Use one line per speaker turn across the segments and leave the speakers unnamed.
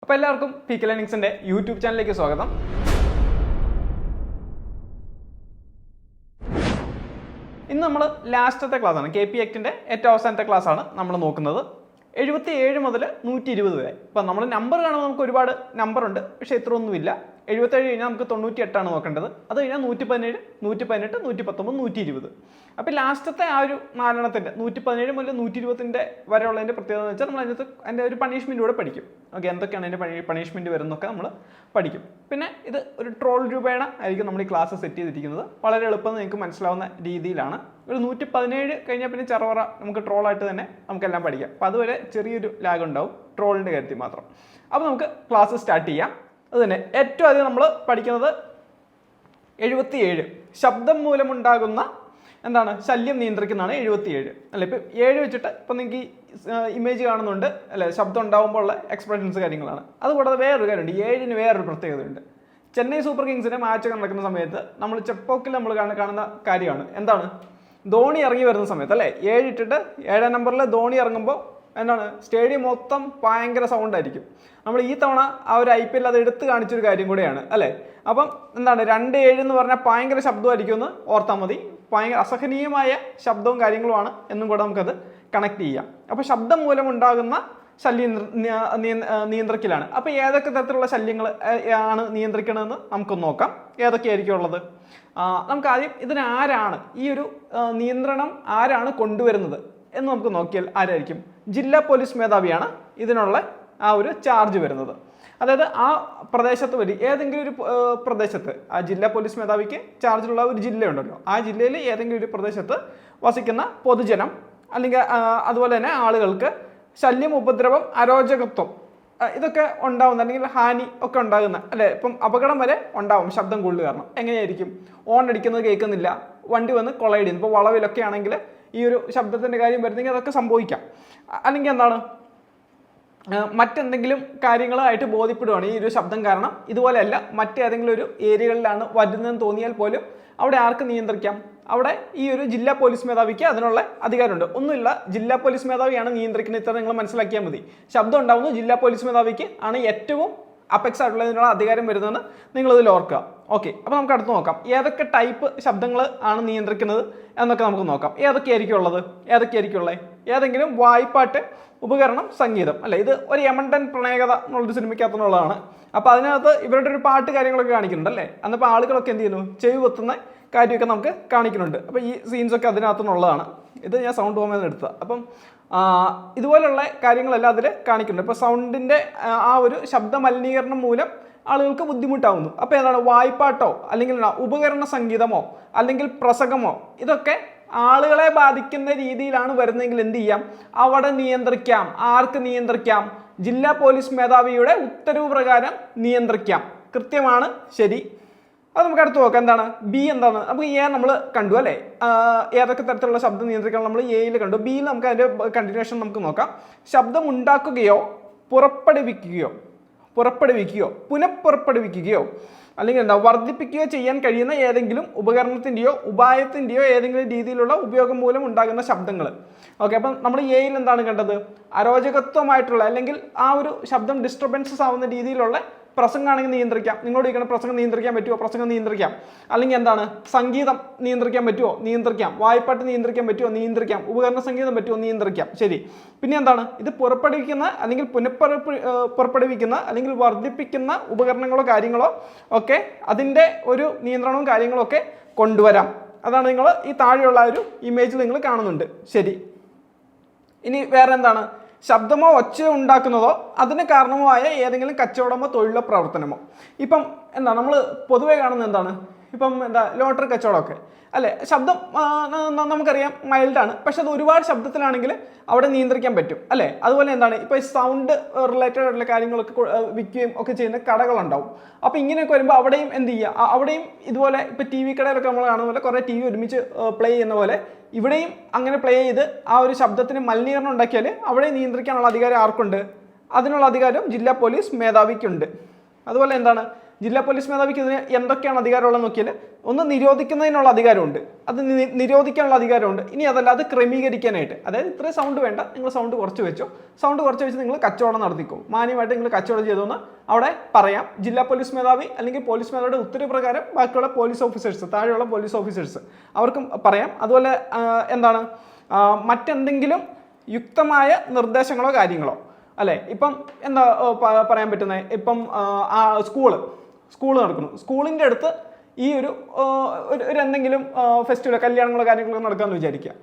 അപ്പോൾ എല്ലാവർക്കും PK ലേണിംഗ്സിൻ്റെ YouTube ചാനലിലേക്ക് സ്വാഗതം. ഇന്ന് നമ്മൾ ലാസ്റ്റത്തെ ക്ലാസ്സാണ്, KP ആക്ടിൻ്റെ ഏറ്റവും അവസാനത്തെ ക്ലാസ്സാണ് നമ്മൾ നോക്കുന്നത്. 77 മുതൽ 120 വരെ. അപ്പോൾ നമ്മൾ നമ്പർ കാണുമ്പോൾ നമുക്ക് ഒരുപാട് നമ്പറുണ്ട്, പക്ഷേ ഇത്രയൊന്നുമില്ല. 77 കഴിഞ്ഞാൽ നമുക്ക് 98 നോക്കേണ്ടത്. അത് കഴിഞ്ഞാൽ 117, 118, 119, 120. അപ്പോൾ ലാസ്റ്റത്തെ ആ ഒരു നാലെണ്ണത്തിൻ്റെ 117 മുതൽ 120 വരെയുള്ളതിൻ്റെ പ്രത്യേകത എന്ന് വെച്ചാൽ നമ്മൾ അതിൻ്റെ ഒരു പണിഷ്മെൻറ്റ് കൂടെ പഠിക്കും. ഓക്കെ, എന്തൊക്കെയാണ് അതിൻ്റെ പണിഷ്മെൻറ്റ് വരുന്നതൊക്കെ നമ്മൾ പഠിക്കും. പിന്നെ ഇത് ഒരു ട്രോൾ രൂപേണ ആയിരിക്കും നമ്മൾ ഈ ക്ലാസ് സെറ്റ് ചെയ്തിരിക്കുന്നത്. വളരെ എളുപ്പം നിങ്ങൾക്ക് മനസ്സിലാവുന്ന രീതിയിലാണ്. ഒരു 117 കഴിഞ്ഞാൽ പിന്നെ ചെറുവറ നമുക്ക് ട്രോളായിട്ട് തന്നെ നമുക്കെല്ലാം പഠിക്കാം. അപ്പോൾ അതുവരെ ചെറിയൊരു ലാഗ് ഉണ്ടാവും ട്രോളിൻ്റെ കാര്യത്തിൽ മാത്രം. അപ്പോൾ നമുക്ക് ക്ലാസ് സ്റ്റാർട്ട് ചെയ്യാം. അത് തന്നെ ഏറ്റവും അധികം നമ്മൾ പഠിക്കുന്നത് 77 ശബ്ദം മൂലമുണ്ടാകുന്ന ശല്യം നിയന്ത്രിക്കുന്നതാണ് 77 അല്ലേ. ഇപ്പം 7 വെച്ചിട്ട് ഇപ്പം നിങ്ങൾക്ക് ഇമേജ് കാണുന്നുണ്ട് അല്ലേ, ശബ്ദം ഉണ്ടാകുമ്പോൾ ഉള്ള എക്സ്പ്രഷൻസ് കാര്യങ്ങളാണ്. അതുകൂടാതെ വേറൊരു കാര്യമുണ്ട്, 7 വേറൊരു പ്രത്യേകതയുണ്ട്. ചെന്നൈ സൂപ്പർ കിങ്സിൻ്റെ മാച്ച് നടക്കുന്ന സമയത്ത് നമ്മൾ ചെപ്പോക്കിൽ നമ്മൾ കാണുന്ന കാര്യമാണ് ധോണി ഇറങ്ങി വരുന്ന സമയത്ത് അല്ലേ, 7 ഇട്ടിട്ട് 7ാം നമ്പറിൽ ധോണി ഇറങ്ങുമ്പോൾ സ്റ്റേഡിയം മൊത്തം ഭയങ്കര സൗണ്ട് ആയിരിക്കും. നമ്മൾ ഈ തവണ ആ ഒരു IPL അത് എടുത്ത് കാണിച്ചൊരു കാര്യം കൂടെയാണ് അല്ലേ. അപ്പം 2-7 എന്ന് പറഞ്ഞാൽ ഭയങ്കര ശബ്ദമായിരിക്കും എന്ന് ഓർത്താൽ മതി. ഭയങ്കര അസഹനീയമായ ശബ്ദവും കാര്യങ്ങളുമാണ് എന്നും കൂടെ നമുക്കത് കണക്ട് ചെയ്യാം. അപ്പോൾ ശബ്ദം മൂലമുണ്ടാകുന്ന ശല്യം നിയന്ത്രിക്കലാണ്. അപ്പോൾ ഏതൊക്കെ തരത്തിലുള്ള ശല്യങ്ങൾ ആണ് നിയന്ത്രിക്കണമെന്ന് നമുക്കൊന്ന് നോക്കാം. ഏതൊക്കെയായിരിക്കും ഉള്ളത്? നമുക്ക് ആദ്യം ഇതിനാരാണ് ഈ ഒരു നിയന്ത്രണം ആരാണ് കൊണ്ടുവരുന്നത് എന്ന് നമുക്ക് നോക്കിയാൽ ആരായിരിക്കും? ജില്ലാ പോലീസ് മേധാവിയാണ് ഇതിനുള്ള ആ ഒരു ചാർജ് വരുന്നത്. അതായത് ആ പ്രദേശത്ത് വഴി ഏതെങ്കിലും ഒരു പ്രദേശത്ത് ആ ജില്ലാ പോലീസ് മേധാവിക്ക് ചാർജിലുള്ള ഒരു ജില്ലയുണ്ടല്ലോ, ആ ജില്ലയിൽ ഏതെങ്കിലും ഒരു പ്രദേശത്ത് വസിക്കുന്ന പൊതുജനം അല്ലെങ്കിൽ അതുപോലെ തന്നെ ആളുകൾക്ക് ശല്യം, ഉപദ്രവം, അരോചകത്വം ഇതൊക്കെ ഉണ്ടാകുന്ന അല്ലെങ്കിൽ ഹാനി ഒക്കെ ഉണ്ടാകുന്ന അല്ലേ, ഇപ്പം അപകടം വരെ ഉണ്ടാവും ശബ്ദം കൂടുതൽ കാരണം. എങ്ങനെയായിരിക്കും? ഓൺ അടിക്കുന്നത് കേൾക്കുന്നില്ല, വണ്ടി വന്ന് കൊളയിടുന്നു. ഇപ്പോൾ വളവിലൊക്കെ ആണെങ്കിൽ ഈ ഒരു ശബ്ദത്തിൻ്റെ കാര്യം വരുന്നെങ്കിൽ അതൊക്കെ സംഭവിക്കാം. അല്ലെങ്കിൽ മറ്റെന്തെങ്കിലും കാര്യങ്ങളായിട്ട് ബോധ്യപ്പെടുകയാണ് ഈ ഒരു ശബ്ദം കാരണം ഇതുപോലെയല്ല മറ്റേതെങ്കിലും ഒരു ഏരിയകളിലാണ് വരുന്നതെന്ന് തോന്നിയാൽ പോലും അവിടെ ആർക്ക് നിയന്ത്രിക്കാം? അവിടെ ഈ ഒരു ജില്ലാ പോലീസ് മേധാവിക്ക് അതിനുള്ള അധികാരമുണ്ട്. ഒന്നുമില്ല, ജില്ലാ പോലീസ് മേധാവിയാണ് നിയന്ത്രിക്കുന്നത്. ഇത്ര നിങ്ങൾ മനസ്സിലാക്കിയാൽ മതി. ശബ്ദം ഉണ്ടാവുന്നത് ജില്ലാ പോലീസ് മേധാവിക്ക് ആണ് ഏറ്റവും അപെക്സ് ആയിട്ടുള്ളതിനുള്ള അധികാരം വരുന്നതെന്ന് നിങ്ങളിതിൽ ഓർക്കുക. ഓക്കെ, അപ്പോൾ നമുക്ക് അടുത്ത് നോക്കാം ഏതൊക്കെ ടൈപ്പ് ശബ്ദങ്ങൾ ആണ് നിയന്ത്രിക്കുന്നത് എന്നൊക്കെ നമുക്ക് നോക്കാം. ഏതൊക്കെയായിരിക്കും ഉള്ളത്? ഏതെങ്കിലും വായ്പാട്ട്, ഉപകരണം, സംഗീതം അല്ലേ. ഇത് ഒരു യമണ്ടൻ പ്രണയകഥ എന്നുള്ളൊരു സിനിമയ്ക്കകത്തുള്ളതാണ്. അപ്പോൾ അതിനകത്ത് ഇവരുടെ ഒരു പാട്ട് കാര്യങ്ങളൊക്കെ കാണിക്കുന്നുണ്ട് അല്ലേ. അന്നപ്പോൾ ആളുകളൊക്കെ എന്ത് ചെയ്യുന്നു, ചെവി പൊത്തുന്ന കാര്യമൊക്കെ നമുക്ക് കാണിക്കുന്നുണ്ട്. അപ്പോൾ ഈ സീൻസൊക്കെ അതിനകത്തുനിന്നുള്ളതാണ്. ഇത് ഞാൻ സൗണ്ട് ഹോമിൽ എടുത്തത്. അപ്പം ഇതുപോലുള്ള കാര്യങ്ങളെല്ലാം അതിൽ കാണിക്കുന്നുണ്ട്. ഇപ്പോൾ സൗണ്ടിൻ്റെ ആ ഒരു ശബ്ദ മലിനീകരണം മൂലം ആളുകൾക്ക് ബുദ്ധിമുട്ടാവുന്നു. അപ്പോൾ വായ്പാട്ടോ അല്ലെങ്കിൽ ഉപകരണ സംഗീതമോ അല്ലെങ്കിൽ പ്രസംഗമോ ഇതൊക്കെ ആളുകളെ ബാധിക്കുന്ന രീതിയിലാണ് വരുന്നതെങ്കിൽ എന്ത് ചെയ്യാം? അവിടെ നിയന്ത്രിക്കാം. ആർക്ക് നിയന്ത്രിക്കാം? ജില്ലാ പോലീസ് മേധാവിയുടെ ഉത്തരവ് പ്രകാരം നിയന്ത്രിക്കാം. കൃത്യമാണ്, ശരി. അത് നമുക്ക് അടുത്ത് നോക്കാം. ബി എന്താണ്? നമുക്ക് എ നമ്മൾ കണ്ടു അല്ലേ, ഏതൊക്കെ തരത്തിലുള്ള ശബ്ദം നിയന്ത്രിക്കണം നമ്മൾ എയിൽ കണ്ടു. ബിയിൽ നമുക്ക് അതിൻ്റെ കണ്ടിന്യൂഷൻ നമുക്ക് നോക്കാം. ശബ്ദം ഉണ്ടാക്കുകയോ പുറപ്പെടുവിക്കുകയോ പുനഃപുറപ്പെടുവിക്കുകയോ അല്ലെങ്കിൽ വർദ്ധിപ്പിക്കുകയോ ചെയ്യാൻ കഴിയുന്ന ഏതെങ്കിലും ഉപകരണത്തിൻ്റെയോ ഉപായത്തിൻ്റെയോ ഏതെങ്കിലും രീതിയിലുള്ള ഉപയോഗം മൂലം ഉണ്ടാകുന്ന ശബ്ദങ്ങൾ. ഓക്കെ, അപ്പം നമ്മൾ എയിൽ എന്താണ് കണ്ടത്? അരോചകത്വമായിട്ടുള്ള അല്ലെങ്കിൽ ആ ഒരു ശബ്ദം ഡിസ്റ്റർബൻസസ് ആവുന്ന രീതിയിലുള്ള പ്രസംഗമാണെങ്കിൽ നിയന്ത്രിക്കാം. നിങ്ങളോട് ചോദിക്കണം പ്രസംഗം നിയന്ത്രിക്കാൻ പറ്റുമോ? പ്രസംഗം നിയന്ത്രിക്കാം. അല്ലെങ്കിൽ സംഗീതം നിയന്ത്രിക്കാൻ പറ്റുമോ? നിയന്ത്രിക്കാം. വായ്പാട്ട് നിയന്ത്രിക്കാൻ പറ്റുമോ? നിയന്ത്രിക്കാം. ഉപകരണ സംഗീതം പറ്റുമോ? നിയന്ത്രിക്കാം. ശരി. പിന്നെ ഇത് പുറപ്പെടുവിക്കുന്ന അല്ലെങ്കിൽ പുറപ്പെടുവിക്കുന്ന അല്ലെങ്കിൽ വർദ്ധിപ്പിക്കുന്ന ഉപകരണങ്ങളോ കാര്യങ്ങളോ ഒക്കെ അതിൻ്റെ ഒരു നിയന്ത്രണവും കാര്യങ്ങളും ഒക്കെ കൊണ്ടുവരാം. അതാണ് നിങ്ങൾ ഈ താഴെയുള്ള ഒരു ഇമേജിൽ നിങ്ങൾ കാണുന്നുണ്ട്. ശരി. ഇനി വേറെ ശബ്ദമോ ഒച്ചയോ ഉണ്ടാക്കുന്നതോ അതിന് കാരണമായ ഏതെങ്കിലും കച്ചവടമോ തൊഴിലോ പ്രവർത്തനമോ. ഇപ്പം നമ്മൾ പൊതുവെ കാണുന്നത് ഇപ്പം ലോട്ടറി കച്ചവടമൊക്കെ അല്ലേ. ശബ്ദം നമുക്കറിയാം മൈൽഡാണ്, പക്ഷെ അത് ഒരുപാട് ശബ്ദത്തിലാണെങ്കിൽ അവിടെ നിയന്ത്രിക്കാൻ പറ്റും അല്ലേ. അതുപോലെ ഇപ്പോൾ സൗണ്ട് റിലേറ്റഡ് ആയിട്ടുള്ള കാര്യങ്ങളൊക്കെ വിൽക്കുകയും ഒക്കെ ചെയ്യുന്ന കടകളുണ്ടാവും. അപ്പോൾ ഇങ്ങനെയൊക്കെ വരുമ്പോൾ അവിടെയും എന്ത് ചെയ്യുക? അവിടെയും ഇതുപോലെ ഇപ്പോൾ TV കടയിലൊക്കെ നമ്മൾ കാണുന്ന പോലെ കുറേ TV ഒരുമിച്ച് പ്ലേ ചെയ്യുന്ന പോലെ ഇവിടെയും അങ്ങനെ പ്ലേ ചെയ്ത് ആ ഒരു ശബ്ദത്തിന് മലിനീകരണം ഉണ്ടാക്കിയാൽ അവിടെ നിയന്ത്രിക്കാനുള്ള അധികാരം ആർക്കുണ്ട്? അതിനുള്ള അധികാരം ജില്ലാ പോലീസ് മേധാവിക്കുണ്ട്. അതുപോലെ ജില്ലാ പോലീസ് മേധാവിക്ക് ഇതിന് എന്തൊക്കെയാണ് അധികാരമുള്ളത് നോക്കിയാൽ ഒന്ന് നിരോധിക്കുന്നതിനുള്ള അധികാരമുണ്ട്, അത് നിരോധിക്കാനുള്ള അധികാരമുണ്ട്. ഇനി അതല്ല അത് ക്രമീകരിക്കാനായിട്ട്, അതായത് ഇത്രയും സൗണ്ട് വേണ്ട, നിങ്ങൾ സൗണ്ട് കുറച്ച് വെച്ചോ, സൗണ്ട് കുറച്ച് വെച്ച് നിങ്ങൾ കച്ചവടം നടത്തിക്കോ, മാന്യമായിട്ട് നിങ്ങൾ കച്ചവടം ചെയ്തോന്ന് അവിടെ പറയാം. ജില്ലാ പോലീസ് മേധാവി അല്ലെങ്കിൽ പോലീസ് മേധാവിയുടെ ഉത്തരവ് പ്രകാരം ബാക്കിയുള്ള പോലീസ് ഓഫീസേഴ്സ്, താഴെയുള്ള പോലീസ് ഓഫീസേഴ്സ് അവർക്കും പറയാം. അതുപോലെ എന്താണ് മറ്റെന്തെങ്കിലും യുക്തമായ നിർദ്ദേശങ്ങളോ കാര്യങ്ങളോ അല്ലേ. ഇപ്പം എന്താ പറയാൻ പറ്റുന്നത്, ഇപ്പം സ്കൂള് നടക്കുന്നു, സ്കൂളിൻ്റെ അടുത്ത് ഈ ഒരു എന്തെങ്കിലും ഫെസ്റ്റിവൽ കല്യാണങ്ങളോ കാര്യങ്ങളോ നടക്കാമെന്ന് വിചാരിക്കുക,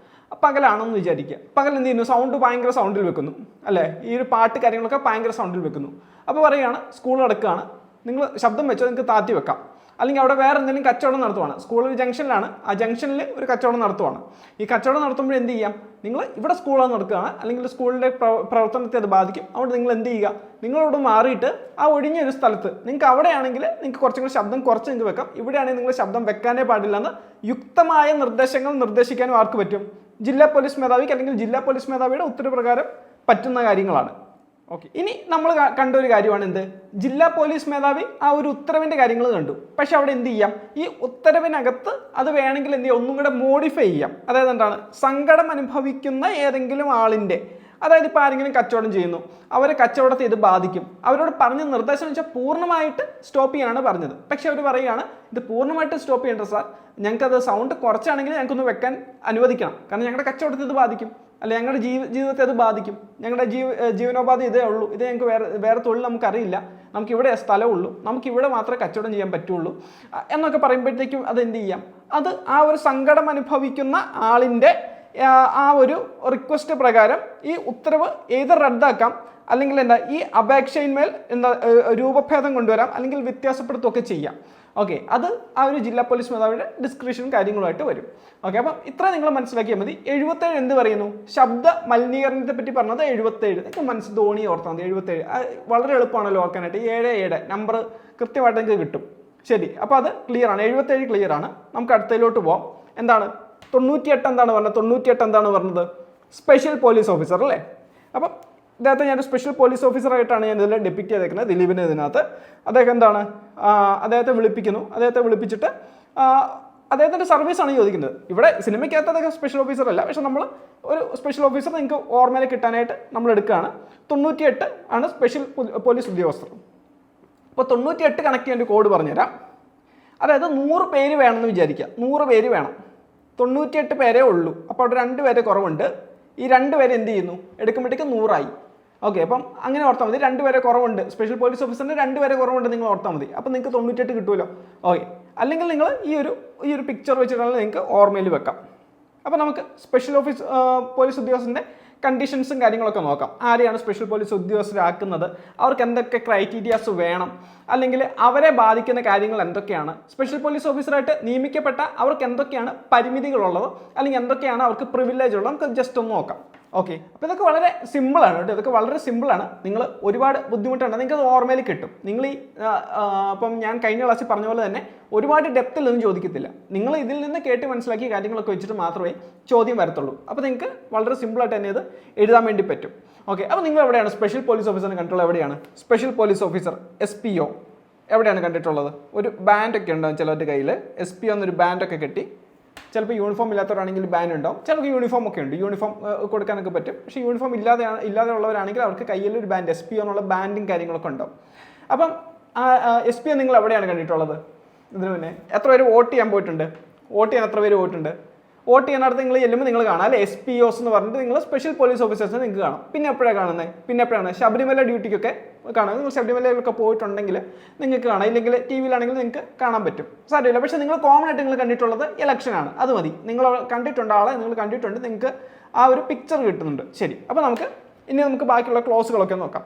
പകലാണെന്ന് വിചാരിക്കുക. പകൽ എന്ത് ചെയ്യുന്നു, സൗണ്ട് ഭയങ്കര സൗണ്ടിൽ വെക്കുന്നു അല്ലേ, ഈ ഒരു പാട്ട് കാര്യങ്ങളൊക്കെ ഭയങ്കര സൗണ്ടിൽ വെക്കുന്നു. അപ്പോൾ പറയുകയാണ് സ്കൂൾ നടക്കുകയാണ്, നിങ്ങൾ ശബ്ദം വെച്ചോ, നിങ്ങൾക്ക് താത്തി വെക്കാം. അല്ലെങ്കിൽ അവിടെ വേറെ എന്തെങ്കിലും കച്ചവടം നടത്തുവാണ്, സ്കൂൾ ഒരു ജംഗ്ഷനിലാണ്, ആ ജംഗ്ഷനിൽ ഒരു കച്ചവടം നടത്തുവാണ്. ഈ കച്ചവടം നടത്തുമ്പോൾ എന്ത് ചെയ്യാം, നിങ്ങൾ ഇവിടെ സ്കൂളാണ് നടക്കുകയാണ്, അല്ലെങ്കിൽ സ്കൂളിൻ്റെ പ്രവർത്തനത്തെ അത് ബാധിക്കും. അതുകൊണ്ട് നിങ്ങൾ എന്ത് ചെയ്യുക, നിങ്ങളോട് മാറിയിട്ട് ആ ഒഴിഞ്ഞ ഒരു സ്ഥലത്ത്, നിങ്ങൾക്ക് അവിടെയാണെങ്കിൽ നിങ്ങൾക്ക് കുറച്ചും കൂടി ശബ്ദം കുറച്ച് നിങ്ങൾക്ക് വെക്കാം, ഇവിടെയാണെങ്കിൽ നിങ്ങൾ ശബ്ദം വെക്കാനേ പാടില്ലെന്ന് യുക്തമായ നിർദ്ദേശങ്ങൾ നിർദ്ദേശിക്കാനും ആർക്ക് പറ്റും, ജില്ലാ പോലീസ് മേധാവിക്ക് അല്ലെങ്കിൽ ജില്ലാ പോലീസ് മേധാവിയുടെ ഉത്തരവ് പ്രകാരം പറ്റുന്ന കാര്യങ്ങളാണ്. ഓക്കെ, ഇനി നമ്മൾ കണ്ട ഒരു കാര്യമാണ് എന്ത്, ജില്ലാ പോലീസ് മേധാവി ആ ഒരു ഉത്തരവിൻ്റെ കാര്യങ്ങൾ കണ്ടു. പക്ഷെ അവിടെ എന്ത് ചെയ്യാം, ഈ ഉത്തരവിനകത്ത് അത് വേണമെങ്കിൽ എന്ത് ചെയ്യാം, ഒന്നും കൂടെ മോഡിഫൈ ചെയ്യാം. അതായത് എന്താണ്, സങ്കടം അനുഭവിക്കുന്ന ഏതെങ്കിലും ആളിൻ്റെ, അതായത് ഇപ്പോൾ ആരെങ്കിലും കച്ചവടം ചെയ്യുന്നു, അവരെ കച്ചവടത്തെ ഇത് ബാധിക്കും, അവരോട് പറഞ്ഞ നിർദ്ദേശം വെച്ചാൽ പൂർണ്ണമായിട്ട് സ്റ്റോപ്പ് ചെയ്യാനാണ് പറഞ്ഞത്. പക്ഷെ അവർ പറയുകയാണ് ഇത് പൂർണ്ണമായിട്ട് സ്റ്റോപ്പ് ചെയ്യേണ്ട സാർ, ഞങ്ങൾക്കത് സൗണ്ട് കുറച്ചാണെങ്കിൽ ഞങ്ങൾക്കൊന്ന് വെക്കാൻ അനുവദിക്കണം, കാരണം ഞങ്ങളുടെ കച്ചവടത്തെ ഇത് ബാധിക്കും, അല്ലെ ഞങ്ങളുടെ ജീവിതത്തെ അത് ബാധിക്കും, ഞങ്ങളുടെ ജീവനോപാധി ഇതേ ഉള്ളൂ, ഇത് ഞങ്ങൾക്ക് വേറെ തൊഴിൽ നമുക്കറിയില്ല, നമുക്കിവിടെ സ്ഥലമുള്ളൂ, നമുക്കിവിടെ മാത്രമേ കച്ചവടം ചെയ്യാൻ പറ്റുള്ളൂ എന്നൊക്കെ പറയുമ്പോഴത്തേക്കും അത് എന്ത് ചെയ്യാം, അത് ആ ഒരു സങ്കടം അനുഭവിക്കുന്ന ആളിൻ്റെ ആ ഒരു റിക്വസ്റ്റ് പ്രകാരം ഈ ഉത്തരവ് ഏത് റദ്ദാക്കാം, അല്ലെങ്കിൽ എന്താ ഈ അപേക്ഷയിന്മേൽ എന്താ രൂപഭേദം കൊണ്ടുവരാം, അല്ലെങ്കിൽ വ്യത്യാസപ്പെടുത്തുകയൊക്കെ ചെയ്യാം. ഓക്കെ, അത് ആ ഒരു ജില്ലാ പോലീസ് മേധാവിയുടെ ഡിസ്ക്രിപ്ഷൻ കാര്യങ്ങളുമായിട്ട് വരും. ഓക്കെ, അപ്പം ഇത്ര നിങ്ങൾ മനസ്സിലാക്കിയാൽ മതി. 77 എന്ത് പറയുന്നു, ശബ്ദ മലിനീകരണത്തെ പറ്റി പറഞ്ഞത് 77. നിങ്ങൾക്ക് മനസ്സിൽ ധോണി ഓർത്താൽ മതി, 77 വളരെ എളുപ്പമാണല്ലോ ഓർക്കാനായിട്ട്. 7 നമ്പർ കൃത്യമായിട്ട് നിങ്ങൾക്ക് കിട്ടും. ശരി, അപ്പോൾ അത് ക്ലിയർ ആണ്, 77 ക്ലിയർ ആണ്. നമുക്ക് അടുത്തതിലോട്ട് പോവാം. എന്താണ് 98 എന്താണ് പറഞ്ഞത്, 98 എന്താണ് പറഞ്ഞത്, സ്പെഷ്യൽ പോലീസ് ഓഫീസർ അല്ലേ. അപ്പം ഇദ്ദേഹത്തെ ഞാൻ സ്പെഷ്യൽ പോലീസ് ഓഫീസറായിട്ടാണ് ഞാൻ ഇതിൽ ഡെപ്പിക്റ്റ് ചെയ്തേക്കുന്നത്, ദിലീപിനെ. ഇതിനകത്ത് അദ്ദേഹം എന്താണ്, അദ്ദേഹത്തെ വിളിപ്പിക്കുന്നു, അദ്ദേഹത്തെ വിളിപ്പിച്ചിട്ട് അദ്ദേഹത്തിൻ്റെ സർവീസാണ് ചോദിക്കുന്നത്. ഇവിടെ സിനിമയ്ക്കകത്ത് അദ്ദേഹം സ്പെഷ്യൽ ഓഫീസർ അല്ല, പക്ഷെ നമ്മൾ ഒരു സ്പെഷ്യൽ ഓഫീസർ നിങ്ങൾക്ക് ഓർമ്മയിൽ കിട്ടാനായിട്ട് നമ്മൾ എടുക്കുകയാണ്. 98 ആണ് സ്പെഷ്യൽ പോലീസ് ഉദ്യോഗസ്ഥർ. അപ്പോൾ 98 കണക്ട് ചെയ്യാൻ ഒരു കോഡ് പറഞ്ഞുതരാം. അതായത് 100 പേര് വേണമെന്ന് വിചാരിക്കുക, 100 പേര് വേണം, 98 പേരേ ഉള്ളൂ. അപ്പോൾ അവിടെ 2 പേരെ കുറവുണ്ട്. ഈ 2 പേര് എന്ത് ചെയ്യുന്നു, എടുക്കുമ്പോഴത്തേക്ക് 100 ആയി. ഓക്കെ, അപ്പം അങ്ങനെ ഓർത്താൽ മതി. 2 പേരെ കുറവുണ്ട്, സ്പെഷ്യൽ പോലീസ് ഓഫീസറിന് 2 പേരെ കുറവുണ്ട് നിങ്ങൾ ഓർത്താൽ മതി. അപ്പം നിങ്ങൾക്ക് 98 കിട്ടുമല്ലോ. ഓക്കെ, അല്ലെങ്കിൽ നിങ്ങൾ ഈ ഒരു പിക്ചർ വെച്ചിട്ടാണെങ്കിൽ നിങ്ങൾക്ക് ഓർമ്മയിൽ വെക്കാം. അപ്പോൾ നമുക്ക് സ്പെഷ്യൽ പോലീസ് ഉദ്യോഗസ്ഥൻ്റെ കണ്ടീഷൻസും കാര്യങ്ങളൊക്കെ നോക്കാം. ആരെയാണ് സ്പെഷ്യൽ പോലീസ് ഉദ്യോഗസ്ഥരാക്കുന്നത്, അവർക്ക് എന്തൊക്കെ ക്രൈറ്റീരിയാസ് വേണം, അല്ലെങ്കിൽ അവരെ ബാധിക്കുന്ന കാര്യങ്ങൾ എന്തൊക്കെയാണ്, സ്പെഷ്യൽ പോലീസ് ഓഫീസറായിട്ട് നിയമിക്കപ്പെട്ട അവർക്ക് എന്തൊക്കെയാണ് പരിമിതികളുള്ളത്, അല്ലെങ്കിൽ എന്തൊക്കെയാണ് അവർക്ക് പ്രിവിലേജ് ഉള്ളത്, നമുക്ക് ജസ്റ്റ് ഒന്ന് നോക്കാം. ഓക്കെ, അപ്പോൾ ഇതൊക്കെ വളരെ സിമ്പിളാണ് കേട്ടോ, ഇതൊക്കെ വളരെ സിമ്പിളാണ്. നിങ്ങൾ ഒരുപാട് ബുദ്ധിമുട്ടുണ്ട്, നിങ്ങൾക്ക് അത് ഓർമ്മയിൽ കിട്ടും. നിങ്ങൾ ഈ ഇപ്പം ഞാൻ കഴിഞ്ഞ ക്ലാസ്സിൽ പറഞ്ഞ പോലെ തന്നെ ഒരുപാട് ഡെപ്തിലൊന്നും ചോദിക്കത്തില്ല. നിങ്ങൾ ഇതിൽ നിന്ന് കേട്ട് മനസ്സിലാക്കിയ കാര്യങ്ങളൊക്കെ വെച്ചിട്ട് മാത്രമേ ചോദ്യം വരത്തുള്ളൂ. അപ്പോൾ നിങ്ങൾക്ക് വളരെ സിമ്പിളായിട്ട് തന്നെ ഇത് എഴുതാൻ വേണ്ടി പറ്റും. ഓക്കെ, അപ്പോൾ നിങ്ങൾ എവിടെയാണ് സ്പെഷ്യൽ പോലീസ് ഓഫീസറിന് കണ്ടിട്ടുള്ളത്, എവിടെയാണ് സ്പെഷ്യൽ പോലീസ് ഓഫീസർ SPO എവിടെയാണ് കണ്ടിട്ടുള്ളത്? ഒരു ബാൻഡൊക്കെ ഉണ്ടാവും ചിലവരുടെ കയ്യിൽ, SPO എന്നൊരു ബാൻഡൊക്കെ കെട്ടി. ചിലപ്പോൾ യൂണിഫോം ഇല്ലാത്തവരാണെങ്കിൽ ബാൻ ഉണ്ടാവും, ചിലർക്ക് യൂണിഫോം ഒക്കെ ഉണ്ട്, യൂണിഫോം കൊടുക്കാനൊക്കെ പറ്റും. പക്ഷേ യൂണിഫോം ഇല്ലാതെയുള്ളവരാണെങ്കിൽ അവർക്ക് കയ്യിൽ ഒരു ബാൻഡ് SPO എന്നുള്ള ബാൻഡും കാര്യങ്ങളൊക്കെ ഉണ്ടാവും. അപ്പം SPO നിങ്ങൾ എവിടെയാണ് കണ്ടിട്ടുള്ളത്? ഇതിന് പിന്നെ എത്ര പേര് വോട്ട് ചെയ്യാൻ പോയിട്ടുണ്ട്? വോട്ട് ചെയ്യാൻ എത്ര പേര് പോയിട്ടുണ്ട്? വോട്ട് ചെയ്യാനടുത്ത് നിങ്ങൾ ചെല്ലുമ്പോൾ നിങ്ങൾ കാണാം അല്ലേ, SPOs എന്ന് പറഞ്ഞിട്ട് നിങ്ങൾ സ്പെഷ്യൽ പോലീസ് ഓഫീസേഴ്സിനെ നിങ്ങൾക്ക് കാണാം. പിന്നെ എപ്പോഴാണ് കാണുന്നത്? പിന്നെ എപ്പോഴാണ് ശബരിമല ഡ്യൂട്ടിക്കൊക്കെ കാണാം. നിങ്ങൾ ശബരിമലയിലൊക്കെ പോയിട്ടുണ്ടെങ്കിൽ നിങ്ങൾക്ക് കാണാം, ഇല്ലെങ്കിൽ TV വിയിലാണെങ്കിൽ നിങ്ങൾക്ക് കാണാൻ പറ്റും, സാരമില്ല. പക്ഷേ നിങ്ങൾ കോമൺ ആയിട്ട് നിങ്ങൾ കണ്ടിട്ടുള്ളത് ഇലക്ഷനാണ്, അത് മതി. നിങ്ങൾ കണ്ടിട്ടുണ്ട് ആളെ, നിങ്ങൾ കണ്ടിട്ടുണ്ട്, നിങ്ങൾക്ക് ആ ഒരു പിക്ചർ കിട്ടുന്നുണ്ട്. ശരി, അപ്പോൾ നമുക്ക് ബാക്കിയുള്ള ക്ലോസുകളൊക്കെ നോക്കാം.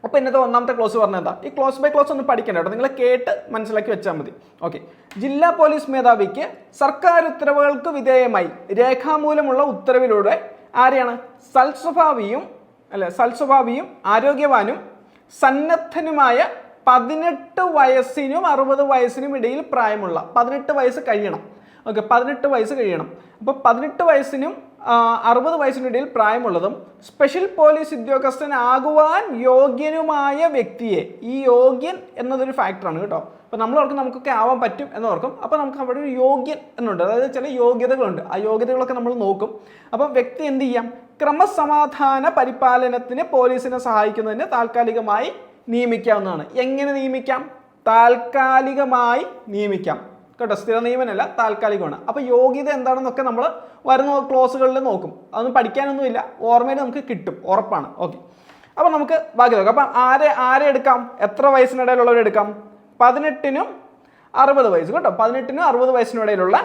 അപ്പോൾ ഇന്നത്തെ ഒന്നാമത്തെ ക്ലോസ് പറഞ്ഞത് എന്താ? ഈ ക്ലോസ് ബൈ ക്ലോസ് ഒന്ന് പഠിക്കണ്ട കേട്ടോ, നിങ്ങൾ കേട്ട് മനസ്സിലാക്കി വെച്ചാൽ മതി. ഓക്കെ, ജില്ലാ പോലീസ് മേധാവിക്ക് സർക്കാർ ഉത്തരവുകൾക്ക് വിധേയമായി രേഖാമൂലമുള്ള ഉത്തരവിലൂടെ ആരെയാണ് സൽസ്വഭാവിയും ആരോഗ്യവാനും സന്നദ്ധനുമായ 18 വയസ്സിനും 60 വയസ്സിനും ഇടയിൽ പ്രായമുള്ള 18 വയസ്സ് കഴിയണം. ഓക്കെ, 18 വയസ്സ് കഴിയണം. അപ്പോൾ 18 വയസ്സിനും 60 വയസ്സിനിടയിൽ പ്രായമുള്ളതും സ്പെഷ്യൽ പോലീസ് ഉദ്യോഗസ്ഥനാകുവാൻ യോഗ്യനുമായ വ്യക്തിയെ, ഈ യോഗ്യൻ എന്നതൊരു ഫാക്ടറാണ് കേട്ടോ. അപ്പോൾ നമ്മൾ ഓർക്കും നമുക്കൊക്കെ ആവാൻ പറ്റും എന്ന് ഓർക്കും. അപ്പോൾ നമുക്ക് അവിടെ ഒരു യോഗ്യൻ എന്നുണ്ട്, അതായത് ചില യോഗ്യതകളുണ്ട്. ആ യോഗ്യതകളൊക്കെ നമ്മൾ നോക്കും. അപ്പം വ്യക്തി എന്ത് ചെയ്യാം? ക്രമസമാധാന പരിപാലനത്തിന് പോലീസിനെ സഹായിക്കുന്നതിന് താൽക്കാലികമായി നിയമിക്കാവുന്നതാണ്. എങ്ങനെ നിയമിക്കാം? താൽക്കാലികമായി നിയമിക്കാം കേട്ടോ. സ്ഥിര നിയമനമല്ല, താൽക്കാലികമാണ്. അപ്പോൾ യോഗ്യത എന്താണെന്നൊക്കെ നമ്മൾ വരുന്ന ക്ലോസുകളിൽ നോക്കും. അതൊന്നും പഠിക്കാനൊന്നുമില്ല, ഓർമ്മയിൽ നമുക്ക് കിട്ടും, ഉറപ്പാണ്. ഓക്കെ, അപ്പോൾ നമുക്ക് ബാക്കി നോക്കാം. അപ്പം ആരെ എടുക്കാം? എത്ര വയസ്സിനിടയിലുള്ളവരെ എടുക്കാം? 18-നും 60 വയസ്സ് കേട്ടോ. 18-നും 60 വയസ്സിനിടയിലുള്ള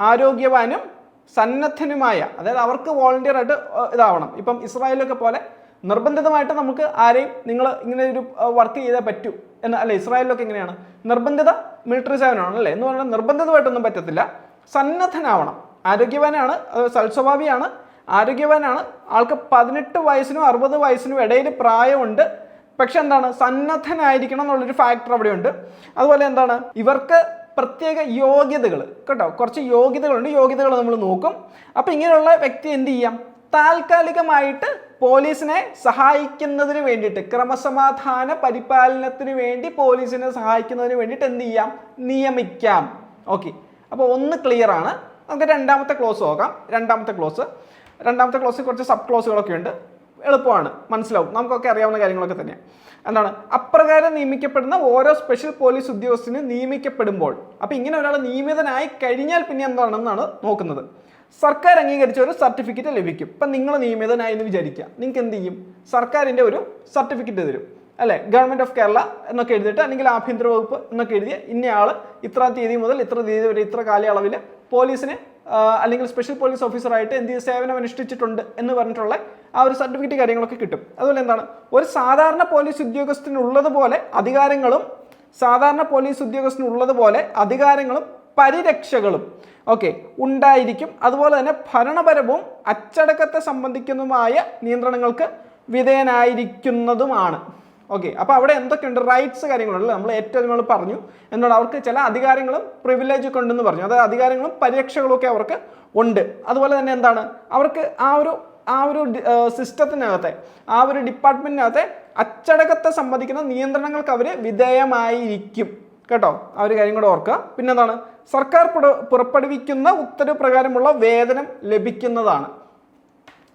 ആരോഗ്യവാനും സന്നദ്ധനുമായ, അതായത് അവർക്ക് വോളണ്ടിയർ ആയിട്ട് ഇതാവണം. ഇപ്പം ഇസ്രായേലൊക്കെ പോലെ നിർബന്ധിതമായിട്ട് നമുക്ക് ആരെയും നിങ്ങൾ ഇങ്ങനെ ഒരു വർക്ക് ചെയ്തേ പറ്റൂ എന്ന് അല്ലേ? ഇസ്രായേലിലൊക്കെ എങ്ങനെയാണ്? നിർബന്ധിത മിലിറ്ററി സേവനമാണ് അല്ലേ? എന്ന് പറഞ്ഞാൽ നിർബന്ധിതമായിട്ടൊന്നും പറ്റത്തില്ല, സന്നദ്ധനാവണം. ആരോഗ്യവാനാണ്, സൽസ്വഭാവിയാണ്, ആരോഗ്യവാനാണ്, ആൾക്ക് 18 വയസ്സിനും 60 വയസ്സിനും ഇടയിൽ പ്രായമുണ്ട്. പക്ഷെ എന്താണ്? സന്നദ്ധനായിരിക്കണം എന്നുള്ളൊരു ഫാക്ടർ അവിടെയുണ്ട്. അതുപോലെ എന്താണ്? ഇവർക്ക് പ്രത്യേക യോഗ്യതകൾ കേട്ടോ, കുറച്ച് യോഗ്യതകളുണ്ട്. യോഗ്യതകൾ നമ്മൾ നോക്കും. അപ്പം ഇങ്ങനെയുള്ള വ്യക്തി എന്ത് ചെയ്യാം? താൽക്കാലികമായിട്ട് പോലീസിനെ സഹായിക്കുന്നതിന് വേണ്ടിയിട്ട്, ക്രമസമാധാന പരിപാലനത്തിന് വേണ്ടി പോലീസിനെ സഹായിക്കുന്നതിന് വേണ്ടിയിട്ട് എന്ത് ചെയ്യാം? നിയമിക്കാം. ഓക്കെ, അപ്പോൾ ഒന്ന് ക്ലിയർ ആണ്. നമുക്ക് രണ്ടാമത്തെ ക്ലോസ് നോക്കാം. രണ്ടാമത്തെ ക്ലോസിൽ കുറച്ച് സബ് ക്ലോസുകളൊക്കെ ഉണ്ട്. എളുപ്പമാണ്, മനസ്സിലാവും, നമുക്കൊക്കെ അറിയാവുന്ന കാര്യങ്ങളൊക്കെ തന്നെയാണ്. എന്താണ്? അപ്രകാരം നിയമിക്കപ്പെടുന്ന ഓരോ സ്പെഷ്യൽ പോലീസ് ഉദ്യോഗസ്ഥന് നിയമിക്കപ്പെടുമ്പോൾ, അപ്പോൾ ഇങ്ങനെ ഒരാൾ നിയമിതനായി കഴിഞ്ഞാൽ പിന്നെ എന്താണെന്നാണ് നോക്കുന്നത്. സർക്കാർ അംഗീകരിച്ച ഒരു സർട്ടിഫിക്കറ്റ് ലഭിക്കും. ഇപ്പം നിങ്ങൾ നിയമിതനായി എന്ന് വിചാരിക്കുക, നിങ്ങൾക്ക് എന്ത് ചെയ്യും? സർക്കാരിൻ്റെ ഒരു സർട്ടിഫിക്കറ്റ് തരും അല്ലേ? ഗവൺമെൻറ് ഓഫ് കേരള എന്നൊക്കെ എഴുതിയിട്ട്, അല്ലെങ്കിൽ ആഭ്യന്തര വകുപ്പ് എന്നൊക്കെ എഴുതിയ ഇന്നയാൾ ഇത്ര തീയതി മുതൽ ഇത്ര തീയതി വരെ ഇത്ര കാലയളവിൽ പോലീസിനെ അല്ലെങ്കിൽ സ്പെഷ്യൽ പോലീസ് ഓഫീസറായിട്ട് എന്ത് ചെയ്ത് സേവനം അനുഷ്ഠിച്ചിട്ടുണ്ട് എന്ന് പറഞ്ഞിട്ടുള്ള ആ ഒരു സർട്ടിഫിക്കറ്റ് കാര്യങ്ങളൊക്കെ കിട്ടും. അതുപോലെ എന്താണ്? ഒരു സാധാരണ പോലീസ് ഉദ്യോഗസ്ഥനുള്ളതുപോലെ അധികാരങ്ങളും പരിരക്ഷകളും ഉണ്ടായിരിക്കും. അതുപോലെ തന്നെ ഭരണപരവും അച്ചടക്കത്തെ സംബന്ധിക്കുന്നതുമായ നിയന്ത്രണങ്ങൾക്ക് വിധേയനായിരിക്കുന്നതുമാണ്. അപ്പോൾ അവിടെ എന്തൊക്കെയുണ്ട്? റൈറ്റ്സ് കാര്യങ്ങളുണ്ട്. നമ്മൾ ഏറ്റവും നമ്മൾ പറഞ്ഞു എന്താണ്? അവർക്ക് ചില അധികാരങ്ങളും പ്രിവിലേജ് ഒക്കെ ഉണ്ടെന്ന് പറഞ്ഞു. അതായത് അധികാരങ്ങളും പരിരക്ഷകളും ഒക്കെ അവർക്ക് ഉണ്ട്. അതുപോലെ തന്നെ എന്താണ്? അവർക്ക് ആ ഒരു സിസ്റ്റത്തിനകത്തെ, ആ ഒരു ഡിപ്പാർട്ട്മെന്റിനകത്തെ അച്ചടക്കത്തെ സംബന്ധിക്കുന്ന നിയന്ത്രണങ്ങൾക്ക് അവർ വിധേയമായിരിക്കും കേട്ടോ. ആ ഒരു കാര്യം കൂടെ ഓർക്കുക. പിന്നെന്താണ്? സർക്കാർ പുറപ്പെടുവിക്കുന്ന ഉത്തരവ് പ്രകാരമുള്ള വേതനം ലഭിക്കുന്നതാണ്.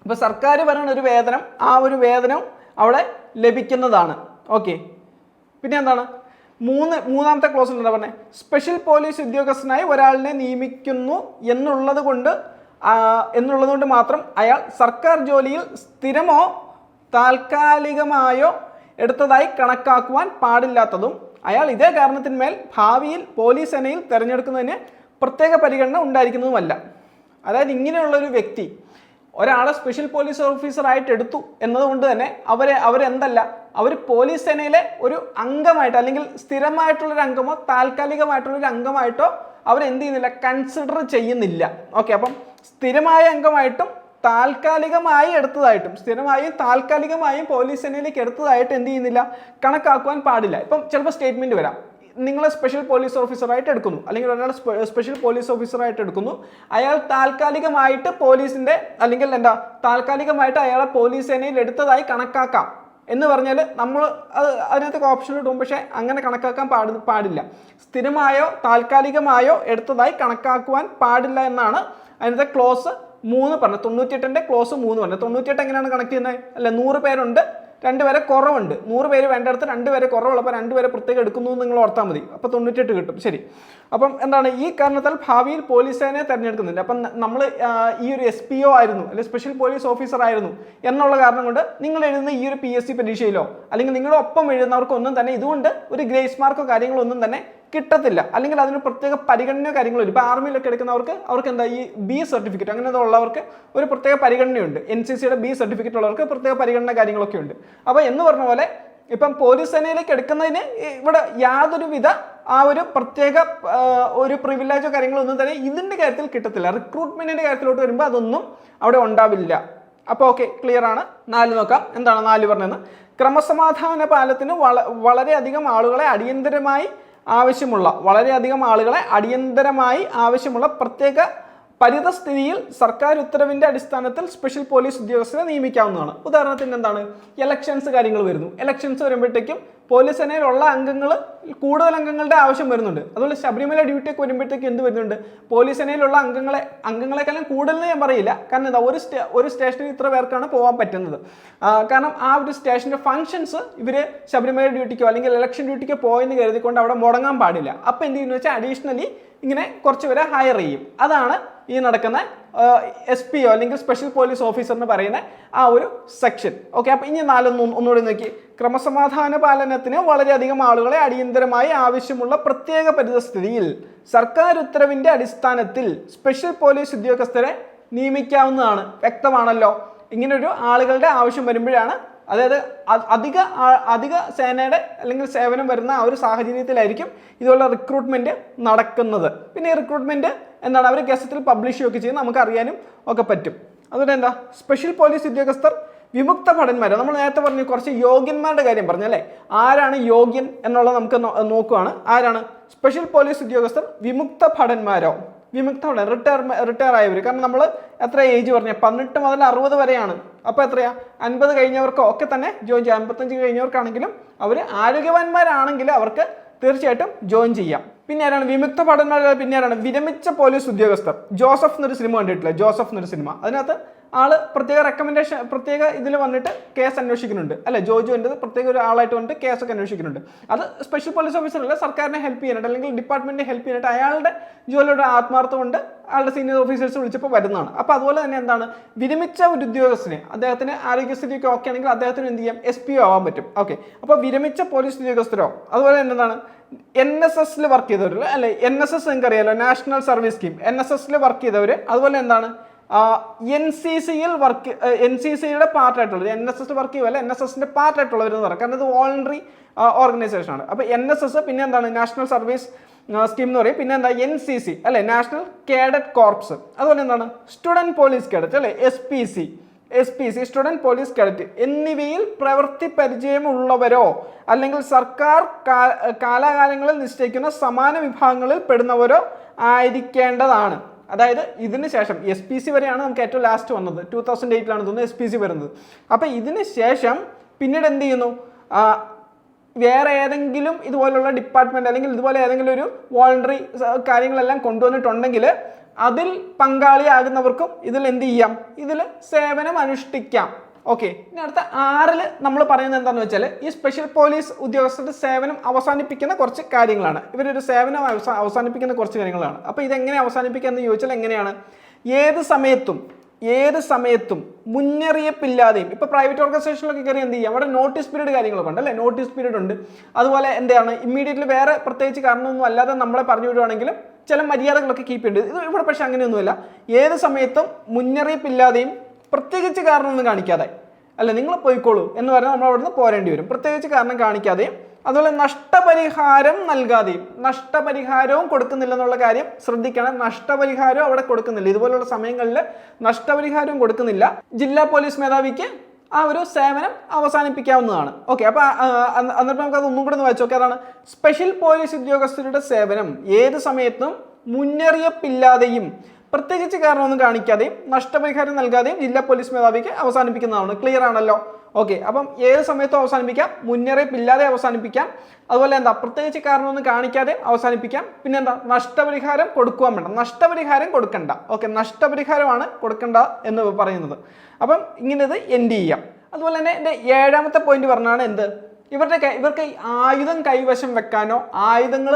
അപ്പോൾ സർക്കാർ പറയുന്ന ഒരു വേതനം, ആ ഒരു വേതനം അവിടെ ലഭിക്കുന്നതാണ്. ഓക്കെ, പിന്നെ എന്താണ്? മൂന്നാമത്തെ ക്ലോസിൽ എന്താ പറഞ്ഞത്? സ്പെഷ്യൽ പോലീസ് ഉദ്യോഗസ്ഥനായി ഒരാളിനെ നിയമിക്കുന്നു എന്നുള്ളത് കൊണ്ട് മാത്രം അയാൾ സർക്കാർ ജോലിയിൽ സ്ഥിരമോ താൽക്കാലികമായോ എടുത്തതായി കണക്കാക്കുവാൻ പാടില്ലാത്തതും, അയാൾ ഇതേ കാരണത്തിന്മേൽ ഭാവിയിൽ പോലീസ് സേനയിൽ തിരഞ്ഞെടുക്കുന്നതിന് പ്രത്യേക പരിഗണന ഉണ്ടായിരിക്കുന്നതുമല്ല. അതായത് ഇങ്ങനെയുള്ളൊരു വ്യക്തി ഒരാളെ സ്പെഷ്യൽ പോലീസ് ഓഫീസറായിട്ട് എടുത്തു എന്നതുകൊണ്ട് തന്നെ അവർ പോലീസ് സേനയിലെ ഒരു അംഗമായിട്ട്, അല്ലെങ്കിൽ സ്ഥിരമായിട്ടുള്ളൊരു അംഗമോ താൽക്കാലികമായിട്ടുള്ളൊരു അംഗമായിട്ടോ അവരെന്ത് ചെയ്യുന്നില്ല? കൺസിഡർ ചെയ്യുന്നില്ല. അപ്പം സ്ഥിരമായ അംഗമായിട്ടും താൽക്കാലികമായി എടുത്തതായിട്ടും, സ്ഥിരമായും താൽക്കാലികമായും പോലീസ് സേനയിലേക്ക് എടുത്തതായിട്ട് എന്ത് ചെയ്യുന്നില്ല? കണക്കാക്കുവാൻ പാടില്ല. ഇപ്പം ചിലപ്പോൾ സ്റ്റേറ്റ്മെന്റ് വരാം, നിങ്ങളെ സ്പെഷ്യൽ പോലീസ് ഓഫീസറായിട്ട് എടുക്കുന്നു, അല്ലെങ്കിൽ ഒരാൾ സ്പെഷ്യൽ പോലീസ് ഓഫീസറായിട്ട് എടുക്കുന്നു, അയാൾ താൽക്കാലികമായിട്ട് പോലീസിന്റെ, അല്ലെങ്കിൽ താൽക്കാലികമായിട്ട് അയാളെ പോലീസ് സേനയിൽ എടുത്തതായി കണക്കാക്കാം എന്ന് പറഞ്ഞാൽ നമ്മൾ അതിനകത്ത് ഓപ്ഷൻ ഇടും. പക്ഷേ അങ്ങനെ കണക്കാക്കാൻ പാടില്ല. സ്ഥിരമായോ താൽക്കാലികമായോ എടുത്തതായി കണക്കാക്കുവാൻ പാടില്ല എന്നാണ് അതിനകത്തെ ക്ലോസ് 3 പറഞ്ഞത്. 98ന്റെ ക്ലോസ് 3 പറഞ്ഞത്. 98 എങ്ങനെയാണ് കണക്ട് ചെയ്യുന്നത്? അല്ല, 100 പേരുണ്ട്, 2 പേരെ കുറവുണ്ട്. 100 പേര് വേണ്ടടുത്ത് 2 പേരെ കുറവുള്ളപ്പോൾ 2 പേരെ പ്രത്യേകം എടുക്കുന്നു എന്ന് നിങ്ങൾ ഓർത്താൽ മതി. അപ്പോൾ 98 കിട്ടും. ശരി. അപ്പം എന്താണ്? ഈ കാരണത്താൽ ഭാവിയിൽ പോലീസ് സേനയെ തിരഞ്ഞെടുക്കുന്നില്ല. അപ്പം നമ്മൾ ഈ ഒരു SPO ആയിരുന്നു, അല്ലെങ്കിൽ സ്പെഷ്യൽ പോലീസ് ഓഫീസർ ആയിരുന്നു എന്നുള്ള കാരണം കൊണ്ട് നിങ്ങൾ എഴുതുന്ന ഈ ഒരു PSC പരീക്ഷയിലോ അല്ലെങ്കിൽ നിങ്ങളുടെ ഒപ്പം എഴുതുന്നവർക്കൊന്നും തന്നെ ഇതുകൊണ്ട് ഒരു ഗ്രേസ് മാർക്കോ കാര്യങ്ങളോ ഒന്നും തന്നെ കിട്ടത്തില്ല. അല്ലെങ്കിൽ അതിന് പ്രത്യേക പരിഗണനയോ കാര്യങ്ങളോ ഇല്ല. ഇപ്പോൾ ആർമിയിലൊക്കെ എടുക്കുന്നവർക്ക് എന്താ ഈ B സർട്ടിഫിക്കറ്റ് അങ്ങനെ ഉള്ളവർക്ക് ഒരു പ്രത്യേക പരിഗണനയുണ്ട്. NCCയുടെ B സർട്ടിഫിക്കറ്റ് ഉള്ളവർക്ക് പ്രത്യേക പരിഗണന കാര്യങ്ങളൊക്കെ ഉണ്ട്. അപ്പോൾ എന്ന് പറഞ്ഞ പോലെ ഇപ്പം പോലീസ് സേനയിലേക്ക് എടുക്കുന്നതിന് ഇവിടെ യാതൊരുവിധ ആ ഒരു പ്രത്യേക ഒരു പ്രിവിലേജോ കാര്യങ്ങളോ ഒന്നും തന്നെ ഇതിൻ്റെ കാര്യത്തിൽ കിട്ടത്തില്ല. റിക്രൂട്ട്മെന്റിന്റെ കാര്യത്തിലോട്ട് വരുമ്പോൾ അതൊന്നും അവിടെ ഉണ്ടാവില്ല. അപ്പോൾ ഓക്കെ, ക്ലിയർ ആണ്. 4 നോക്കാം. എന്താണ് 4 പറഞ്ഞതെന്ന്? ക്രമസമാധാന പാലനത്തിന് വളരെയധികം ആളുകളെ അടിയന്തരമായി ആവശ്യമുള്ള പ്രത്യേക പരിതസ്ഥിതിയിൽ സർക്കാർ ഉത്തരവിന്റെ അടിസ്ഥാനത്തിൽ സ്പെഷ്യൽ പോലീസ് ഉദ്യോഗസ്ഥരെ നിയമിക്കാവുന്നതാണ്. ഉദാഹരണത്തിന് എന്താണ്, ഇലക്ഷൻസ് കാര്യങ്ങൾ വരുന്നു. ഇലക്ഷൻസ് വരുമ്പോഴത്തേക്കും പോലീസ് സേനയിലുള്ള അംഗങ്ങൾ കൂടുതൽ അംഗങ്ങളുടെ ആവശ്യം വരുന്നുണ്ട്. അതുപോലെ ശബരിമല ഡ്യൂട്ടിയൊക്കെ വരുമ്പോഴത്തേക്കും എന്ത് വരുന്നുണ്ട്, പോലീസ് സേനയിലുള്ള അംഗങ്ങളെക്കാളും കൂടുതൽ ഞാൻ പറയില്ല. കാരണം എന്താ, ഒരു സ്റ്റേഷനിൽ ഇത്ര പേർക്കാണ് പോകാൻ പറ്റുന്നത്. കാരണം ആ ഒരു സ്റ്റേഷന്റെ ഫംഗ്ഷൻസ് ഇവര് ശബരിമല ഡ്യൂട്ടിക്കോ അല്ലെങ്കിൽ ഇലക്ഷൻ ഡ്യൂട്ടിക്കോ പോയെന്ന് കരുതിക്കൊണ്ട് അവിടെ മുടങ്ങാൻ പാടില്ല. അപ്പം എന്ത് ചെയ്യുന്നു വെച്ചാൽ അഡീഷണലി ഇങ്ങനെ കുറച്ച് പേരെ ഹയർ ചെയ്യും. അതാണ് ഈ നടക്കുന്ന SP അല്ലെങ്കിൽ സ്പെഷ്യൽ പോലീസ് ഓഫീസർ എന്ന് പറയുന്ന ആ ഒരു സെക്ഷൻ. ഓക്കെ, അപ്പം ഇനി ഒന്നുകൂടി നോക്കി. ക്രമസമാധാന പാലനത്തിന് വളരെയധികം ആളുകളെ അടിയന്തരമായി ആവശ്യമുള്ള പ്രത്യേക പരിതസ്ഥിതിയിൽ സർക്കാർ ഉത്തരവിന്റെ അടിസ്ഥാനത്തിൽ സ്പെഷ്യൽ പോലീസ് ഉദ്യോഗസ്ഥരെ നിയമിക്കാവുന്നതാണ്. വ്യക്തമാണല്ലോ. ഇങ്ങനൊരു ആളുകളുടെ ആവശ്യം വരുമ്പോഴാണ്, അതായത് അധിക സേനയുടെ അല്ലെങ്കിൽ സേവനം വരുന്ന ആ ഒരു സാഹചര്യത്തിലായിരിക്കും ഇതുപോലെ റിക്രൂട്ട്മെന്റ് നടക്കുന്നത്. പിന്നെ ഈ റിക്രൂട്ട്മെന്റ് എന്താണ്, അവർ ഗസറ്റിൽ പബ്ലിഷ് ചെയ്യുകയൊക്കെ ചെയ്യും, നമുക്ക് അറിയാനും ഒക്കെ പറ്റും. അതുകൊണ്ട് എന്താ, സ്പെഷ്യൽ പോലീസ് ഉദ്യോഗസ്ഥർ വിമുക്ത ഭടന്മാരോ. നമ്മൾ നേരത്തെ പറഞ്ഞു കുറച്ച് യോഗ്യന്മാരുടെ കാര്യം പറഞ്ഞല്ലേ, ആരാണ് യോഗ്യൻ എന്നുള്ളത് നമുക്ക് നോക്കുകയാണ്. ആരാണ് സ്പെഷ്യൽ പോലീസ് ഉദ്യോഗസ്ഥർ? വിമുക്ത ഭടന്മാരോ, വിമുക്ത ഭടൻ റിട്ടയർ ആയവർ. കാരണം നമ്മൾ എത്ര ഏജ് പറഞ്ഞ 18 മുതൽ 60 വരെയാണ്. അപ്പോൾ എത്രയാ, 50 കഴിഞ്ഞവർക്കോ ഒക്കെ തന്നെ ജോയിൻ ചെയ്യാം. 55 കഴിഞ്ഞവർക്കാണെങ്കിലും അവർ ആരോഗ്യവാന്മാരാണെങ്കിൽ അവർക്ക് തീർച്ചയായിട്ടും ജോയിൻ ചെയ്യാം. പിന്നെ ആരാണ് വിമുക്ത ഭടന്മാർ? പിന്നെ ആരാണ് വിരമിച്ച പോലീസ് ഉദ്യോഗസ്ഥർ. ജോസഫ് എന്നൊരു സിനിമ കണ്ടിട്ടില്ല, ജോസഫ് എന്നൊരു സിനിമ. അതിനകത്ത് ആള് പ്രത്യേക ഇതിൽ വന്നിട്ട് കേസ് അന്വേഷിക്കുന്നുണ്ട് അല്ലെ, ജോജുവിൻ്റെ പ്രത്യേക ഒരു ആളായിട്ട് വന്നിട്ട് കേസൊക്കെ അന്വേഷിക്കുന്നുണ്ട്. അത് സ്പെഷ്യൽ പോലീസ് ഓഫീസറല്ല, സർക്കാരിനെ ഹെൽപ്പ് ചെയ്യാനായിട്ട് അല്ലെങ്കിൽ ഡിപ്പാർട്ട്മെന്റിനെ ഹെൽപ്പ് ചെയ്യാനായിട്ട് അയാളുടെ ജോലിയുടെ ആത്മാർത്ഥം കൊണ്ട് അയാളുടെ സീനിയർ ഓഫീസേഴ്സ് വിളിച്ചപ്പോൾ വരുന്നതാണ്. അപ്പോൾ അതുപോലെ തന്നെ എന്താണ്, വിരമിച്ച ഒരു ഉദ്യോഗസ്ഥന് അദ്ദേഹത്തിന് ആരോഗ്യസ്ഥിതിയൊക്കെ ഓക്കെ ആണെങ്കിൽ അദ്ദേഹത്തിന് എന്ത് ചെയ്യാം, SP ആവാൻ പറ്റും. ഓക്കെ, അപ്പോൾ വിരമിച്ച പോലീസ് ഉദ്യോഗസ്ഥരോ അതുപോലെ തന്നെ എന്താണ്, NSSൽ വർക്ക് ചെയ്തവർ അല്ലെ, NSS നിങ്ങൾക്ക് അറിയാലോ, നാഷണൽ സർവീസ് സ്കീം. NSSൽ വർക്ക് ചെയ്തവർ, അതുപോലെ എന്താണ് NCCയിൽ വർക്ക്, NCCയുടെ പാർട്ടായിട്ടുള്ളത്, NSS വർക്ക് ചെയ്യുമല്ല NSSന്റെ പാർട്ടായിട്ടുള്ളവരെന്ന് പറയാം. കാരണം ഇത് വോളണ്ടറി ഓർഗനൈസേഷൻ ആണ്. അപ്പോൾ NSS, പിന്നെ എന്താണ് നാഷണൽ സർവീസ് സ്കീം എന്ന് പറയും. പിന്നെ എന്താ NCC അല്ലെ, നാഷണൽ കേഡറ്റ് കോർപ്സ്. അതുപോലെ എന്താണ് സ്റ്റുഡൻറ് പോലീസ് കേഡറ്റ് അല്ലെ, SPC സ്റ്റുഡൻറ് പോലീസ് കേഡറ്റ് എന്നിവയിൽ പ്രവൃത്തി പരിചയമുള്ളവരോ അല്ലെങ്കിൽ സർക്കാർ കാലാകാലങ്ങളിൽ നിശ്ചയിക്കുന്ന സമാന വിഭാഗങ്ങളിൽ പെടുന്നവരോ ആയിരിക്കേണ്ടതാണ്. അതായത് ഇതിന് ശേഷം SPC വരെയാണ് നമുക്ക് ഏറ്റവും ലാസ്റ്റ് വന്നത്, 2008ലാണ് തോന്നുന്നത് SPC വരുന്നത്. അപ്പം ഇതിന് ശേഷം പിന്നീട് എന്ത് ചെയ്യുന്നു, വേറെ ഏതെങ്കിലും ഇതുപോലുള്ള ഡിപ്പാർട്ട്മെന്റ് അല്ലെങ്കിൽ ഇതുപോലെ ഏതെങ്കിലും ഒരു വോളണ്ടറി കാര്യങ്ങളെല്ലാം കൊണ്ടുവന്നിട്ടുണ്ടെങ്കിൽ അതിൽ പങ്കാളിയാകുന്നവർക്കും ഇതിൽ എന്ത് ചെയ്യാം, ഇതിൽ സേവനം അനുഷ്ഠിക്കാം. ഓക്കെ, ഇനി അടുത്ത 6ൽ നമ്മൾ പറയുന്നത് എന്താണെന്ന് വെച്ചാൽ ഈ സ്പെഷ്യൽ പോലീസ് ഉദ്യോഗസ്ഥരുടെ സേവനം അവസാനിപ്പിക്കുന്ന കുറച്ച് കാര്യങ്ങളാണ്. ഇവരൊരു സേവനം അവസാനിപ്പിക്കുന്ന കുറച്ച് കാര്യങ്ങളാണ്. അപ്പോൾ ഇതെങ്ങനെ അവസാനിപ്പിക്കുക എന്ന് ചോദിച്ചാൽ എങ്ങനെയാണ്, ഏത് സമയത്തും മുന്നറിയിപ്പില്ലാതെയും. ഇപ്പോൾ പ്രൈവറ്റ് ഓർഗനൈസേഷനിലൊക്കെ കയറി എന്ത് ചെയ്യാം, അവിടെ നോട്ടീസ് പീരീഡ് കാര്യങ്ങളൊക്കെ ഉണ്ട് അല്ലേ, നോട്ടീസ് പീരീഡ് ഉണ്ട്. അതുപോലെ എന്താണ്, ഇമ്മീഡിയറ്റ്ലി വേറെ പ്രത്യേകിച്ച് കാരണമൊന്നും അല്ലാതെ നമ്മളെ പറഞ്ഞു വിടുവാണെങ്കിലും ചില മര്യാദകളൊക്കെ കീപ്പ് ചെയ്യേണ്ടത്. ഇത് ഇവിടെ പക്ഷേ അങ്ങനെയൊന്നുമില്ല. ഏത് സമയത്തും മുന്നറിയിപ്പുമില്ലാതെയും പ്രത്യേകിച്ച് കാരണമൊന്നും കാണിക്കാതെ അല്ല നിങ്ങൾ പോയിക്കോളൂ എന്ന് പറഞ്ഞാൽ നമ്മൾ അവിടുന്ന് പോരേണ്ടി വരും. പ്രത്യേകിച്ച് കാരണം കാണിക്കാതെയും അതുപോലെ നഷ്ടപരിഹാരം നൽകാതെയും. നഷ്ടപരിഹാരവും കൊടുക്കുന്നില്ല എന്നുള്ള കാര്യം ശ്രദ്ധിക്കണം. നഷ്ടപരിഹാരവും അവിടെ കൊടുക്കുന്നില്ല. ഇതുപോലുള്ള സമയങ്ങളിൽ നഷ്ടപരിഹാരവും കൊടുക്കുന്നില്ല. ജില്ലാ പോലീസ് മേധാവിക്ക് ആ ഒരു സേവനം അവസാനിപ്പിക്കാവുന്നതാണ്. ഓക്കെ, അപ്പോൾ എന്നിട്ട് നമുക്ക് അത് ഒന്നും കൂടെ ഒന്ന് വായിച്ചു നോക്കാം. അതാണ് സ്പെഷ്യൽ പോലീസ് ഉദ്യോഗസ്ഥരുടെ സേവനം ഏത് സമയത്തും മുന്നറിയിപ്പില്ലാതെയും പ്രത്യേകിച്ച് കാരണമൊന്നും കാണിക്കാതെയും നഷ്ടപരിഹാരം നൽകാതെയും ജില്ലാ പോലീസ് മേധാവിക്ക് അവസാനിപ്പിക്കുന്നതാണ്. ക്ലിയർ ആണല്ലോ? ഓക്കെ, അപ്പം ഏത് സമയത്തും അവസാനിപ്പിക്കാം, മുന്നറിയിപ്പില്ലാതെ അവസാനിപ്പിക്കാം, അതുപോലെ എന്താ പ്രത്യേകിച്ച് കാരണമൊന്നും കാണിക്കാതെ അവസാനിപ്പിക്കാം. പിന്നെ എന്താ, നഷ്ടപരിഹാരം കൊടുക്കുവാൻ വേണ്ട, നഷ്ടപരിഹാരം കൊടുക്കണ്ട. ഓക്കെ, നഷ്ടപരിഹാരമാണ് കൊടുക്കണ്ട എന്ന് പറയുന്നത്. അപ്പം ഇങ്ങനെ ഇത് എൻഡ് ചെയ്യാം. അതുപോലെ തന്നെ എൻ്റെ 7ാമത്തെ പോയിന്റ് പറഞ്ഞാണ് എന്ത്, ഇവർക്ക് ആയുധം കൈവശം വെക്കാനോ ആയുധങ്ങൾ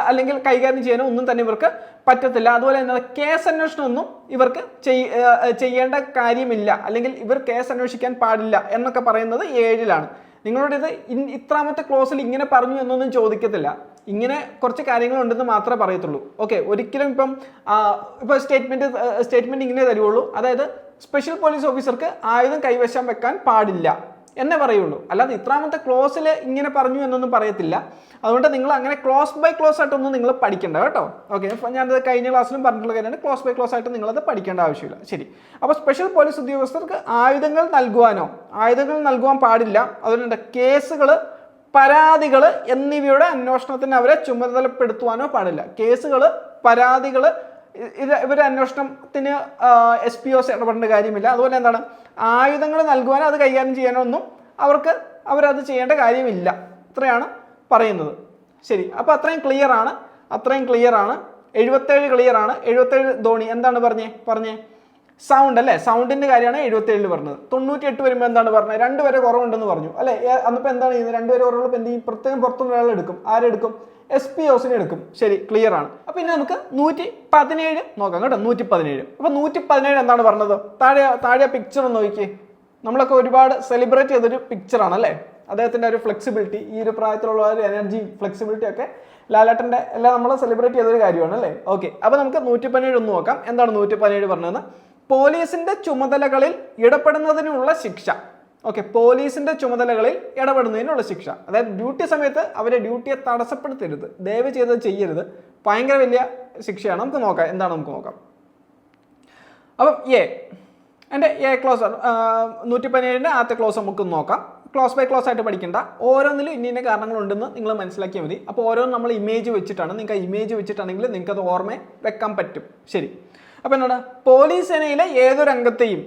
അല്ലെങ്കിൽ കൈകാര്യം ചെയ്യാനോ ഒന്നും തന്നെ ഇവർക്ക് പറ്റത്തില്ല. അതുപോലെ തന്നെ കേസ് അന്വേഷണമൊന്നും ഇവർക്ക് ചെയ്യേണ്ട കാര്യമില്ല, അല്ലെങ്കിൽ ഇവർ കേസ് അന്വേഷിക്കാൻ പാടില്ല എന്നൊക്കെ പറയുന്നത് 7ലാണ്. നിങ്ങളോട് ഇത് ഇത്രാമത്തെ ക്ലോസിൽ ഇങ്ങനെ പറഞ്ഞു എന്നൊന്നും ചോദിക്കത്തില്ല. ഇങ്ങനെ കുറച്ച് കാര്യങ്ങളുണ്ടെന്ന് മാത്രമേ പറയത്തുള്ളൂ. ഓക്കെ, ഒരിക്കലും ഇപ്പം സ്റ്റേറ്റ്മെന്റ് ഇങ്ങനെ തരുള്ളൂ. അതായത് സ്പെഷ്യൽ പോലീസ് ഓഫീസർക്ക് ആയുധം കൈവശം വെക്കാൻ പാടില്ല എന്നേ പറയുള്ളൂ. അല്ലാതെ ഇത്രാമത്തെ ക്ലോസിൽ ഇങ്ങനെ പറഞ്ഞു എന്നൊന്നും പറയത്തില്ല. അതുകൊണ്ട് നിങ്ങൾ അങ്ങനെ ക്ലോസ് ബൈ ക്ലോസ് ആയിട്ടൊന്നും നിങ്ങൾ പഠിക്കേണ്ട കേട്ടോ. ഓക്കെ, അപ്പോൾ ഞാനത് കഴിഞ്ഞ ക്ലാസ്സിലും പറഞ്ഞിട്ടുള്ള കാര്യമാണ്. ക്ലോസ് ബൈ ക്ലോസ് ആയിട്ട് നിങ്ങളത് പഠിക്കേണ്ട ആവശ്യമില്ല. ശരി, അപ്പോൾ സ്പെഷ്യൽ പോലീസ് ഉദ്യോഗസ്ഥർക്ക് ആയുധങ്ങൾ നൽകുവാൻ പാടില്ല. അതുകൊണ്ട് കേസുകൾ, പരാതികൾ എന്നിവയുടെ അന്വേഷണത്തിന് അവരെ ചുമതലപ്പെടുത്തുവാനോ പാടില്ല. കേസുകൾ, പരാതികൾ ഇവരുടെ അന്വേഷണത്തിന് SPOs ഇടപെടേണ്ട കാര്യമില്ല. അതുപോലെ എന്താണ്, ആയുധങ്ങൾ നൽകുവാനോ അത് കൈകാര്യം ചെയ്യാനോ ഒന്നും അവരത് ചെയ്യേണ്ട കാര്യമില്ല. ഇത്രയാണ് പറയുന്നത്. ശരി, അപ്പോൾ അത്രയും ക്ലിയർ ആണ്. 77 ക്ലിയർ ആണ്. 77 ധോണി എന്താണ് പറഞ്ഞേ സൗണ്ട് അല്ലേ, സൗണ്ടിന്റെ കാര്യമാണ് 77 പറഞ്ഞത്. 98 വരുമ്പോൾ എന്താണ് പറഞ്ഞത്, 2 വരെ കുറവുണ്ടെന്ന് പറഞ്ഞു അല്ലേ. അന്നിപ്പോൾ എന്താണ് ചെയ്യുന്നത്, 2 വരെ കുറവുള്ളപ്പോൾ എന്ത് ചെയ്യും, പ്രത്യേകം പുറത്തുനിന്ന് ഒരാൾ എടുക്കും. ആരെടുക്കും, SPOസിനെ എടുക്കും. ശരി, ക്ലിയർ ആണ്. അപ്പോൾ ഇനി നമുക്ക് 117 നോക്കാം കേട്ടോ. 117. അപ്പോൾ 117 എന്താണ് പറഞ്ഞത്, താഴെ പിക്ചർ ഒന്ന് നോക്കിയേ. നമ്മളൊക്കെ ഒരുപാട് സെലിബ്രേറ്റ് ചെയ്തൊരു പിക്ചറാണ് അല്ലേ. അദ്ദേഹത്തിൻ്റെ ഒരു ഫ്ലെക്സിബിലിറ്റി, ഈ ഒരു പ്രായത്തിലുള്ള ഒരു എനർജി, ഫ്ലെക്സിബിലിറ്റി ഒക്കെ ലാലേട്ടൻ്റെ എല്ലാം നമ്മൾ സെലിബ്രേറ്റ് ചെയ്തൊരു കാര്യമാണ് അല്ലേ. ഓക്കെ, അപ്പോൾ നമുക്ക് 117 ഒന്ന് നോക്കാം. എന്താണ് 117 പറഞ്ഞതെന്ന്. പോലീസിന്റെ ചുമതലകളിൽ ഇടപെടുന്നതിനുള്ള ശിക്ഷ. ഓക്കെ, പോലീസിന്റെ ചുമതലകളിൽ ഇടപെടുന്നതിനുള്ള ശിക്ഷ, അതായത് ഡ്യൂട്ടി സമയത്ത് അവരെ ഡ്യൂട്ടിയെ തടസ്സപ്പെടുത്തരുത്, ദയവ് ചെയ്തത് ചെയ്യരുത്. ഭയങ്കര വലിയ ശിക്ഷയാണ്. നമുക്ക് നോക്കാം എന്താണ്, നമുക്ക് നോക്കാം. അപ്പം എൻ്റെ ക്ലോസ് 117 ആദ്യത്തെ ക്ലോസ് നമുക്ക് നോക്കാം. ക്ലോസ് ബൈ ക്ലോസ് ആയിട്ട് പഠിക്കേണ്ട, ഓരോന്നിലും ഇന്ന കാരണങ്ങളുണ്ടെന്ന് നിങ്ങൾ മനസ്സിലാക്കിയാൽ മതി. അപ്പോൾ ഓരോന്നും നമ്മൾ ഇമേജ് വെച്ചിട്ടാണ്, നിങ്ങൾക്ക് ആ ഇമേജ് വെച്ചിട്ടാണെങ്കിൽ നിങ്ങൾക്ക് അത് ഓർമ്മ വെക്കാൻ പറ്റും. ശരി, അപ്പോൾ എന്താണ്, പോലീസ് സേനയിലെ ഏതൊരു അംഗത്തെയും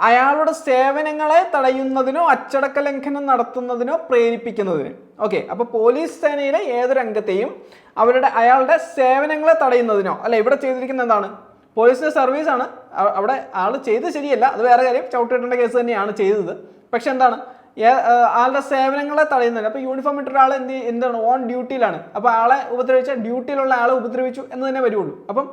അയാളുടെ സേവനങ്ങളെ തടയുന്നതിനോ അച്ചടക്ക ലംഘനം നടത്തുന്നതിനോ പ്രേരിപ്പിക്കുന്നതിന്. ഓക്കെ, അപ്പോൾ പോലീസ് സേനയിലെ ഏതൊരു അംഗത്തെയും അയാളുടെ സേവനങ്ങളെ തടയുന്നതിനോ, അല്ല ഇവിടെ ചെയ്തിരിക്കുന്ന എന്താണ്, പോലീസിന്റെ സർവീസാണ്. അവിടെ ആൾ ചെയ്ത് ശരിയല്ല, അത് വേറെ കാര്യം, ചവിട്ടിട്ടേണ്ട കേസ് തന്നെയാണ് ചെയ്തത്. പക്ഷെ എന്താണ്, ആളുടെ സേവനങ്ങളെ തടയുന്നതിന്. അപ്പോൾ യൂണിഫോം ഇട്ട ഒരാൾ എന്താണ്, ഓൺ ഡ്യൂട്ടിയിലാണ്. അപ്പോൾ ആളെ ഉപദ്രവിച്ച, ഡ്യൂട്ടിയിലുള്ള ആളെ ഉപദ്രവിച്ചു എന്ന് തന്നെ വരുള്ളൂ. അപ്പം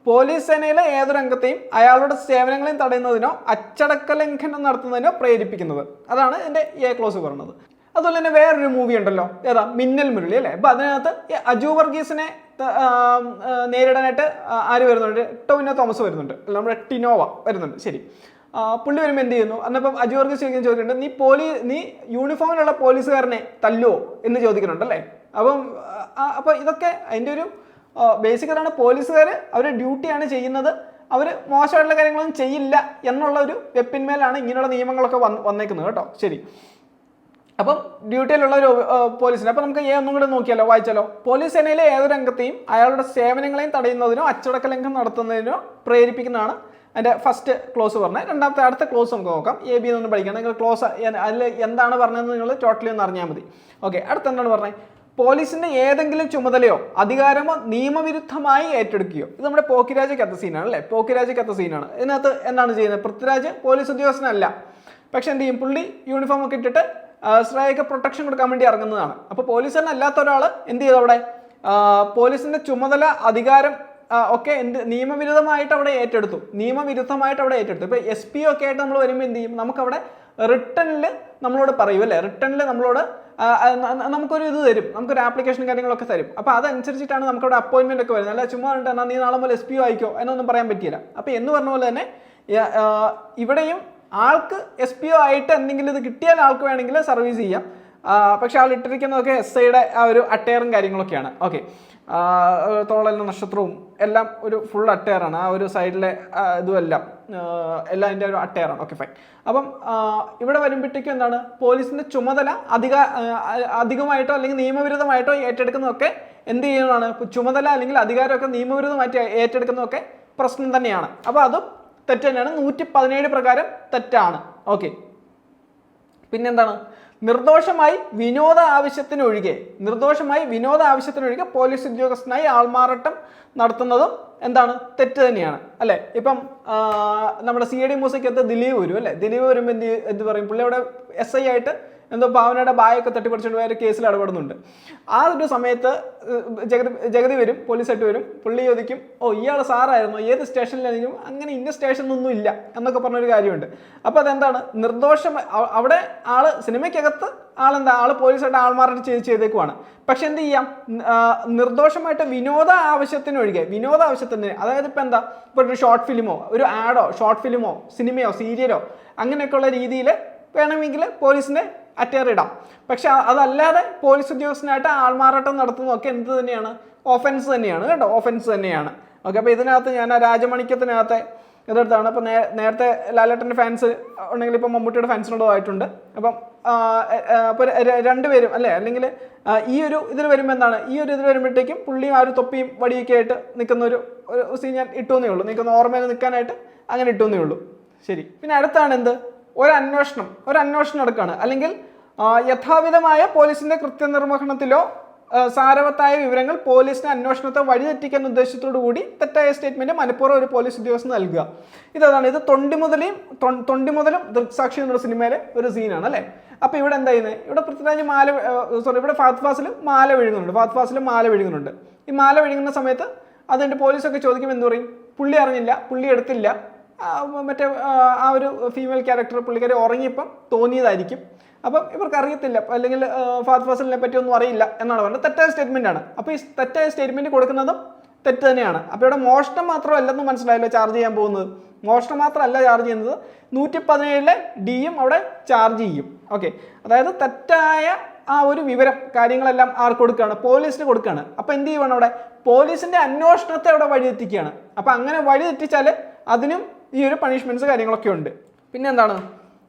പോലീസ് സേനയിലെ ഏതൊരു അംഗത്തെയും അയാളുടെ സേവനങ്ങളെയും തടയുന്നതിനോ അച്ചടക്ക ലംഘനം നടത്തുന്നതിനോ പ്രേരിപ്പിക്കുന്നത്. അതാണ് എൻ്റെ ക്ലോസ് പറഞ്ഞത്. അതുപോലെ തന്നെ വേറൊരു മൂവി ഉണ്ടല്ലോ, ഏതാ, മിന്നൽ മുരളി അല്ലേ. അപ്പോൾ അതിനകത്ത് അജു വർഗീസിനെ നേരിടാനായിട്ട് ആര് വരുന്നുണ്ട്, ടൊവിനോ തോമസ് വരുന്നുണ്ട്, അല്ല നമ്മുടെ ടിനോവ വരുന്നുണ്ട്. ശരി, പുള്ളി വരുമ്പോൾ എന്ത് ചെയ്യുന്നു, അന്നപ്പം അജു വർഗീസ് ചോദിക്കുന്നുണ്ട്, നീ യൂണിഫോമിലുള്ള പോലീസുകാരനെ തല്ലുവോ എന്ന് ചോദിക്കുന്നുണ്ട് അല്ലേ. അപ്പം ഇതൊക്കെ അതിൻ്റെ ഒരു ബേസിക്കലാണ്. പോലീസുകാർ അവരുടെ ഡ്യൂട്ടിയാണ് ചെയ്യുന്നത്, അവർ മോശമായിട്ടുള്ള കാര്യങ്ങളൊന്നും ചെയ്യില്ല എന്നുള്ള ഒരു വെപ്പിന്മേലാണ് ഇങ്ങനെയുള്ള നിയമങ്ങളൊക്കെ വന്നേക്കുന്നത് കേട്ടോ. ശരി, അപ്പം ഡ്യൂട്ടിയിലുള്ള ഒരു പോലീസിന്. അപ്പം നമുക്ക് ഒന്നും കൂടെ നോക്കിയാലോ, വായിച്ചാലോ. പോലീസ് സേനയിലെ ഏതൊരു അംഗത്തെയും അയാളുടെ സേവനങ്ങളെയും തടയുന്നതിനോ അച്ചടക്ക ലംഘനം നടത്തുന്നതിനോ പ്രേരിപ്പിക്കുന്നതാണ് അതിൻ്റെ ഫസ്റ്റ് ക്ലോസ് പറഞ്ഞത്. അടുത്ത ക്ലോസ് നമുക്ക് നോക്കാം. AB എന്നൊന്ന് പഠിക്കണം. നിങ്ങൾ ക്ലോസ് അതിൽ എന്താണ് പറഞ്ഞതെന്ന് നിങ്ങൾ ടോട്ടലി ഒന്ന് അറിഞ്ഞാൽ മതി. ഓക്കെ, അടുത്ത എന്താണ് പറഞ്ഞത്, പോലീസിന്റെ ഏതെങ്കിലും ചുമതലയോ അധികാരമോ നിയമവിരുദ്ധമായി ഏറ്റെടുക്കുകയോ. ഇത് നമ്മുടെ പോക്കിരാജയ്ക്കകത്ത സീനാണ് അല്ലേ. പോക്കിരാജയ്ക്കകത്ത സീനാണ്. ഇതിനകത്ത് എന്താണ് ചെയ്യുന്നത്, പൃഥ്വിരാജ് പോലീസ് ഉദ്യോഗസ്ഥനല്ല, പക്ഷെ എന്ത് ചെയ്യും, പുള്ളി യൂണിഫോം ഒക്കെ ഇട്ടിട്ട് ശ്രേയക്ക് പ്രൊട്ടക്ഷൻ കൊടുക്കാൻ വേണ്ടി ഇറങ്ങുന്നതാണ്. അപ്പോൾ പോലീസുകാരൻ അല്ലാത്ത ഒരാൾ എന്ത് ചെയ്തു, അവിടെ പോലീസിന്റെ ചുമതല, അധികാരം ഒക്കെ നിയമവിരുദ്ധമായിട്ട് അവിടെ ഏറ്റെടുത്തു. ഇപ്പോൾ SPO ഒക്കെ ആയിട്ട് നമ്മൾ വരുമ്പോൾ എന്ത് ചെയ്യും, നമുക്കവിടെ റിട്ടണിൽ നമ്മളോട് പറയും അല്ലേ. റിട്ടണിൽ നമ്മളോട് നമുക്കൊരു ഇത് തരും, നമുക്കൊരു ആപ്ലിക്കേഷൻ കാര്യങ്ങളൊക്കെ തരും. അപ്പോൾ അതനുസരിച്ചിട്ടാണ് നമുക്കവിടെ അപ്പോയിൻമെന്റ് ഒക്കെ വരുന്നത്. അല്ല ചുമ്മാ പറഞ്ഞിട്ട് നീ നാളെ മുതൽ SPO ആയിക്കോ എന്നൊന്നും പറയാൻ പറ്റിയില്ല. അപ്പോൾ എന്ന് പറഞ്ഞ പോലെ തന്നെ ഇവിടെയും ആൾക്ക് SPO ആയിട്ട് എന്തെങ്കിലും ഇത് കിട്ടിയാൽ ആൾക്ക് വേണമെങ്കിൽ സർവീസ് ചെയ്യാം. പക്ഷെ ആൾ ഇട്ടിരിക്കുന്നതൊക്കെ SIയുടെ ആ ഒരു അട്ടയറും കാര്യങ്ങളൊക്കെയാണ്. ഓക്കെ, തോളലിൻ്റെ നക്ഷത്രവും എല്ലാം ഒരു ഫുൾ അട്ടയറാണ്. ആ ഒരു സൈഡിലെ ഇതുമെല്ലാം എല്ലാം അതിൻ്റെ ഒരു അട്ടയറാണ്. Okay, fine. അപ്പം ഇവിടെ വരുമ്പോഴത്തേക്കും എന്താണ്, പോലീസിൻ്റെ ചുമതല അധികമായിട്ടോ അല്ലെങ്കിൽ നിയമവിരുദ്ധമായിട്ടോ ഏറ്റെടുക്കുന്നതൊക്കെ എന്ത് ചെയ്യുന്നതാണ്, ചുമതല അല്ലെങ്കിൽ അധികാരമൊക്കെ നിയമവിരുദ്ധമായിട്ട് ഏറ്റെടുക്കുന്നതൊക്കെ പ്രശ്നം തന്നെയാണ്. അപ്പോൾ അതും തെറ്റ് തന്നെയാണ്. 117 പ്രകാരം തെറ്റാണ്. ഓക്കെ, പിന്നെന്താണ്, നിർദോഷമായി വിനോദ ആവശ്യത്തിനൊഴികെ പോലീസ് ഉദ്യോഗസ്ഥനായി ആൾമാറാട്ടം നടത്തുന്നതും എന്താണ്, തെറ്റ് തന്നെയാണ് അല്ലേ. ഇപ്പം നമ്മുടെ CID മൂസയ്ക്കകത്ത് ദിലീപ് വരും അല്ലേ. ദിലീപ് വരുമ്പോൾ എന്ത് പറയും, പുള്ളി അവിടെ SI ആയിട്ട് എന്തോ ഭാവനയുടെ ബായൊക്കെ തട്ടിപ്പറിച്ചുകൊണ്ട് വേറെ കേസിൽ ഇടപെടുന്നുണ്ട്. ആ ഒരു സമയത്ത് ജഗതി വരും, പോലീസായിട്ട് വരും. പുള്ളി ചോദിക്കും, ഇയാൾ സാറായിരുന്നു, ഏത് സ്റ്റേഷനിലായിരിക്കും, അങ്ങനെ ഇന്ന സ്റ്റേഷനൊന്നും ഇല്ല എന്നൊക്കെ പറഞ്ഞൊരു കാര്യമുണ്ട്. അപ്പോൾ അതെന്താണ്, നിർദോഷം, അവിടെ ആള് സിനിമയ്ക്കകത്ത് ആള് പോലീസായിട്ട് ആൾമാറായിട്ട് ചെയ്തേക്കുവാണ്. പക്ഷെ എന്ത് ചെയ്യാം, നിർദോഷമായിട്ട് വിനോദ ആവശ്യത്തിന്, അതായത് ഇപ്പം എന്താ, ഇപ്പോൾ ഒരു ഷോർട്ട് ഫിലിമോ ഒരു ആഡോ ഷോർട്ട് ഫിലിമോ സിനിമയോ സീരിയലോ അങ്ങനെയൊക്കെയുള്ള രീതിയിൽ വേണമെങ്കിൽ പോലീസിൻ്റെ അറ്റയർ ഇടാം. പക്ഷെ അതല്ലാതെ പോലീസ് ഉദ്യോഗസ്ഥനായിട്ട് ആൾമാറാട്ടം നടത്തുന്നതൊക്കെ എന്ത് തന്നെയാണ്, ഓഫൻസ് തന്നെയാണ് കേട്ടോ, ഓഫൻസ് തന്നെയാണ്. ഓക്കെ, അപ്പോൾ ഇതിനകത്ത് ഞാൻ ആ രാജമണിക്കത്തിനകത്തെ ഇതെടുത്താണ്. അപ്പോൾ നേരത്തെ ലാലേട്ടൻ്റെ ഫാൻസ് ഉണ്ടെങ്കിൽ ഇപ്പോൾ മമ്മൂട്ടിയുടെ ഫാൻസിനോടായിട്ടുണ്ട്. അപ്പം അപ്പോൾ രണ്ടുപേരും അല്ലേ, അല്ലെങ്കിൽ ഈ ഒരു ഇതിൽ വരുമ്പോൾ എന്താണ്, ഈ ഒരു ഇതിൽ വരുമ്പോഴത്തേക്കും പുള്ളിയും ആ ഒരു തൊപ്പിയും വടിയൊക്കെ ആയിട്ട് നിൽക്കുന്ന ഒരു സീൻ ഞാൻ ഇട്ടുവെന്നേ ഉള്ളൂ. നിൽക്കുന്ന ഓർമ്മയിൽ നിൽക്കാനായിട്ട് അങ്ങനെ ഇട്ടുവെന്നേ ഉള്ളൂ. ശരി. പിന്നെ അടുത്താണ് എന്ത്, ഒരു അന്വേഷണം നടക്കുകയാണ്. അല്ലെങ്കിൽ യഥാവിധമായ പോലീസിന്റെ കൃത്യനിർവഹണത്തിലോ സാരവത്തായ വിവരങ്ങൾ പോലീസിന് അന്വേഷണത്തെ വഴിതെറ്റിക്കാൻ ഉദ്ദേശത്തോടു കൂടി തെറ്റായ സ്റ്റേറ്റ്മെന്റ് മനഃപൂർവ്വം ഒരു പോലീസ് ഉദ്യോഗസ്ഥൻ നൽകുക. ഇതാണ്. ഇത് തൊണ്ടിമുതലും ദൃക്സാക്ഷി എന്നുള്ള സിനിമയിലെ ഒരു സീനാണ് അല്ലേ. അപ്പൊ ഇവിടെ എന്താ ചെയ്യുന്നത്, ഇവിടെ പൃഥ്വിരാജ് ഇവിടെ ഫഹദ് ഫാസിൽ മാല വിഴുങ്ങുന്നുണ്ട്. ഈ മാല വിഴുങ്ങുന്ന സമയത്ത് അതിന്റെ പോലീസൊക്കെ ചോദിക്കുമ്പോൾ എന്ത് പറയും, പുള്ളി അറിഞ്ഞില്ല, പുള്ളി എടുത്തില്ല, മറ്റേ ആ ഒരു ഫീമെയിൽ ക്യാരക്ടർ പുള്ളിക്കാരി ഉറങ്ങിയപ്പം തോന്നിയതായിരിക്കും, അപ്പം ഇവർക്ക് അറിയത്തില്ല, അല്ലെങ്കിൽ ഫഹദ് ഫാസിലിനെ പറ്റി ഒന്നും അറിയില്ല എന്നാണ് പറഞ്ഞത്. തെറ്റായ സ്റ്റേറ്റ്മെന്റ് ആണ്. അപ്പോൾ ഈ തെറ്റായ സ്റ്റേറ്റ്മെന്റ് കൊടുക്കുന്നതും തെറ്റ് തന്നെയാണ്. അപ്പോൾ ഇവിടെ മോഷണം മാത്രമല്ലെന്ന് മനസ്സിലായല്ലോ ചാർജ് ചെയ്യാൻ പോകുന്നത്. മോഷണം മാത്രമല്ല ചാർജ് ചെയ്യുന്നത്, 117 ഡിയും അവിടെ ചാർജ് ചെയ്യും. ഓക്കെ, അതായത് തെറ്റായ ആ ഒരു വിവരം കാര്യങ്ങളെല്ലാം ആർക്ക് കൊടുക്കുകയാണ്, പോലീസിന് കൊടുക്കുകയാണ്. അപ്പോൾ എന്ത് ചെയ്യുവാണ്, അവിടെ പോലീസിന്റെ അന്വേഷണത്തെ അവിടെ വഴിതെറ്റിക്കുകയാണ്. അപ്പോൾ അങ്ങനെ വഴിതെറ്റിച്ചാൽ അതിനും ഈ ഒരു പണിഷ്മെന്റ്സ് കാര്യങ്ങളൊക്കെ ഉണ്ട്. പിന്നെ എന്താണ്,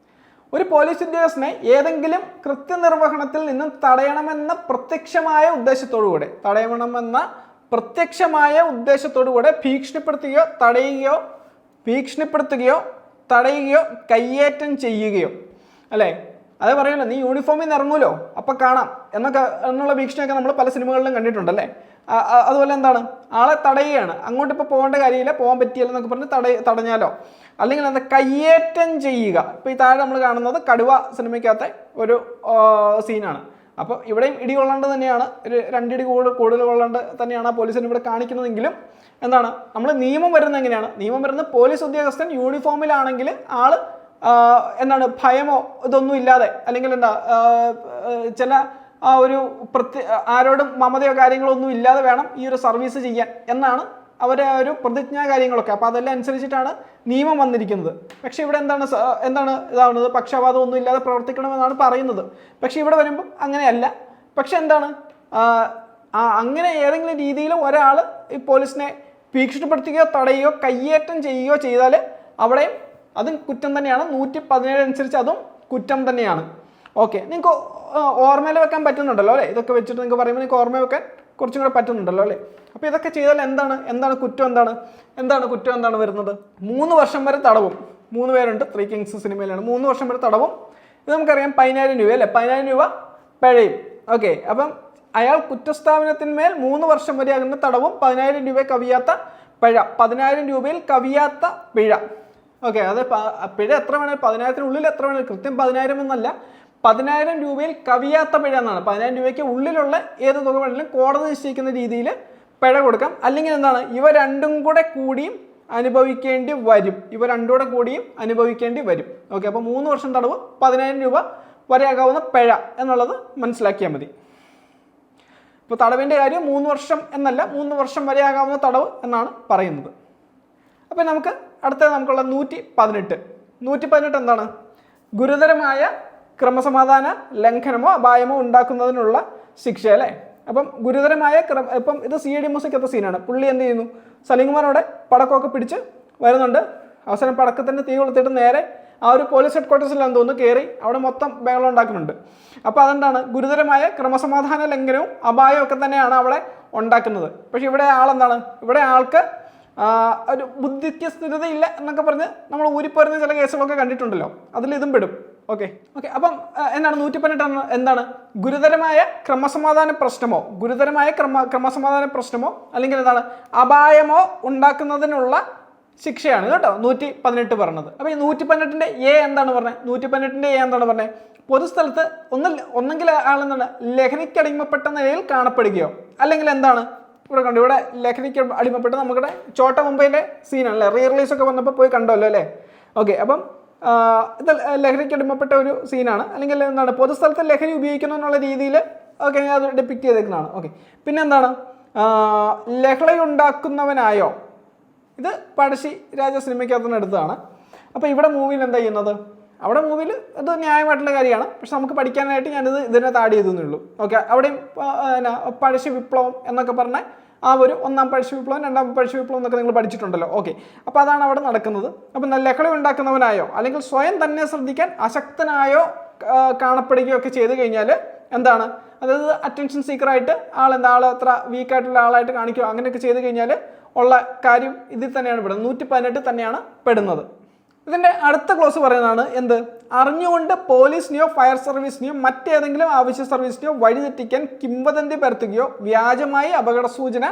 ഒരു പോലീസ് ഉദ്യോഗസ്ഥനെ ഏതെങ്കിലും കൃത്യനിർവഹണത്തിൽ നിന്നും തടയണമെന്ന പ്രത്യക്ഷമായ ഉദ്ദേശത്തോടുകൂടെ ഭീഷണിപ്പെടുത്തുകയോ തടയുകയോ കയ്യേറ്റം ചെയ്യുകയോ അല്ലേ. അത് പറയുമല്ലോ, നീ യൂണിഫോമിൽ നിന്ന് ഇറങ്ങൂലോ അപ്പം കാണാം എന്നുള്ള ഭീഷണിയൊക്കെ നമ്മൾ പല സിനിമകളിലും കണ്ടിട്ടുണ്ടല്ലേ. അതുപോലെ എന്താണ്, ആളെ തടയുകയാണ്, അങ്ങോട്ട് ഇപ്പോൾ പോകേണ്ട കാര്യമില്ല, പോകാൻ പറ്റിയല്ലോ എന്നൊക്കെ പറഞ്ഞ് തടഞ്ഞാലോ. അല്ലെങ്കിൽ എന്താ, കയ്യേറ്റം ചെയ്യുക. ഇപ്പോൾ ഈ താഴെ നമ്മൾ കാണുന്നത് കടുവ സിനിമയ്ക്കകത്തെ ഒരു സീനാണ്. അപ്പോൾ ഇവിടെയും ഇടി കൊള്ളേണ്ടത് തന്നെയാണ്, ഒരു 2 ഇടി കൂടുതൽ കൊള്ളേണ്ടത് തന്നെയാണ് ആ പോലീസിന് ഇവിടെ കാണിക്കുന്നതെങ്കിലും എന്താണ്, നമ്മൾ നിയമം വരുന്നത് എങ്ങനെയാണ്, നിയമം വരുന്നത് പോലീസ് ഉദ്യോഗസ്ഥൻ യൂണിഫോമിലാണെങ്കിൽ ആള് എന്താണ്, ഭയമോ ഇതൊന്നും ഇല്ലാതെ, അല്ലെങ്കിൽ എന്താ ചില ആ ഒരു ആരോടും മമതയോ കാര്യങ്ങളോ ഒന്നും ഇല്ലാതെ വേണം ഈ ഒരു സർവീസ് ചെയ്യാൻ എന്നാണ് അവരെ ഒരു പ്രതിജ്ഞാ കാര്യങ്ങളൊക്കെ. അപ്പോൾ അതെല്ലാം അനുസരിച്ചിട്ടാണ് നിയമം വന്നിരിക്കുന്നത്. പക്ഷേ ഇവിടെ എന്താണ് ഇതാവുന്നത്, പക്ഷപാതം ഒന്നും ഇല്ലാതെ പ്രവർത്തിക്കണമെന്നാണ് പറയുന്നത്. പക്ഷേ ഇവിടെ വരുമ്പം അങ്ങനെയല്ല. പക്ഷെ എന്താണ്, അങ്ങനെ ഏതെങ്കിലും രീതിയിൽ ഒരാൾ ഈ പോലീസിനെ ഭീഷണിപ്പെടുത്തുകയോ തടയുകയോ കയ്യേറ്റം ചെയ്യുകയോ ചെയ്താൽ അവിടെയും അതും കുറ്റം തന്നെയാണ്. 117 അനുസരിച്ച് അതും കുറ്റം തന്നെയാണ്. ഓക്കെ, നിങ്ങൾക്ക് ഓർമ്മയിൽ വെക്കാൻ പറ്റുന്നുണ്ടല്ലോ അല്ലേ, ഇതൊക്കെ വെച്ചിട്ട് നിങ്ങൾക്ക് പറയുമ്പോൾ നിങ്ങൾക്ക് ഓർമ്മ വെക്കാൻ കുറച്ചും കൂടെ പറ്റുന്നുണ്ടല്ലോ അല്ലേ. അപ്പോൾ ഇതൊക്കെ ചെയ്താൽ എന്താണ് കുറ്റം, എന്താണ് വരുന്നത്, 3 വർഷം വരെ തടവും. 3 പേരുണ്ട്, 3 കിങ്സ് സിനിമയിലാണ്. 3 വർഷം വരെ തടവും. ഇത് നമുക്കറിയാം 10,000 രൂപ അല്ലേ, 10,000 രൂപ പിഴയും. ഓക്കെ, അപ്പം അയാൾ കുറ്റസ്ഥാപനത്തിന്മേൽ 3 വർഷം വരെ ആകുന്ന തടവും 10,000 രൂപ കവിയാത്ത പിഴ, 10,000 രൂപയിൽ കവിയാത്ത പിഴ. ഓക്കെ, അത് പിഴ എത്ര വേണേലും 10,000-നുള്ളിൽ എത്ര വേണേലും, കൃത്യം 10,000 എന്നല്ല, 10,000 രൂപയിൽ കവിയാത്ത പിഴ എന്നാണ്. 10,000 രൂപയ്ക്ക് ഉള്ളിലുള്ള ഏത് തുക വേണമെങ്കിലും കോടതി നിശ്ചയിക്കുന്ന രീതിയിൽ പിഴ കൊടുക്കാം. അല്ലെങ്കിൽ എന്താണ്, ഇവ രണ്ടും കൂടിയും അനുഭവിക്കേണ്ടി വരും. ഓക്കെ, അപ്പോൾ 3 വർഷം തടവ്, 10,000 രൂപ വരെയാകാവുന്ന പിഴ എന്നുള്ളത് മനസ്സിലാക്കിയാൽ മതി. ഇപ്പോൾ തടവിൻ്റെ കാര്യം 3 വർഷം എന്നല്ല, 3 വർഷം വരെയാകാവുന്ന തടവ് എന്നാണ് പറയുന്നത്. അപ്പോൾ നമുക്കുള്ള 118 എന്താണ്, ഗുരുതരമായ ക്രമസമാധാന ലംഘനമോ അപായമോ ഉണ്ടാക്കുന്നതിനുള്ള ശിക്ഷ അല്ലേ. അപ്പം ഗുരുതരമായ ഇപ്പം ഇത് CID മ്യൂസിക്കത്തെ സീനാണ്. പുള്ളി എന്ത് ചെയ്യുന്നു, സലീംകുമാറോടെ പടക്കമൊക്കെ പിടിച്ച് വരുന്നുണ്ട്. അവസാനം പടക്കത്തിന് തീ കൊളുത്തിട്ട് നേരെ ആ ഒരു പോലീസ് ഹെഡ്ക്വാർട്ടേഴ്സിലാണെന്ന് തോന്നുന്നു കയറി അവിടെ മൊത്തം ബഹളം ഉണ്ടാക്കുന്നുണ്ട്. അപ്പോൾ അതെന്താണ്, ഗുരുതരമായ ക്രമസമാധാന ലംഘനവും അപായവും ഒക്കെ തന്നെയാണ് അവിടെ ഉണ്ടാക്കുന്നത്. പക്ഷെ ഇവിടെ ആൾക്ക് ഒരു ബുദ്ധിക്ക് സ്ഥിരതയില്ല എന്നൊക്കെ പറഞ്ഞ് നമ്മൾ ഊരിപ്പോരുന്ന ചില കേസുകളൊക്കെ കണ്ടിട്ടുണ്ടല്ലോ, അതിൽ ഇതും പെടും. ഓക്കെ, അപ്പം എന്താണ് 118 എന്താണ്, ഗുരുതരമായ ക്രമസമാധാന പ്രശ്നമോ അല്ലെങ്കിൽ എന്താണ് അപായമോ ഉണ്ടാക്കുന്നതിനുള്ള ശിക്ഷയാണ് കേട്ടോ 118 പറഞ്ഞത്. അപ്പോൾ ഈ 118ന്റെ എ എന്താണ് പറഞ്ഞത്, പൊതുസ്ഥലത്ത് ഒന്നെങ്കിൽ ആളെന്താണ് ലഹരിക്കടിമപ്പെട്ട നിലയിൽ കാണപ്പെടുകയോ, അല്ലെങ്കിൽ എന്താണ് ഇവിടെ ലഹരിക്ക് അടിമപ്പെട്ട് നമ്മുടെ ചോട്ട മുംബൈയിലെ സീനാണല്ലേ, റിലീസ് ഒക്കെ വന്നപ്പോൾ പോയി കണ്ടല്ലോ അല്ലേ. ഓക്കെ, അപ്പം ഇത് ലഹരിക്ക് അടിമപ്പെട്ട ഒരു സീനാണ്. അല്ലെങ്കിൽ എന്താണ്, പൊതുസ്ഥലത്ത് ലഹരി ഉപയോഗിക്കുന്നു എന്നുള്ള രീതിയിൽ ഓക്കെ അത് ഡെപ്പിക്റ്റ് ചെയ്തേക്കുന്നതാണ്. ഓക്കെ, പിന്നെ എന്താണ്, ലഹളയുണ്ടാക്കുന്നവനായോ, ഇത് പഴശ്ശി രാജ സിനിമയ്ക്കകത്തുനിന്ന് എടുത്തതാണ്. അപ്പോൾ ഇവിടെ മൂവിയിൽ എന്താ ചെയ്യുന്നത്, അവിടെ മൂവിയിൽ ഇത് ന്യായമായിട്ടുള്ള കാര്യമാണ്. പക്ഷെ നമുക്ക് പഠിക്കാനായിട്ട് ഞാനിത് ഇതിനകത്ത് ആഡ് ചെയ്തേ ഉള്ളൂ. ഓക്കെ, അവിടെയും പഴശ്ശി വിപ്ലവം എന്നൊക്കെ പറഞ്ഞ ആ ഒരു ഒന്നാം പഴശ്ശി വിപ്ലവം രണ്ടാം പഴശ്ശി വിപ്ലവം എന്നൊക്കെ നിങ്ങൾ പഠിച്ചിട്ടുണ്ടല്ലോ. ഓക്കെ, അപ്പോൾ അതാണ് അവിടെ നടക്കുന്നത്. അപ്പം ലഹള ഉണ്ടാക്കുന്നവനായോ അല്ലെങ്കിൽ സ്വയം തന്നെ ശ്രദ്ധിക്കാൻ അശക്തനായോ കാണപ്പെടുകയോ ഒക്കെ ചെയ്തു കഴിഞ്ഞാൽ എന്താണ്, അതായത് അറ്റൻഷൻ സീക്കറായിട്ട് ആൾ അത്ര വീക്കായിട്ടുള്ള ആളായിട്ട് കാണിക്കുകയോ അങ്ങനെയൊക്കെ ചെയ്തു കഴിഞ്ഞാൽ ഉള്ള കാര്യം ഇതിൽ തന്നെയാണ് പെടുന്നത്. 118 തന്നെയാണ് പെടുന്നത്. ഇതിൻ്റെ അടുത്ത ക്ലോസ് പറയുന്നതാണ് എന്ത്, അറിഞ്ഞുകൊണ്ട് പോലീസിനെയോ ഫയർ സർവീസിനെയോ മറ്റേതെങ്കിലും ആവശ്യ സർവീസിനെയോ വഴിതെറ്റിക്കാൻ കിംവദന്തി പരത്തുകയോ വ്യാജമായി അപകട സൂചന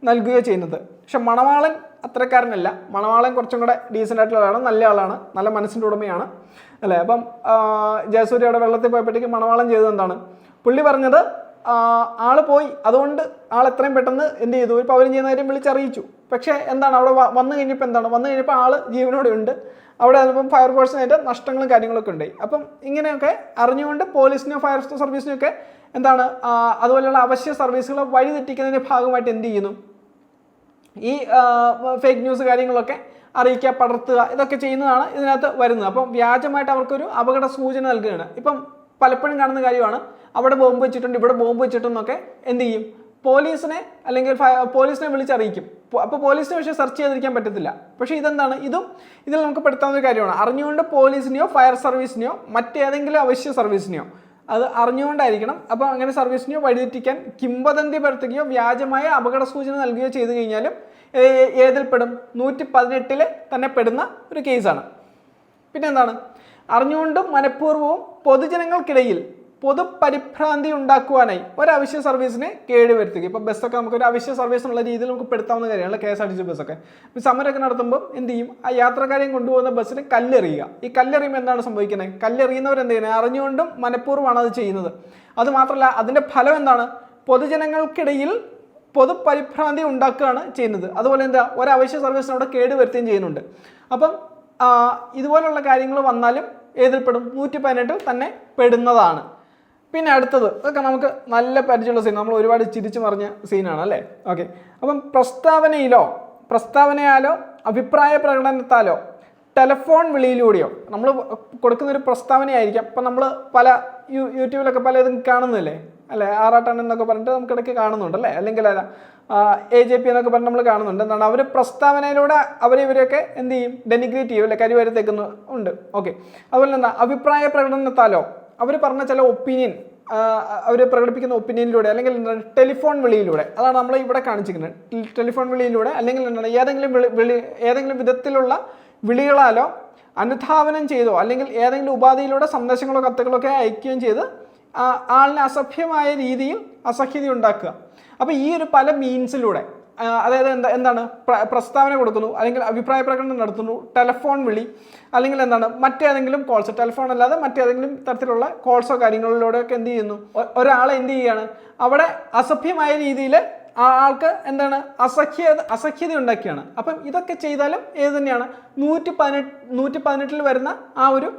നൽകുകയോ ചെയ്യുന്നത്. പക്ഷെ മണവാളൻ അത്രക്കാരനല്ല. മണവാളൻ കുറച്ചും കൂടെ ഡീസൻ്റ് ആയിട്ടുള്ള ആളാണ്, നല്ല ആളാണ്, നല്ല മനസ്സിൻ്റെ ഉടമയാണ് അല്ലേ. അപ്പം ജയസൂര്യ അവിടെ വെള്ളത്തിൽ പോയപ്പോഴത്തേക്ക് മണവാളൻ ചെയ്തത് എന്താണ്, പുള്ളി പറഞ്ഞത് ആള് പോയി, അതുകൊണ്ട് ആൾ എത്രയും പെട്ടെന്ന് എന്ത് ചെയ്തു, ഒരു പൗരം ചെയ്യുന്ന കാര്യം വിളിച്ചറിയിച്ചു. പക്ഷേ എന്താണ് അവിടെ വന്നു കഴിഞ്ഞപ്പോൾ ആള് ജീവനോടെ ഉണ്ട്. അവിടെ ചിലപ്പം ഫയർ ഫോഴ്സിനായിട്ട് നഷ്ടങ്ങളും കാര്യങ്ങളൊക്കെ ഉണ്ടായി. അപ്പം ഇങ്ങനെയൊക്കെ അറിഞ്ഞുകൊണ്ട് പോലീസിനെയോ ഫയർ സർവീസിനെയോ ഒക്കെ എന്താണ് അതുപോലെയുള്ള അവശ്യ സർവീസുകളെ വഴിതെറ്റിക്കുന്നതിൻ്റെ ഭാഗമായിട്ട് എന്ത് ചെയ്യുന്നു, ഈ ഫേക്ക് ന്യൂസ് കാര്യങ്ങളൊക്കെ അറിയിക്കുക, പടർത്തുക, ഇതൊക്കെ ചെയ്യുന്നതാണ് ഇതിനകത്ത് വരുന്നത്. അപ്പം വ്യാജമായിട്ട് അവർക്കൊരു അപകട സൂചന നൽകുകയാണ്. ഇപ്പം പലപ്പോഴും കാണുന്ന കാര്യമാണ്, അവിടെ ബോംബ് വെച്ചിട്ടുണ്ട്, ഇവിടെ ബോംബ് വെച്ചിട്ടെന്നൊക്കെ എന്ത് ചെയ്യും, പോലീസിനെ അല്ലെങ്കിൽ പോലീസിനെ വിളിച്ചറിയിക്കും. അപ്പോൾ പോലീസിനെ പക്ഷേ സെർച്ച് ചെയ്തിരിക്കാൻ പറ്റത്തില്ല. പക്ഷേ ഇതെന്താണ്, ഇതിൽ നമുക്ക് പെടുത്താവുന്ന കാര്യമാണ്. അറിഞ്ഞുകൊണ്ട് പോലീസിനെയോ ഫയർ സർവീസിനെയോ മറ്റേതെങ്കിലും അവശ്യ സർവീസിനെയോ, അത് അറിഞ്ഞുകൊണ്ടായിരിക്കണം. അപ്പോൾ അങ്ങനെ സർവീസിനെയോ വഴിതെറ്റിക്കാൻ കിംവദന്തി പരത്തുകയോ വ്യാജമായ അപകട സൂചന നൽകുകയോ ചെയ്തു കഴിഞ്ഞാലും ഏതിൽ പെടും, 118 തന്നെ പെടുന്ന ഒരു കേസാണ്. പിന്നെ എന്താണ്, അറിഞ്ഞുകൊണ്ടും മനഃപൂർവ്വവും പൊതുജനങ്ങൾക്കിടയിൽ പൊതുപരിഭ്രാന്തി ഉണ്ടാക്കുവാനായി ഒരവശ്യ സർവീസിനെ കേടുവരുത്തുക. ഇപ്പോൾ ബസ്സൊക്കെ നമുക്കൊരു അവശ്യ സർവീസ് എന്നുള്ള രീതിയിൽ നമുക്ക് പെടുത്താവുന്ന കാര്യമാണ്. KSRTC ബസ്സൊക്കെ സമരമൊക്കെ നടത്തുമ്പോൾ എന്ത് ചെയ്യും, ആ യാത്രക്കാരെയും കൊണ്ടുപോകുന്ന ബസ്സിന് കല്ലെറിയുക. ഈ കല്ലെറിയുമ്പോൾ എന്താണ് സംഭവിക്കുന്നത്, കല്ലെറിയുന്നവർ എന്ത് ചെയ്യുന്നത്, അറിഞ്ഞുകൊണ്ടും മനഃപൂർവ്വമാണ് അത് ചെയ്യുന്നത്. അതുമാത്രമല്ല അതിൻ്റെ ഫലം എന്താണ്, പൊതുജനങ്ങൾക്കിടയിൽ പൊതുപരിഭ്രാന്തി ഉണ്ടാക്കുകയാണ് ചെയ്യുന്നത്. അതുപോലെ എന്താ, ഒരവശ്യ സർവീസിന് അവിടെ കേടുവരുത്തുകയും ചെയ്യുന്നുണ്ട്. അപ്പം ഇതുപോലുള്ള കാര്യങ്ങൾ വന്നാലും ഏതിൽപ്പെടും, 118 തന്നെ പെടുന്നതാണ്. പിന്നെ അടുത്തത് ഇതൊക്കെ നമുക്ക് നല്ല പരിചയമുള്ള സീൻ, നമ്മൾ ഒരുപാട് ചിരിച്ചു മറിഞ്ഞ സീനാണ് അല്ലേ. ഓക്കെ, അപ്പം പ്രസ്താവനയാലോ അഭിപ്രായ പ്രകടനത്താലോ ടെലിഫോൺ വിളിയിലൂടെയോ നമ്മൾ കൊടുക്കുന്നൊരു പ്രസ്താവനയായിരിക്കാം. അപ്പം നമ്മൾ പല യൂട്യൂബിലൊക്കെ പല ഇതും കാണുന്നില്ലേ അല്ലേ, ആറാട്ടാണ് എന്നൊക്കെ പറഞ്ഞിട്ട് നമുക്കിടയ്ക്ക് കാണുന്നുണ്ട് അല്ലേ, അല്ലെങ്കിൽ AJP എന്നൊക്കെ പറഞ്ഞ് നമ്മൾ കാണുന്നുണ്ട്. എന്താണ്, അവർ പ്രസ്താവനയിലൂടെ ഇവരെയൊക്കെ എന്ത് ചെയ്യും, ഡെനിഗ്രേറ്റ് ചെയ്യും അല്ലെ, കരിവരത്തേക്കുന്നു ഉണ്ട്. ഓക്കെ, അതുപോലെ എന്താ, അഭിപ്രായ പ്രകടനത്താലോ അവർ പറഞ്ഞ ചില ഒപ്പീനിയൻ, അവർ പ്രകടിപ്പിക്കുന്ന ഒപ്പീനിയനിലൂടെ, അല്ലെങ്കിൽ എന്താണ് ടെലിഫോൺ വിളിയിലൂടെ, അതാണ് നമ്മൾ ഇവിടെ കാണിച്ചിരിക്കുന്നത്. ടെലിഫോൺ വിളിയിലൂടെ അല്ലെങ്കിൽ എന്താണ് ഏതെങ്കിലും വിധത്തിലുള്ള വിളികളാലോ അനുധാവനം ചെയ്തോ അല്ലെങ്കിൽ ഏതെങ്കിലും ഉപാധിയിലൂടെ സന്ദേശങ്ങളോ കത്തുകളോ ഒക്കെ അയക്കുകയും ചെയ്ത് ആളിന് അസഭ്യമായ രീതിയിൽ അസഹ്യത ഉണ്ടാക്കുക. അപ്പോൾ ഈ ഒരു പല മീൻസിലൂടെ, അതായത് എന്താണ് പ്രസ്താവന കൊടുക്കുന്നു, അല്ലെങ്കിൽ അഭിപ്രായ പ്രകടനം നടത്തുന്നു, ടെലിഫോൺ വിളി, അല്ലെങ്കിൽ എന്താണ് മറ്റേതെങ്കിലും കോൾസ്, ടെലിഫോൺ അല്ലാതെ മറ്റേതെങ്കിലും തരത്തിലുള്ള കോൾസോ കാര്യങ്ങളിലൂടെയൊക്കെ എന്ത് ചെയ്യുന്നു, ഒരാളെ എന്ത് ചെയ്യുകയാണ്, അവിടെ അസഭ്യമായ രീതിയിൽ ആൾക്ക് എന്താണ് അസഹ്യത ഉണ്ടാക്കിയാണ്. അപ്പം ഇതൊക്കെ ചെയ്താലും ഏത് തന്നെയാണ്, 118 വരുന്ന ആ ഒരു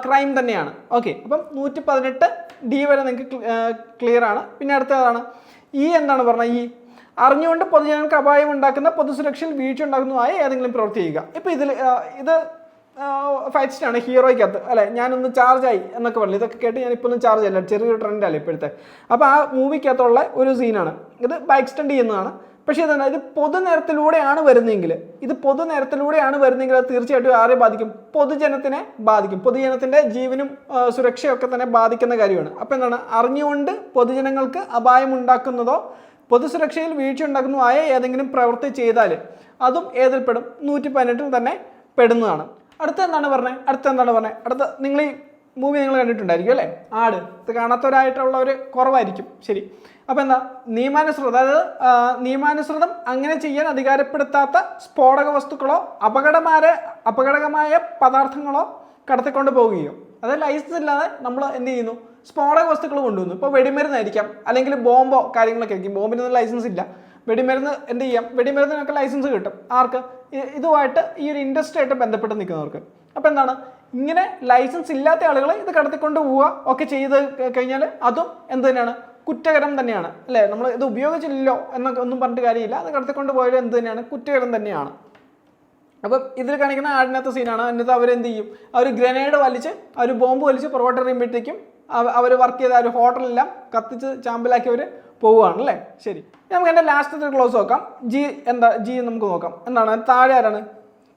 ക്രൈം തന്നെയാണ്. ഓക്കെ, അപ്പം 118D വരെ നിങ്ങൾക്ക് ക്ലിയർ ആണ്. പിന്നെ അടുത്തതാണ് എന്താണ് പറഞ്ഞാൽ, അറിഞ്ഞുകൊണ്ട് പൊതുജനങ്ങൾക്ക് അപായം ഉണ്ടാക്കുന്ന, പൊതുസുരക്ഷയിൽ വീഴ്ച ഉണ്ടാക്കുന്നതായ ഏതെങ്കിലും പ്രവൃത്തി ചെയ്യുക. ഇപ്പോൾ ഇത് ഫൈറ്റ് സ്റ്റാണ് ഹീറോയ്ക്കകത്ത് അല്ലേ, ഞാനൊന്ന് ചാർജായി എന്നൊക്കെ പറഞ്ഞു. ഇതൊക്കെ കേട്ട് ഞാനിപ്പോൾ ഒന്നും ചാർജ് അല്ല, ചെറിയൊരു ട്രെൻഡല്ലേ ഇപ്പോഴത്തെ. അപ്പോൾ ആ മൂവിക്കകത്തുള്ള ഒരു സീനാണ് ഇത്, ബൈക്ക് സ്റ്റണ്ട് ചെയ്യുന്നതാണ്. പക്ഷേ ഇതാണ്, ഇത് പൊതുനിരത്തിലൂടെയാണ് വരുന്നതെങ്കിൽ അത് തീർച്ചയായിട്ടും ആരെ ബാധിക്കും, പൊതുജനത്തിനെ ബാധിക്കും. പൊതുജനത്തിൻ്റെ ജീവനും സുരക്ഷയൊക്കെ തന്നെ ബാധിക്കുന്ന കാര്യമാണ്. അപ്പോൾ എന്താണ്, അറിഞ്ഞുകൊണ്ട് പൊതുജനങ്ങൾക്ക് അപായം ഉണ്ടാക്കുന്നതോ പൊതുസുരക്ഷയിൽ വീഴ്ച ഉണ്ടാക്കുന്നതോ ആയ ഏതെങ്കിലും പ്രവൃത്തി ചെയ്താൽ അതും ഏതിൽപ്പെടും, 118 തന്നെ പെടുന്നതാണ്. അടുത്ത എന്താണ് പറഞ്ഞത്, അടുത്ത നിങ്ങൾ ഈ മൂവി നിങ്ങൾ കണ്ടിട്ടുണ്ടായിരിക്കും അല്ലേ, ആട്. ഇത് കാണാത്തവരായിട്ടുള്ളവർ കുറവായിരിക്കും. ശരി, അപ്പോൾ എന്താ, നിയമാനുസൃതം അങ്ങനെ ചെയ്യാൻ അധികാരപ്പെടുത്താത്ത സ്ഫോടക വസ്തുക്കളോ അപകടകമായ പദാർത്ഥങ്ങളോ കടത്തിക്കൊണ്ട് പോവുകയോ, അതായത് ലൈസൻസ് ഇല്ലാതെ നമ്മൾ എന്ത് ചെയ്യുന്നു, സ്ഫോടക വസ്തുക്കൾ കൊണ്ടുവന്നു. ഇപ്പോൾ വെടിമരുന്നായിരിക്കാം, അല്ലെങ്കിൽ ബോംബോ കാര്യങ്ങളൊക്കെ ആയിരിക്കും. ബോംബിനൊന്നും ലൈസൻസ് ഇല്ല. വെടിമരുന്ന് എന്ത് ചെയ്യാം, വെടിമരുന്നിനൊക്കെ ലൈസൻസ് കിട്ടും. ആർക്ക്, ഇതുമായിട്ട് ഈ ഒരു ഇൻഡസ്ട്രി ആയിട്ട് ബന്ധപ്പെട്ട് നിൽക്കുന്നവർക്ക്. അപ്പോൾ എന്താണ്, ഇങ്ങനെ ലൈസൻസ് ഇല്ലാത്ത ആളുകൾ ഇത് കടത്തിക്കൊണ്ട് പോവുക ഒക്കെ ചെയ്ത് കഴിഞ്ഞാൽ അതും എന്ത് തന്നെയാണ്, കുറ്റകരം തന്നെയാണ് അല്ലേ. നമ്മൾ ഇത് ഉപയോഗിച്ചില്ലല്ലോ എന്നൊക്കെ ഒന്നും പറഞ്ഞിട്ട് കാര്യമില്ല, അത് കടത്തിക്കൊണ്ട് പോയാലും എന്ത് തന്നെയാണ്, കുറ്റകരം തന്നെയാണ്. അപ്പം ഇതിൽ കാണിക്കുന്ന ആടിനകത്ത് സീനാണ്. എന്നിട്ട് അവരെന്ത് ചെയ്യും, അവർ ഗ്രനേഡ് വലിച്ച് ബോംബ് വലിച്ച് പുറകോട്ട് എറിയുമ്പോഴത്തേക്കും അവർ വർക്ക് ചെയ്ത ഒരു ഹോട്ടലെല്ലാം കത്തിച്ച് ചാമ്പലാക്കി അവർ പോവുകയാണ് അല്ലേ. ശരി, നമുക്ക് എൻ്റെ ലാസ്റ്റത്തെ ക്ലോസ് നോക്കാം. ജി നമുക്ക് നോക്കാം. എന്താണ് താഴെ ആരാണ്?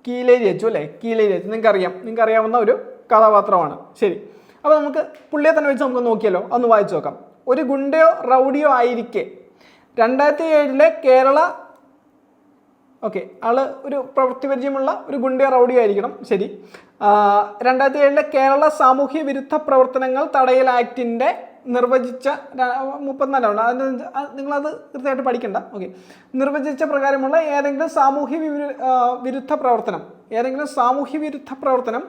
കീലേരി അച്ചു അല്ലേ. കീലേരി അച്ചു നിങ്ങൾക്ക് അറിയാവുന്ന ഒരു കഥാപാത്രമാണ്. ശരി, അപ്പോൾ നമുക്ക് പുള്ളിയെ തന്നെ വെച്ച് നമുക്ക് നോക്കിയല്ലോ, ഒന്ന് വായിച്ചു നോക്കാം. ഒരു ഗുണ്ടയോ റൗഡിയോ ആയിരിക്കെ 2007 കേരള ആള് ഒരു പ്രവൃത്തി പരിചയമുള്ള ഒരു ഗുണ്ടയോ റൗഡിയോ ആയിരിക്കണം. ശരി, 2007 കേരള സാമൂഹ്യ വിരുദ്ധ പ്രവർത്തനങ്ങൾ തടയൽ ആക്ടിൻ്റെ നിർവചിച്ച 34 അതിന് നിങ്ങളത് കൃത്യമായിട്ട് പഠിക്കണ്ട. നിർവചിച്ച പ്രകാരമുള്ള ഏതെങ്കിലും സാമൂഹ്യ വിരുദ്ധ പ്രവർത്തനം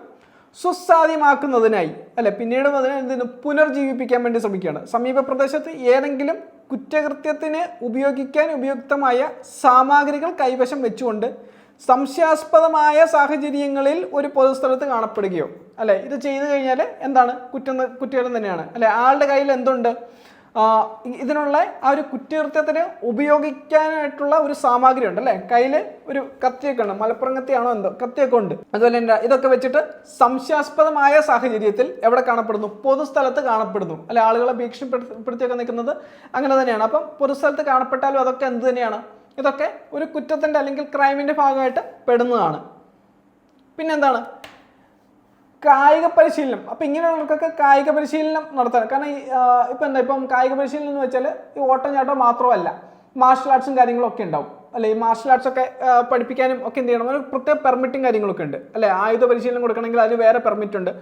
സുസാധ്യമാക്കുന്നതിനായി അല്ലെ പിന്നീട് അതിനെ പുനർജീവിപ്പിക്കാൻ വേണ്ടി ശ്രമിക്കുകയാണ്. സമീപ പ്രദേശത്ത് ഏതെങ്കിലും കുറ്റകൃത്യത്തിന് ഉപയോഗിക്കാൻ ഉപയുക്തമായ സാമഗ്രികൾ കൈവശം വെച്ചുകൊണ്ട് സംശയാസ്പദമായ സാഹചര്യങ്ങളിൽ ഒരു പൊതുസ്ഥലത്ത് കാണപ്പെടുകയോ അല്ലെ ഇത് ചെയ്തു കഴിഞ്ഞാൽ എന്താണ് കുറ്റകൃത്യം തന്നെയാണ് അല്ലെ. ആളുടെ കയ്യിൽ എന്തുണ്ട്? ഇതിനുള്ള ആ ഒരു കുറ്റകൃത്യത്തിന് ഉപയോഗിക്കാനായിട്ടുള്ള ഒരു സാമഗ്രി ഉണ്ട് അല്ലേ. കയ്യിൽ ഒരു കത്തിയൊക്കെ ഉണ്ട്, മലപ്പുറം കത്തിയാണോ എന്തോ കത്തിയൊക്കെ ഉണ്ട്. അതുപോലെ തന്നെ ഇതൊക്കെ വെച്ചിട്ട് സംശയാസ്പദമായ സാഹചര്യത്തിൽ എവിടെ കാണപ്പെടുന്നു? പൊതുസ്ഥലത്ത് കാണപ്പെടുന്നു അല്ലെ. ആളുകളെ ഭീഷണിപ്പെടുത്തിയൊക്കെ നിൽക്കുന്നത് അങ്ങനെ തന്നെയാണ്. അപ്പം പൊതുസ്ഥലത്ത് കാണപ്പെട്ടാലും അതൊക്കെ എന്ത് തന്നെയാണ്? ഇതൊക്കെ ഒരു കുറ്റത്തിൻ്റെ അല്ലെങ്കിൽ ക്രൈമിൻ്റെ ഭാഗമായിട്ട് പെടുന്നതാണ്. പിന്നെന്താണ്? കായിക പരിശീലനം. അപ്പം ഇങ്ങനെയുള്ളവർക്കൊക്കെ കായിക പരിശീലനം നടത്താൻ. കാരണം ഇപ്പം കായിക പരിശീലനം എന്ന് വെച്ചാൽ ഈ ഓട്ടം ചാട്ടം മാത്രമല്ല, മാർഷൽ ആർട്സും കാര്യങ്ങളൊക്കെ ഉണ്ടാവും അല്ലെ. ഈ മാർഷൽ ആർട്സ് ഒക്കെ പഠിപ്പിക്കാനും ഒക്കെ എന്ത് ചെയ്യണം? ഒരു പ്രത്യേക പെർമിറ്റും കാര്യങ്ങളൊക്കെ ഉണ്ട് അല്ലെ. ആയുധ പരിശീലനം കൊടുക്കണമെങ്കിൽ അതിന് വേറെ പെർമിറ്റ് ഉണ്ട്.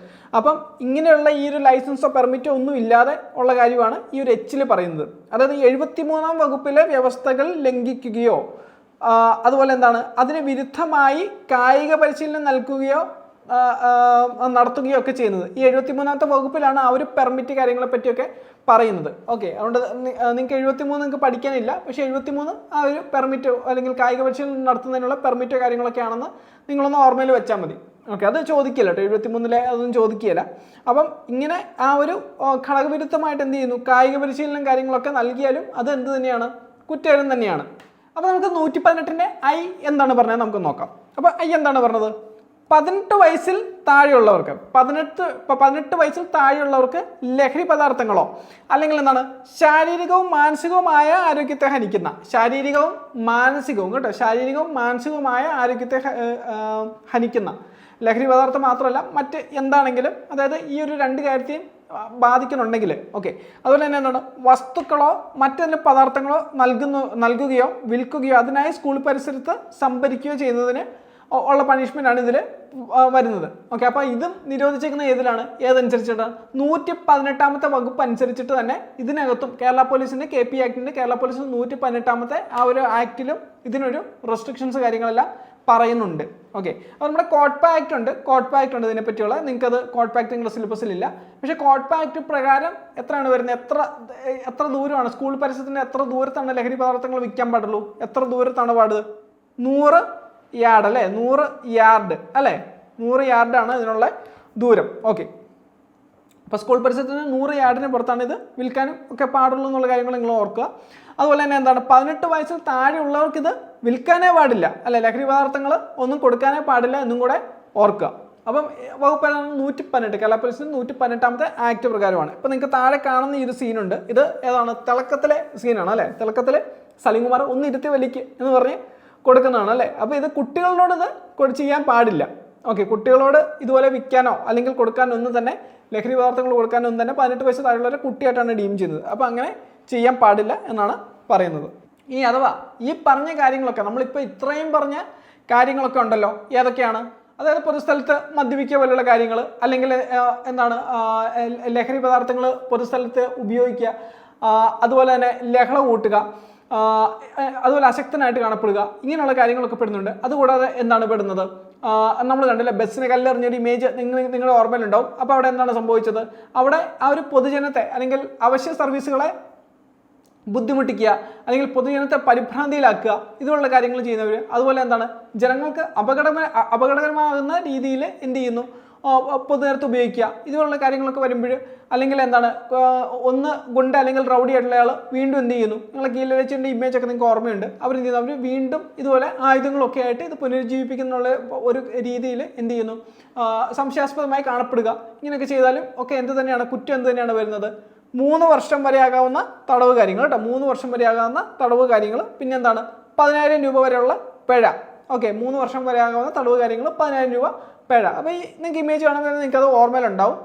അപ്പം ഇങ്ങനെയുള്ള ഈ ഒരു ലൈസൻസോ പെർമിറ്റോ ഒന്നും ഇല്ലാതെ ഉള്ള കാര്യമാണ് ഈ ഒരു H പറയുന്നത്. അതായത് 73-ാം വകുപ്പിലെ വ്യവസ്ഥകൾ ലംഘിക്കുകയോ അതുപോലെ എന്താണ് അതിന് വിരുദ്ധമായി കായിക പരിശീലനം നൽകുകയോ നടത്തുകയോ ഒക്കെ ചെയ്യുന്നത്. ഈ 73-ാമത്തെ വകുപ്പിലാണ് ആ ഒരു പെർമിറ്റ് കാര്യങ്ങളെ പറ്റിയൊക്കെ പറയുന്നത്. അതുകൊണ്ട് നിങ്ങൾക്ക് 73 നിങ്ങൾക്ക് പഠിക്കാനില്ല, പക്ഷേ 73 ആ ഒരു പെർമിറ്റ് അല്ലെങ്കിൽ കായിക പരിശീലനം നടത്തുന്നതിനുള്ള പെർമിറ്റോ കാര്യങ്ങളൊക്കെ ആണെന്ന് നിങ്ങളൊന്ന് ഓർമ്മയിൽ വെച്ചാൽ മതി. അത് ചോദിക്കില്ല കേട്ടോ, 73-ലെ അതൊന്നും ചോദിക്കുകയില്ല. അപ്പം ഇങ്ങനെ ആ ഒരു ഘടകവിരുദ്ധമായിട്ട് എന്ത് ചെയ്യുന്നു? കായിക പരിശീലനം കാര്യങ്ങളൊക്കെ നൽകിയാലും അത് എന്ത് തന്നെയാണ്? കുറ്റകരം തന്നെയാണ്. അപ്പോൾ നമുക്ക് 118-ന്റെ I എന്താണ് പറഞ്ഞത് നമുക്ക് നോക്കാം. അപ്പോൾ I എന്താണ് പറഞ്ഞത്? 18 വയസ്സിൽ താഴെയുള്ളവർക്ക് 18 വയസ്സിൽ താഴെയുള്ളവർക്ക് ലഹരി പദാർത്ഥങ്ങളോ അല്ലെങ്കിൽ എന്താണ് ശാരീരികവും മാനസികവുമായ ആരോഗ്യത്തെ ഹനിക്കുന്ന ശാരീരികവും മാനസികവുമായ ആരോഗ്യത്തെ ഹനിക്കുന്ന ലഹരി പദാർത്ഥം മാത്രമല്ല മറ്റ് എന്താണെങ്കിലും അതായത് ഈ ഒരു രണ്ട് കാര്യത്തെയും ബാധിക്കുന്നുണ്ടെങ്കിൽ അതുപോലെ തന്നെ എന്താണ് വസ്തുക്കളോ മറ്റെന്തെങ്കിലും പദാർത്ഥങ്ങളോ നൽകുകയോ വിൽക്കുകയോ അതിനായി സ്കൂൾ പരിസരത്ത് സംഭരിക്കുകയോ ചെയ്യുന്നതിന് ഉള്ള പണിഷ്മെൻ്റ് ആണ് ഇതിൽ വരുന്നത്. അപ്പോൾ ഇതും നിരോധിച്ചിരിക്കുന്ന ഏതനുസരിച്ചിട്ടാണ്? 118-ാമത്തെ വകുപ്പ് അനുസരിച്ചിട്ട് തന്നെ ഇതിനകത്തും കേരള പോലീസിൻ്റെ KP ആക്ടിൻ്റെ കേരള പോലീസിൻ്റെ 118-ാമത്തെ ആ ഒരു ആക്ടിലും ഇതിനൊരു റെസ്ട്രിക്ഷൻസ് കാര്യങ്ങളെല്ലാം പറയുന്നുണ്ട്. അപ്പോൾ നമ്മുടെ കോട്ട്പ ആക്ട് ഉണ്ട് ഇതിനെപ്പറ്റിയുള്ള. നിങ്ങൾക്കത് കോട്ട്പ ആക്ട് നിങ്ങളുടെ സിലബസിലില്ല. പക്ഷേ കോട്ട്പ ആക്ട് പ്രകാരം എത്രയാണ് വരുന്നത്? എത്ര ദൂരമാണ് സ്കൂൾ പരിസരത്തിൻ്റെ എത്ര ദൂരത്താണ് ലഹരി പദാർത്ഥങ്ങൾ വിൽക്കാൻ പാടുള്ളൂ? എത്ര ദൂരത്താണ് പാടുന്നത്? 100 യാർഡ് അല്ലേ. 100 യാർഡ് അല്ലേ. 100 യാർഡാണ് ഇതിനുള്ള ദൂരം. അപ്പോൾ സ്കൂൾ പരിസരത്തിന് 100 യാർഡിന് പുറത്താണ് ഇത് വിൽക്കാനും ഒക്കെ പാടുള്ളൂ എന്നുള്ള കാര്യങ്ങൾ നിങ്ങൾ ഓർക്കുക. അതുപോലെ തന്നെ എന്താണ് 18 വയസ്സിൽ താഴെയുള്ളവർക്ക് ഇത് വിൽക്കാനേ പാടില്ല അല്ലെ. ലഹരി പദാർത്ഥങ്ങൾ ഒന്നും കൊടുക്കാനേ പാടില്ല എന്നും കൂടെ ഓർക്കുക. അപ്പം വകുപ്പ് 118 കേരള പോലീസിന് 118-ാമത്തെ ആക്ട് പ്രകാരമാണ്. ഇപ്പം നിങ്ങൾക്ക് താഴെ കാണുന്ന ഈ ഒരു സീനുണ്ട്. ഇത് ഏതാണ്? തിളക്കത്തിലെ സീനാണ് അല്ലേ. തിളക്കത്തിലെ സലീംകുമാർ ഒന്ന് ഇരുത്തി വലിക്ക് എന്ന് പറഞ്ഞ് കൊടുക്കുന്നതാണ് അല്ലേ. അപ്പോൾ ഇത് കുട്ടികളോട് ഇത് ചെയ്യാൻ പാടില്ല. കുട്ടികളോട് ഇതുപോലെ വിൽക്കാനോ അല്ലെങ്കിൽ കൊടുക്കാനോ ഒന്നും തന്നെ ലഹരി പദാർത്ഥങ്ങൾ കൊടുക്കാനോ ഒന്നും തന്നെ 18 വയസ്സ് താഴെയുള്ളവരെ കുട്ടിയായിട്ടാണ് ഡീം ചെയ്യുന്നത്. അപ്പോൾ അങ്ങനെ ചെയ്യാൻ പാടില്ല എന്നാണ് പറയുന്നത്. അഥവാ ഈ പറഞ്ഞ കാര്യങ്ങളൊക്കെ നമ്മളിപ്പോൾ ഇത്രയും പറഞ്ഞ കാര്യങ്ങളൊക്കെ ഉണ്ടല്ലോ, ഏതൊക്കെയാണ്? അതായത് പൊതുസ്ഥലത്ത് മദ്യപിക്കുക പോലുള്ള കാര്യങ്ങൾ, അല്ലെങ്കിൽ എന്താണ് ലഹരി പദാർത്ഥങ്ങൾ പൊതുസ്ഥലത്ത് ഉപയോഗിക്കുക, അതുപോലെ തന്നെ ലഹള കൂട്ടുക, അതുപോലെ അശക്തനായിട്ട് കാണപ്പെടുക, ഇങ്ങനെയുള്ള കാര്യങ്ങളൊക്കെ പെടുന്നുണ്ട്. അതുകൂടാതെ എന്താണ് പെടുന്നത്? നമ്മൾ കണ്ടില്ല ബസ്സിന് കല്ലെറിഞ്ഞൊരു ഇമേജ് നിങ്ങളുടെ ഓർമ്മയിലുണ്ടാവും. അപ്പോൾ അവിടെ എന്താണ് സംഭവിച്ചത്? അവിടെ ആ ഒരു പൊതുജനത്തെ അല്ലെങ്കിൽ അവശ്യ സർവീസുകളെ ബുദ്ധിമുട്ടിക്കുക അല്ലെങ്കിൽ പൊതുജനത്തെ പരിഭ്രാന്തിയിലാക്കുക, ഇതുപോലുള്ള കാര്യങ്ങൾ ചെയ്യുന്നവർ. അതുപോലെ എന്താണ് ജനങ്ങൾക്ക് അപകടകരമാകുന്ന രീതിയിൽ എന്ത് ചെയ്യുന്നു? പൊതുനിരത്ത് ഉപയോഗിക്കുക, ഇതുപോലുള്ള കാര്യങ്ങളൊക്കെ വരുമ്പോൾ അല്ലെങ്കിൽ എന്താണ് ഒന്ന് ഗുണ്ട അല്ലെങ്കിൽ റൗഡി ആയിട്ടുള്ള ആൾ വീണ്ടും എന്ത് ചെയ്യുന്നു, നിങ്ങളെ കീഴടച്ചിൻ്റെ ഇമേജ് ഒക്കെ നിങ്ങൾക്ക് ഓർമ്മയുണ്ട്, അവരെന്ത് ചെയ്യുന്നു, അവർ വീണ്ടും ഇതുപോലെ ആയുധങ്ങളൊക്കെ ആയിട്ട് ഇത് പുനരുജ്ജീവിപ്പിക്കുന്ന ഒരു രീതിയിൽ എന്ത് ചെയ്യുന്നു, സംശയാസ്പദമായി കാണപ്പെടുക. ഇങ്ങനെയൊക്കെ ചെയ്താലും ഒക്കെ എന്ത് തന്നെയാണ്, കുറ്റം എന്ത് തന്നെയാണ് വരുന്നത്, 3 വർഷം വരെ ആകാവുന്ന തടവ് കാര്യങ്ങൾ കേട്ടോ, 3 വർഷം വരെ ആകാവുന്ന തടവ് കാര്യങ്ങൾ. പിന്നെന്താണ് 10,000 രൂപ വരെയുള്ള പിഴ. ഓക്കെ, 3 വർഷം വരെ ആകാവുന്ന തടവ് കാര്യങ്ങൾ, 10,000 രൂപ പിഴ. അപ്പോൾ ഈ നിങ്ങൾക്ക് ഇമേജ് കാണുമ്പോൾ നിങ്ങൾക്കത് ഓർമ്മയിലുണ്ടാവും.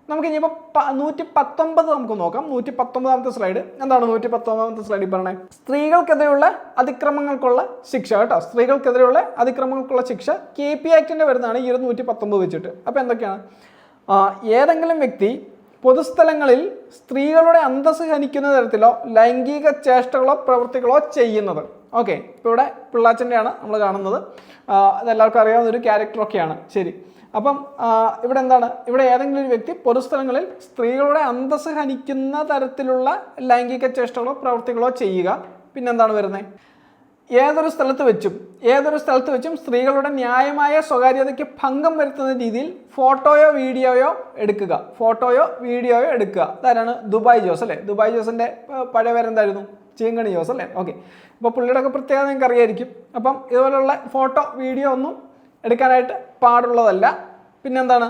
നമുക്ക് ഇനിയിപ്പോൾ 119 നമുക്ക് നോക്കാം. 119ാമത്തെ സ്ലൈഡ് എന്താണ്? 119ാമത്തെ സ്ലൈഡിൽ പറയണേ, സ്ത്രീകൾക്കെതിരെയുള്ള അതിക്രമങ്ങൾക്കുള്ള ശിക്ഷ കേട്ടോ. സ്ത്രീകൾക്കെതിരെയുള്ള അതിക്രമങ്ങൾക്കുള്ള ശിക്ഷ KP ആക്ടിൻ്റെ വരുന്നതാണ് ഈ 119 വെച്ചിട്ട്. അപ്പോൾ എന്തൊക്കെയാണ്? ഏതെങ്കിലും വ്യക്തി പൊതുസ്ഥലങ്ങളിൽ സ്ത്രീകളുടെ അന്തസ്സ് ഹനിക്കുന്ന തരത്തിലോ ലൈംഗിക ചേഷ്ടകളോ പ്രവൃത്തികളോ ചെയ്യുന്നത്. ഓക്കെ, ഇപ്പോൾ ഇവിടെ പിള്ളാച്ചൻ്റെയാണ് നമ്മൾ കാണുന്നത്. അതെല്ലാവർക്കും അറിയാവുന്ന ഒരു ക്യാരക്ടറൊക്കെയാണ്. ശരി, അപ്പം ഇവിടെ എന്താണ്, ഇവിടെ ഏതെങ്കിലും ഒരു വ്യക്തി പൊതുസ്ഥലങ്ങളിൽ സ്ത്രീകളുടെ അന്തസ്സ് ഹനിക്കുന്ന തരത്തിലുള്ള ലൈംഗിക ചേഷ്ടകളോ പ്രവൃത്തികളോ ചെയ്യുക. പിന്നെന്താണ് വരുന്നത്? ഏതൊരു സ്ഥലത്ത് വെച്ചും സ്ത്രീകളുടെ ന്യായമായ സ്വകാര്യതയ്ക്ക് ഭംഗം വരുത്തുന്ന രീതിയിൽ ഫോട്ടോയോ വീഡിയോയോ എടുക്കുക. അതാരാണ്? ദുബായ് ജോസ് അല്ലേ? ദുബായ് ജോസിൻ്റെ പഴയ പേരെന്തായിരുന്നു? ചീങ്കണി ജോസ് അല്ലേ? ഓക്കെ, അപ്പോൾ പുള്ളിയുടെ ഒക്കെ പ്രത്യേകത നിങ്ങൾക്ക് അറിയായിരിക്കും. അപ്പം ഇതുപോലുള്ള ഫോട്ടോ വീഡിയോ ഒന്നും എടുക്കാനായിട്ട് പാടുള്ളതല്ല. പിന്നെന്താണ്?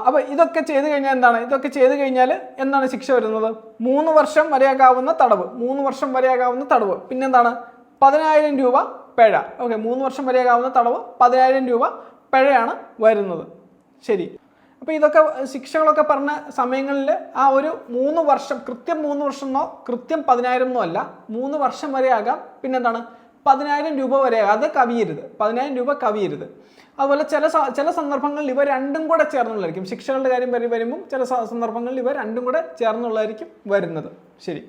അപ്പോൾ ഇതൊക്കെ ചെയ്ത് കഴിഞ്ഞാൽ എന്താണ്? ഇതൊക്കെ ചെയ്ത് കഴിഞ്ഞാൽ എന്താണ് ശിക്ഷ വരുന്നത്? 3 വർഷം വരെയാകാവുന്ന തടവ്. പിന്നെന്താണ്? 10,000 രൂപ പിഴ. ഓക്കെ, 3 വർഷം വരെയാകാവുന്ന തടവ്, 10,000 രൂപ പിഴയാണ് വരുന്നത്. ശരി, അപ്പോൾ ഇതൊക്കെ ശിക്ഷകളൊക്കെ പറഞ്ഞ സമയങ്ങളിൽ ആ ഒരു 3 വർഷം, കൃത്യം 3 വർഷം എന്നോ കൃത്യം 10,000 എന്നോ അല്ല, 3 വർഷം വരെ ആകാം. പിന്നെന്താണ്? 10,000 രൂപ വരെ, അത് കവിയരുത്, 10,000 രൂപ കവിയരുത്. അതുപോലെ ചില സന്ദർഭങ്ങളിൽ ഇവ രണ്ടും കൂടെ ചേർന്നുള്ളതായിരിക്കും. ശിക്ഷകളുടെ കാര്യം വരുമ്പോൾ ചില സന്ദർഭങ്ങളിൽ ഇവ രണ്ടും കൂടെ ചേർന്നുള്ളതായിരിക്കും വരുന്നത്. ശരി,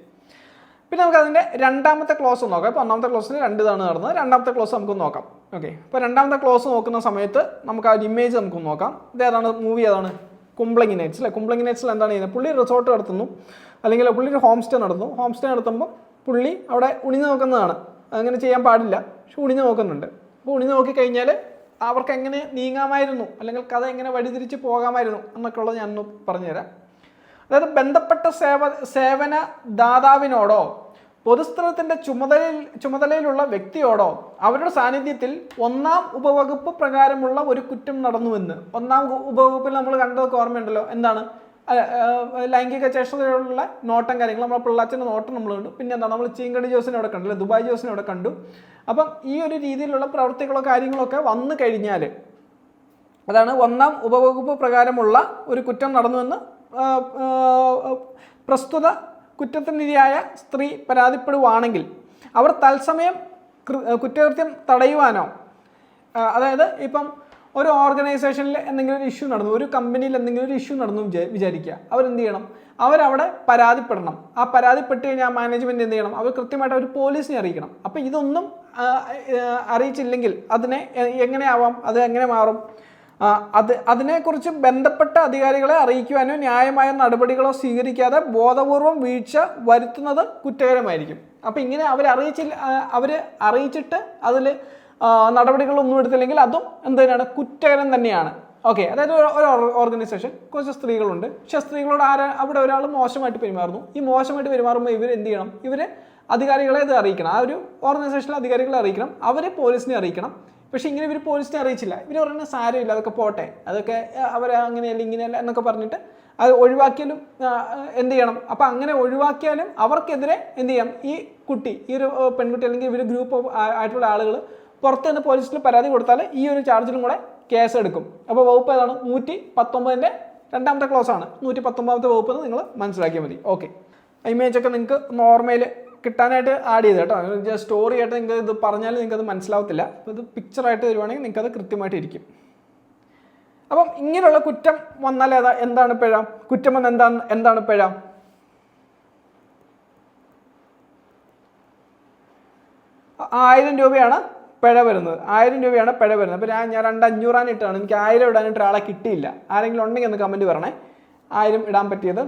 പിന്നെ നമുക്ക് അതിൻ്റെ രണ്ടാമത്തെ ക്ലോസ് നോക്കാം. ഇപ്പോൾ ഒന്നാമത്തെ ക്ലോസിന് 2 ഇതാണ് നടന്നത്. രണ്ടാമത്തെ ക്ലോസ് നമുക്ക് നോക്കാം. ഓക്കെ, ഇപ്പോൾ രണ്ടാമത്തെ ക്ലോസ് നോക്കുന്ന സമയത്ത് നമുക്ക് ആ ഒരു ഇമേജ് നമുക്ക് നോക്കാം. ഇതേതാണ് മൂവി? ഏതാണ്? കുംബ്ലങ്ങി നൈറ്റ്സ് അല്ലേ? കുംബ്ലങ്ങി നൈറ്റ്സിൽ എന്താണ് ചെയ്യുന്നത്? പുള്ളി റിസോർട്ട് നടത്തുന്നു, അല്ലെങ്കിൽ പുള്ളി ഒരു ഹോം സ്റ്റേ നടത്തുന്നു. ഹോം സ്റ്റേ നടത്തുമ്പോൾ പുള്ളി അവിടെ ഉണിഞ്ഞു നോക്കുന്നതാണ്. അങ്ങനെ ചെയ്യാൻ പാടില്ല, പക്ഷെ ഉണിഞ്ഞു നോക്കുന്നുണ്ട്. അപ്പോൾ ഉണിഞ്ഞു നോക്കിക്കഴിഞ്ഞാൽ അവർക്ക് എങ്ങനെ നീങ്ങാമായിരുന്നു, അല്ലെങ്കിൽ കഥ എങ്ങനെ വഴിതിരിച്ച് പോകാമായിരുന്നു എന്നൊക്കെ ഉള്ളത് ഞാനൊന്ന് പറഞ്ഞുതരാം. അതായത് ബന്ധപ്പെട്ട സേവന ദാതാവിനോടോ പൊതുസ്ഥലത്തിൻ്റെ ചുമതലയിലുള്ള വ്യക്തിയോടോ അവരുടെ സാന്നിധ്യത്തിൽ 1-ാം ഉപവകുപ്പ് പ്രകാരമുള്ള ഒരു കുറ്റം നടന്നുവെന്ന്. 1-ാം ഉപവകുപ്പിൽ നമ്മൾ കണ്ടതൊക്കെ ഓർമ്മയുണ്ടല്ലോ. എന്താണ്? ലൈംഗിക ചേഷ്ടതയോടുള്ള നോട്ടം കാര്യങ്ങൾ, നമ്മളെ പിള്ളാച്ചൻ്റെ നോട്ടം നമ്മൾ കണ്ടു. പിന്നെ എന്താണ്? നമ്മൾ ചീങ്കണി ജോസിനെ അവിടെ കണ്ടു, ദുബായ് ജോസിനെ അവിടെ കണ്ടു. അപ്പം ഈ ഒരു രീതിയിലുള്ള പ്രവൃത്തികളോ കാര്യങ്ങളൊക്കെ വന്നു കഴിഞ്ഞാൽ അതാണ് 1-ാം ഉപവകുപ്പ് പ്രകാരമുള്ള ഒരു കുറ്റം നടന്നുവെന്ന് പ്രസ്തുത കുറ്റത്തിനിരയായ സ്ത്രീ പരാതിപ്പെടുവാണെങ്കിൽ അവർ തത്സമയം കുറ്റകൃത്യം തടയുവാനോ, അതായത് ഇപ്പം ഒരു ഓർഗനൈസേഷനിൽ എന്തെങ്കിലും ഒരു ഇഷ്യൂ നടന്നു, ഒരു കമ്പനിയിൽ എന്തെങ്കിലും ഒരു ഇഷ്യൂ നടന്നു വിചാരിക്കുക, അവരെന്ത് ചെയ്യണം? അവരവിടെ പരാതിപ്പെടണം. ആ പരാതിപ്പെട്ട് കഴിഞ്ഞാൽ മാനേജ്മെൻറ്റ് എന്ത് ചെയ്യണം? അവർ കൃത്യമായിട്ട് അവർ പോലീസിനെ അറിയിക്കണം. അപ്പോൾ ഇതൊന്നും അറിയിച്ചില്ലെങ്കിൽ അതിനെ എങ്ങനെയാവാം, അത് എങ്ങനെ മാറും? അതിനെക്കുറിച്ച് ബന്ധപ്പെട്ട അധികാരികളെ അറിയിക്കുവാനോ ന്യായമായ നടപടികളോ സ്വീകരിക്കാതെ ബോധപൂർവം വീഴ്ച വരുത്തുന്നത് കുറ്റകരമായിരിക്കും. അപ്പോൾ ഇങ്ങനെ അവർ അറിയിച്ചിട്ട് അതിൽ നടപടികളൊന്നും എടുത്തില്ലെങ്കിൽ അതും എന്ത് തന്നെയാണ്? കുറ്റകരം തന്നെയാണ്. ഓക്കെ, അതായത് ഒരു ഓർഗനൈസേഷൻ കുറച്ച് സ്ത്രീകളുണ്ട്, പക്ഷേ സ്ത്രീകളോട് അവിടെ ഒരാൾ മോശമായിട്ട് പെരുമാറുന്നു. ഈ മോശമായിട്ട് പെരുമാറുമ്പോൾ ഇവർ എന്ത് ചെയ്യണം? ഇവർ അധികാരികളെ ഇത് അറിയിക്കണം. ആ ഒരു ഓർഗനൈസേഷനിലെ അധികാരികളെ അറിയിക്കണം, അവർ പോലീസിനെ അറിയിക്കണം. പക്ഷേ ഇങ്ങനെ ഇവർ പോലീസിനെ അറിയിച്ചില്ല. ഇവർ പറയുന്നത് സാരമില്ല, അതൊക്കെ പോട്ടെ, അതൊക്കെ അവർ അങ്ങനെയല്ല ഇങ്ങനെയല്ല എന്നൊക്കെ പറഞ്ഞിട്ട് അത് ഒഴിവാക്കിയാലും എന്ത് ചെയ്യണം? അപ്പോൾ അങ്ങനെ ഒഴിവാക്കിയാലും അവർക്കെതിരെ എന്ത് ചെയ്യാം? ഈ ഒരു പെൺകുട്ടി അല്ലെങ്കിൽ ഇവർ ഗ്രൂപ്പ് ആയിട്ടുള്ള ആളുകൾ പുറത്ത് നിന്ന് പോലീസിൽ പരാതി കൊടുത്താൽ ഈ ഒരു ചാർജിലും കൂടെ കേസ് എടുക്കും. അപ്പോൾ വകുപ്പ് ഏതാണ്? 119ൻ്റെ രണ്ടാമത്തെ ക്ലോസ് ആണ്. 119ാമത്തെ വകുപ്പ് എന്ന് നിങ്ങൾ മനസ്സിലാക്കിയാൽ മതി. ഓക്കെ, ഇമേജൊക്കെ നിങ്ങൾക്ക് നോർമൽ കിട്ടാനായിട്ട് ആഡ് ചെയ്ത് കേട്ടോ. ജസ്റ്റ് സ്റ്റോറി ആയിട്ട് നിങ്ങൾക്ക് ഇത് പറഞ്ഞാൽ നിങ്ങൾക്ക് അത് മനസ്സിലാവത്തില്ല. അപ്പോൾ ഇത് പിക്ചറായിട്ട് തരുവാണെങ്കിൽ നിങ്ങൾക്ക് അത് കൃത്യമായിട്ട് ഇരിക്കും. അപ്പം ഇങ്ങനെയുള്ള കുറ്റം വന്നാൽ എന്താണ് പിഴ? കുറ്റം വന്ന് എന്താണ് പിഴ? 1000 രൂപയാണ് പിഴ വരുന്നത്. 1000 രൂപയാണ് പിഴ വരുന്നത്. അപ്പോൾ ഞാൻ 2,500 ഇട്ടാണ്, എനിക്ക് 1000 ഇടാനായിട്ട് ഒരാളെ കിട്ടിയില്ല. ആരെങ്കിലും ഉണ്ടെങ്കിൽ ഒന്ന് കമൻറ്റ് പറയണേ, 1000 ഇടാൻ പറ്റിയത്.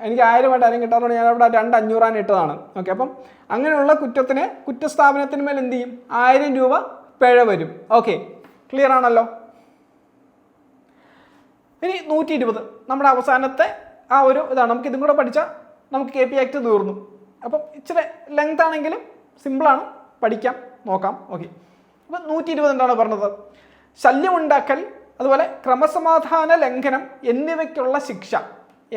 എനിക്ക് 1000 ആരും കിട്ടാറുണ്ട്, ഞാൻ അവിടെ 2,500 ഇട്ടതാണ്. ഓക്കെ, അപ്പം അങ്ങനെയുള്ള കുറ്റത്തിന് കുറ്റസ്ഥാപനത്തിന് മേൽ എന്ത് ചെയ്യും? 1000 രൂപ പിഴ വരും. ഓക്കെ, ക്ലിയർ ആണല്ലോ? ഇനി 120 നമ്മുടെ അവസാനത്തെ ആ ഒരു ഇതാണ്. നമുക്ക് ഇതും കൂടെ പഠിച്ചാൽ നമുക്ക് KP ആക്ട് തീർന്നു. അപ്പം ഇച്ചിരി ലെങ്ത് ആണെങ്കിലും സിമ്പിളാണ്, പഠിക്കാം, നോക്കാം. ഓക്കെ, അപ്പം 120 എന്താണ് പറഞ്ഞത്? ശല്യമുണ്ടാക്കൽ, അതുപോലെ ക്രമസമാധാന ലംഘനം എന്നിവയ്ക്കുള്ള ശിക്ഷ.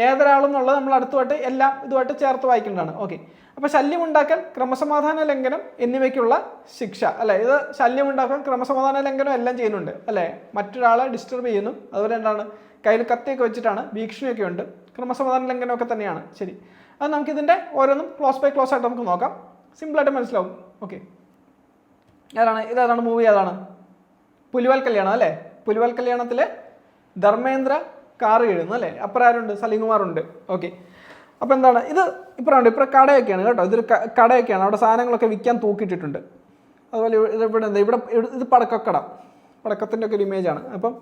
ഏതൊരാളെന്നുള്ളത് നമ്മൾ അടുത്തുമായിട്ട് എല്ലാം ഇതുമായിട്ട് ചേർത്ത് വായിക്കേണ്ടതാണ്. ഓക്കെ, അപ്പോൾ ശല്യമുണ്ടാക്കൽ, ക്രമസമാധാന ലംഘനം എന്നിവയ്ക്കുള്ള ശിക്ഷ അല്ലേ. ഇത് ശല്യമുണ്ടാക്കൽ, ക്രമസമാധാന ലംഘനം എല്ലാം ചെയ്യുന്നുണ്ട് അല്ലേ. മറ്റൊരാളെ ഡിസ്റ്റർബ് ചെയ്യുന്നു, അതുപോലെ എന്താണ് കയ്യിൽ കത്തിയൊക്കെ വെച്ചിട്ടാണ്, ഭീഷണിയൊക്കെ ഉണ്ട്, ക്രമസമാധാന ലംഘനമൊക്കെ തന്നെയാണ്. ശരി, അത് നമുക്കിതിൻ്റെ ഓരോന്നും ക്ലോസ് ബൈ ക്ലോസ് ആയിട്ട് നമുക്ക് നോക്കാം, സിമ്പിളായിട്ട് മനസ്സിലാവും. ഓക്കെ, ഇതാണ് മൂവി, ഏതാണ്? പുലിവാൽ കല്യാണം അല്ലേ. പുലിവാൽ കല്യാണത്തിൽ ധർമ്മേന്ദ്ര കാറ് എഴുതുന്നു അല്ലേ. അപ്പുറം ആരുണ്ട്? സലീംകുമാറുണ്ട്. ഓക്കെ, അപ്പോൾ എന്താണ് ഇത്? ഇപ്പുറമുണ്ട്, ഇപ്പുറം കടയൊക്കെയാണ് കേട്ടോ. ഇതൊരു കടയൊക്കെയാണ്, അവിടെ സാധനങ്ങളൊക്കെ വിൽക്കാൻ തൂക്കിയിട്ടിട്ടുണ്ട്. അതുപോലെ ഇവിടെ എന്താ, ഇവിടെ ഇത് പടക്കക്കട, പടക്കത്തിൻ്റെ ഒക്കെ ഒരു ഇമേജാണ്. അപ്പം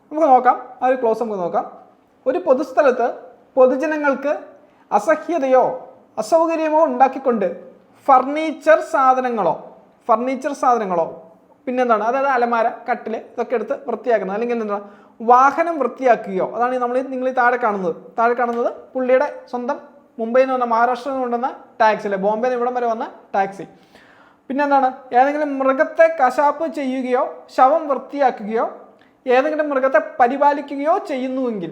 നമുക്ക് നോക്കാം, ആ ഒരു ക്ലോസ് നമുക്ക് നോക്കാം. ഒരു പൊതുസ്ഥലത്ത് പൊതുജനങ്ങൾക്ക് അസഹ്യതയോ അസൗകര്യമോ ഉണ്ടാക്കിക്കൊണ്ട് ഫർണിച്ചർ സാധനങ്ങളോ പിന്നെന്താണ്, അതായത് അലമാര, കട്ടിൽ ഇതൊക്കെ എടുത്ത് വൃത്തിയാക്കുന്നത്, അല്ലെങ്കിൽ എന്താണ് വാഹനം വൃത്തിയാക്കുകയോ, അതാണ് നിങ്ങൾ ഈ താഴെ കാണുന്നത് പുള്ളിയുടെ സ്വന്തം മുംബൈയിൽ നിന്ന് വന്ന, മഹാരാഷ്ട്രയിൽ നിന്ന് കൊണ്ടുവന്ന ടാക്സി അല്ലേ, ബോംബെയിൽ നിന്ന് ഇവിടം വരെ വന്ന ടാക്സി. പിന്നെന്താണ്, ഏതെങ്കിലും മൃഗത്തെ കശാപ്പ് ചെയ്യുകയോ ശവം വൃത്തിയാക്കുകയോ ഏതെങ്കിലും മൃഗത്തെ പരിപാലിക്കുകയോ ചെയ്യുന്നുവെങ്കിൽ,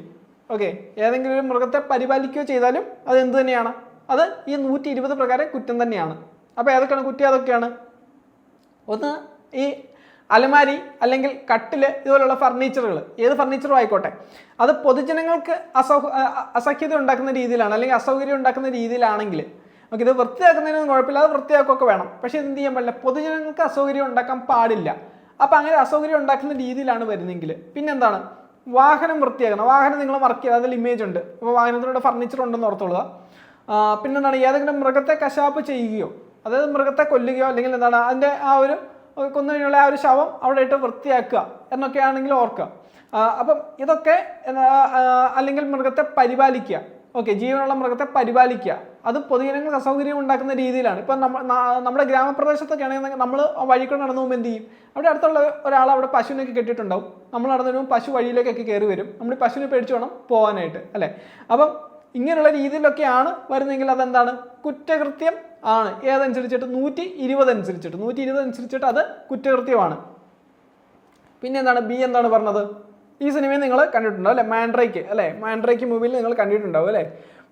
ഓക്കെ, ഏതെങ്കിലും ഒരു മൃഗത്തെ പരിപാലിക്കുകയോ ചെയ്താലും അത് എന്ത് തന്നെയാണ്? അത് ഈ 120 പ്രകാരം കുറ്റം തന്നെയാണ്. അപ്പോൾ ഏതൊക്കെയാണ് കുറ്റം? അതൊക്കെയാണ്, ഒന്ന് ഈ അലമാരി അല്ലെങ്കിൽ കട്ടില് ഇതുപോലുള്ള ഫർണിച്ചറുകൾ, ഏത് ഫർണിച്ചറും ആയിക്കോട്ടെ, അത് പൊതുജനങ്ങൾക്ക് അസഹ്യത ഉണ്ടാക്കുന്ന രീതിയിലാണ് അല്ലെങ്കിൽ അസൗകര്യം ഉണ്ടാക്കുന്ന രീതിയിലാണെങ്കിൽ, ഓക്കെ, ഇത് വൃത്തിയാക്കുന്നതിനൊന്നും കുഴപ്പമില്ല, അത് വൃത്തിയാക്കുകയൊക്കെ വേണം. പക്ഷേ ഇത് എന്ത് ചെയ്യാൻ പാടില്ല, പൊതുജനങ്ങൾക്ക് അസൗകര്യം ഉണ്ടാക്കാൻ പാടില്ല. അപ്പോൾ അങ്ങനെ അസൗകര്യം ഉണ്ടാക്കുന്ന രീതിയിലാണ് വരുന്നെങ്കിൽ പിന്നെന്താണ്, വാഹനം വൃത്തിയാക്കണം. വാഹനം നിങ്ങൾ മറക്കുക, അതിൽ ഇമേജ് ഉണ്ട്, അപ്പോൾ വാഹനത്തിലൂടെ ഫർണിച്ചർ ഉണ്ടെന്ന് ഓർത്തോളുക. പിന്നെന്താണ്, ഏതെങ്കിലും മൃഗത്തെ കശാപ്പ് ചെയ്യുകയോ, അതായത് മൃഗത്തെ കൊല്ലുകയോ, അല്ലെങ്കിൽ എന്താണ് അതിൻ്റെ ആ ഒരു കൊന്നു കഴിഞ്ഞുള്ള ആ ഒരു ശവം അവിടെ ഇട്ട് വൃത്തിയാക്കുക എന്നൊക്കെ ആണെങ്കിൽ ഓർക്കുക. അപ്പം ഇതൊക്കെ അല്ലെങ്കിൽ മൃഗത്തെ പരിപാലിക്കുക, ഓക്കെ, ജീവനുള്ള മൃഗത്തെ പരിപാലിക്കുക, അത് പൊതുജനങ്ങൾക്ക് അസൗകര്യം ഉണ്ടാക്കുന്ന രീതിയിലാണ്. ഇപ്പം നമ്മുടെ ഗ്രാമപ്രദേശത്തൊക്കെ ആണെങ്കിൽ നമ്മൾ വഴിക്കൊണ്ട് നടന്നു പോകുമ്പോൾ എന്ത് ചെയ്യും, അവിടെ അടുത്തുള്ള ഒരാൾ അവിടെ പശുവിനൊക്കെ കെട്ടിയിട്ടുണ്ടാവും, നമ്മൾ നടന്നു വരുമ്പോൾ പശു വഴിയിലേക്കൊക്കെ കയറി വരും, നമ്മൾ പശുവിനെ പേടിച്ച് വേണം പോകാനായിട്ട് അല്ലേ. അപ്പം ഇങ്ങനെയുള്ള രീതിയിലൊക്കെയാണ് വരുന്നതെങ്കിൽ അതെന്താണ്, കുറ്റകൃത്യം ആണ്. ഏതനുസരിച്ചിട്ട് 120 അനുസരിച്ചിട്ട് അത് കുറ്റകൃത്യമാണ്. പിന്നെ എന്താണ്, ബി എന്താണ് പറഞ്ഞത്? ഈ സിനിമയിൽ നിങ്ങൾ കണ്ടിട്ടുണ്ടോ അല്ലേ, മാൻഡ്രേക്ക് മൂവിയിൽ നിങ്ങൾ കണ്ടിട്ടുണ്ടാവും അല്ലേ.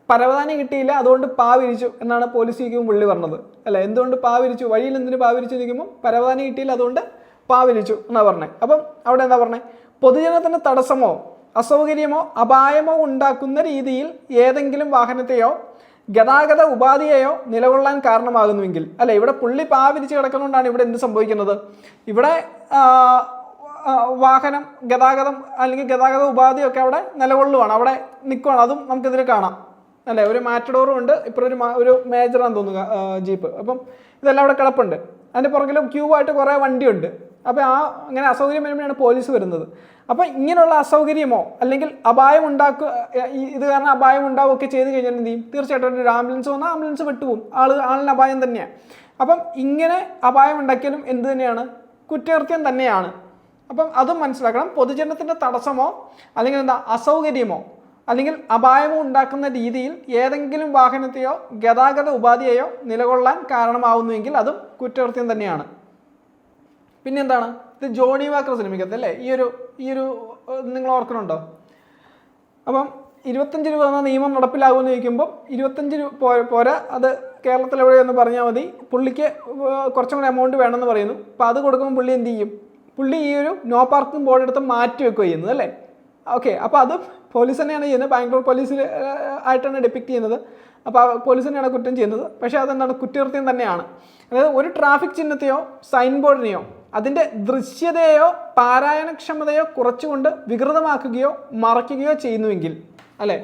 പരവതാനി കിട്ടിയില്ല, അതുകൊണ്ട് പാവിരിച്ചു എന്നാണ് പോലീസ് ചോദിക്കുമ്പോൾ പുള്ളി പറഞ്ഞത് അല്ലേ. എന്തുകൊണ്ട് പാവിരിച്ചു, വഴിയിൽ എന്തിനു പാവിരിച്ചു ചോദിക്കുമ്പോൾ പരവതാനി കിട്ടിയില്ല അതുകൊണ്ട് പാവിരിച്ചു എന്നാണ് പറഞ്ഞത്. അപ്പം അവിടെ എന്താ പറഞ്ഞത്, പൊതുജനത്തിന് തടസ്സമോ അസൗകര്യമോ അപായമോ ഉണ്ടാക്കുന്ന രീതിയിൽ ഏതെങ്കിലും വാഹനത്തെയോ ഗതാഗത ഉപാധിയെയോ നിലകൊള്ളാൻ കാരണമാകുന്നുവെങ്കിൽ അല്ലെ. ഇവിടെ പുള്ളി പാവിരിച്ച് കിടക്കുന്നതുകൊണ്ടാണ് ഇവിടെ എന്ത് സംഭവിക്കുന്നത്, ഇവിടെ വാഹനം ഗതാഗതം അല്ലെങ്കിൽ ഗതാഗത ഉപാധിയൊക്കെ അവിടെ നിലകൊള്ളുവാണ്, അവിടെ നിൽക്കുവാണ്. അതും നമുക്കിതിൽ കാണാം അല്ലേ. ഒരു മാറ്റഡോറും ഉണ്ട്, ഇപ്പോൾ ഒരു മേജറാന്ന് തോന്നുക ജീപ്പ്. അപ്പം ഇതെല്ലാം അവിടെ കിടപ്പുണ്ട്, അതിൻ്റെ പുറകിലും ക്യൂ ആയിട്ട് കുറേ വണ്ടിയുണ്ട്. അപ്പോൾ അങ്ങനെ അസൗകര്യം വരുമ്പോഴാണ് പോലീസ് വരുന്നത്. അപ്പം ഇങ്ങനെയുള്ള അസൗകര്യമോ അല്ലെങ്കിൽ അപായം ഇത് കാരണം അപായം ഉണ്ടാവുകയൊക്കെ ചെയ്ത് കഴിഞ്ഞാൽ എന്ത് ചെയ്യും, തീർച്ചയായിട്ടും ഒരു ആംബുലൻസ് വന്നാൽ ആംബുലൻസ് വിട്ടുപോകും, ആളിന് അപായം തന്നെയാണ്. അപ്പം ഇങ്ങനെ അപായം ഉണ്ടാക്കിയാലും എന്ത് തന്നെയാണ്, കുറ്റകൃത്യം തന്നെയാണ്. അപ്പം അതും മനസ്സിലാക്കണം. പൊതുജനത്തിൻ്റെ തടസ്സമോ അല്ലെങ്കിൽ അസൗകര്യമോ അല്ലെങ്കിൽ അപായമോ ഉണ്ടാക്കുന്ന രീതിയിൽ ഏതെങ്കിലും വാഹനത്തെയോ ഗതാഗത ഉപാധിയെയോ നിലകൊള്ളാൻ കാരണമാവുന്നുവെങ്കിൽ അതും കുറ്റകൃത്യം തന്നെയാണ്. പിന്നെന്താണ്, ഇത് ജോണി വാക്കർ സിനിമയ്ക്കകത്ത് അല്ലേ, ഈ ഒരു നിങ്ങൾ ഓർക്കുന്നുണ്ടോ? അപ്പം 25 രൂപ എന്ന നിയമം നടപ്പിലാകുമെന്ന് ചോദിക്കുമ്പോൾ 25 രൂപ പോരാ, അത് കേരളത്തിൽ എവിടെയെന്ന് പറഞ്ഞാൽ മതി, പുള്ളിക്ക് കുറച്ചും കൂടി എമൗണ്ട് വേണമെന്ന് പറയുന്നു. അപ്പോൾ അത് കൊടുക്കുമ്പോൾ പുള്ളി എന്ത് ചെയ്യും, പുള്ളി ഈ ഒരു നോ പാർക്കിംഗ് ബോർഡ് എടുത്ത് മാറ്റി വെക്കുക ചെയ്യുന്നത് അല്ലേ. ഓക്കെ, അപ്പോൾ അത് പോലീസ് തന്നെയാണ് ചെയ്യുന്നത്, ബാംഗ്ലൂർ പോലീസിൽ ആയിട്ടാണ് ഡെപ്പിക്ട് ചെയ്യുന്നത്. അപ്പോൾ പോലീസ് തന്നെയാണ് കുറ്റം ചെയ്യുന്നത്. പക്ഷേ അതെന്താണ്, കുറ്റകൃത്യം തന്നെയാണ്. അതായത് ഒരു ട്രാഫിക് ചിഹ്നത്തെയോ സൈൻ ബോർഡിനെയോ അതിൻ്റെ ദൃശ്യതയോ പാരായണക്ഷമതയോ കുറച്ചുകൊണ്ട് വികൃതമാക്കുകയോ മറയ്ക്കുകയോ ചെയ്യുന്നുവെങ്കിൽ അല്ലേ.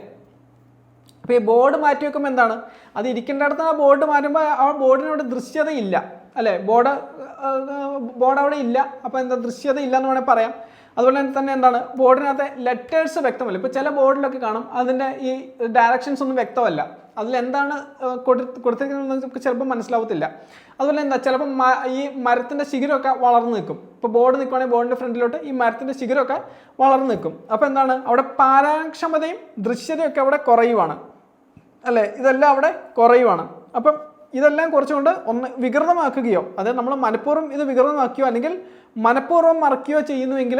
അപ്പോൾ ഈ ബോർഡ് മാറ്റി വെക്കുമ്പോൾ എന്താണ്, അത് ഇരിക്കേണ്ട അടുത്ത് ആ ബോർഡ് മാറ്റുമ്പോൾ ആ ബോർഡിനോട് ദൃശ്യതയില്ല അല്ലേ, ബോർഡ് അവിടെ ഇല്ല. അപ്പോൾ എന്താ, ദൃശ്യത ഇല്ല എന്ന് വേണമെങ്കിൽ പറയാം. അതുപോലെ തന്നെ എന്താണ്, ബോർഡിനകത്തെ ലെറ്റേഴ്സ് വ്യക്തമല്ല. ഇപ്പോൾ ചില ബോർഡിലൊക്കെ കാണും അതിൻ്റെ ഈ ഡയറക്ഷൻസ് ഒന്നും വ്യക്തമല്ല, അതിലെന്താണ് കൊടുത്തിരിക്കുന്നത് നമുക്ക് ചിലപ്പോൾ മനസ്സിലാവത്തില്ല. അതുപോലെ എന്താ ചിലപ്പോൾ ഈ മരത്തിൻ്റെ ശിഖരമൊക്കെ വളർന്നു നിൽക്കും. ഇപ്പോൾ ബോർഡ് നിൽക്കുവാണെങ്കിൽ ബോർഡിൻ്റെ ഫ്രണ്ടിലോട്ട് ഈ മരത്തിൻ്റെ ശിഖരമൊക്കെ വളർന്നു നിൽക്കും. അപ്പോൾ എന്താണ് അവിടെ പാരാക്ഷമതയും ദൃശ്യതയൊക്കെ അവിടെ കുറയുവാണ് അല്ലേ, ഇതെല്ലാം അവിടെ കുറയുവാണ്. അപ്പം ഇതെല്ലാം കുറച്ചുകൊണ്ട് ഒന്ന് വികൃതമാക്കുകയോ, അതായത് നമ്മൾ മനഃപൂർവ്വം ഇത് വികൃതമാക്കുകയോ അല്ലെങ്കിൽ മനഃപൂർവ്വം മറക്കുകയോ ചെയ്യുന്നുവെങ്കിൽ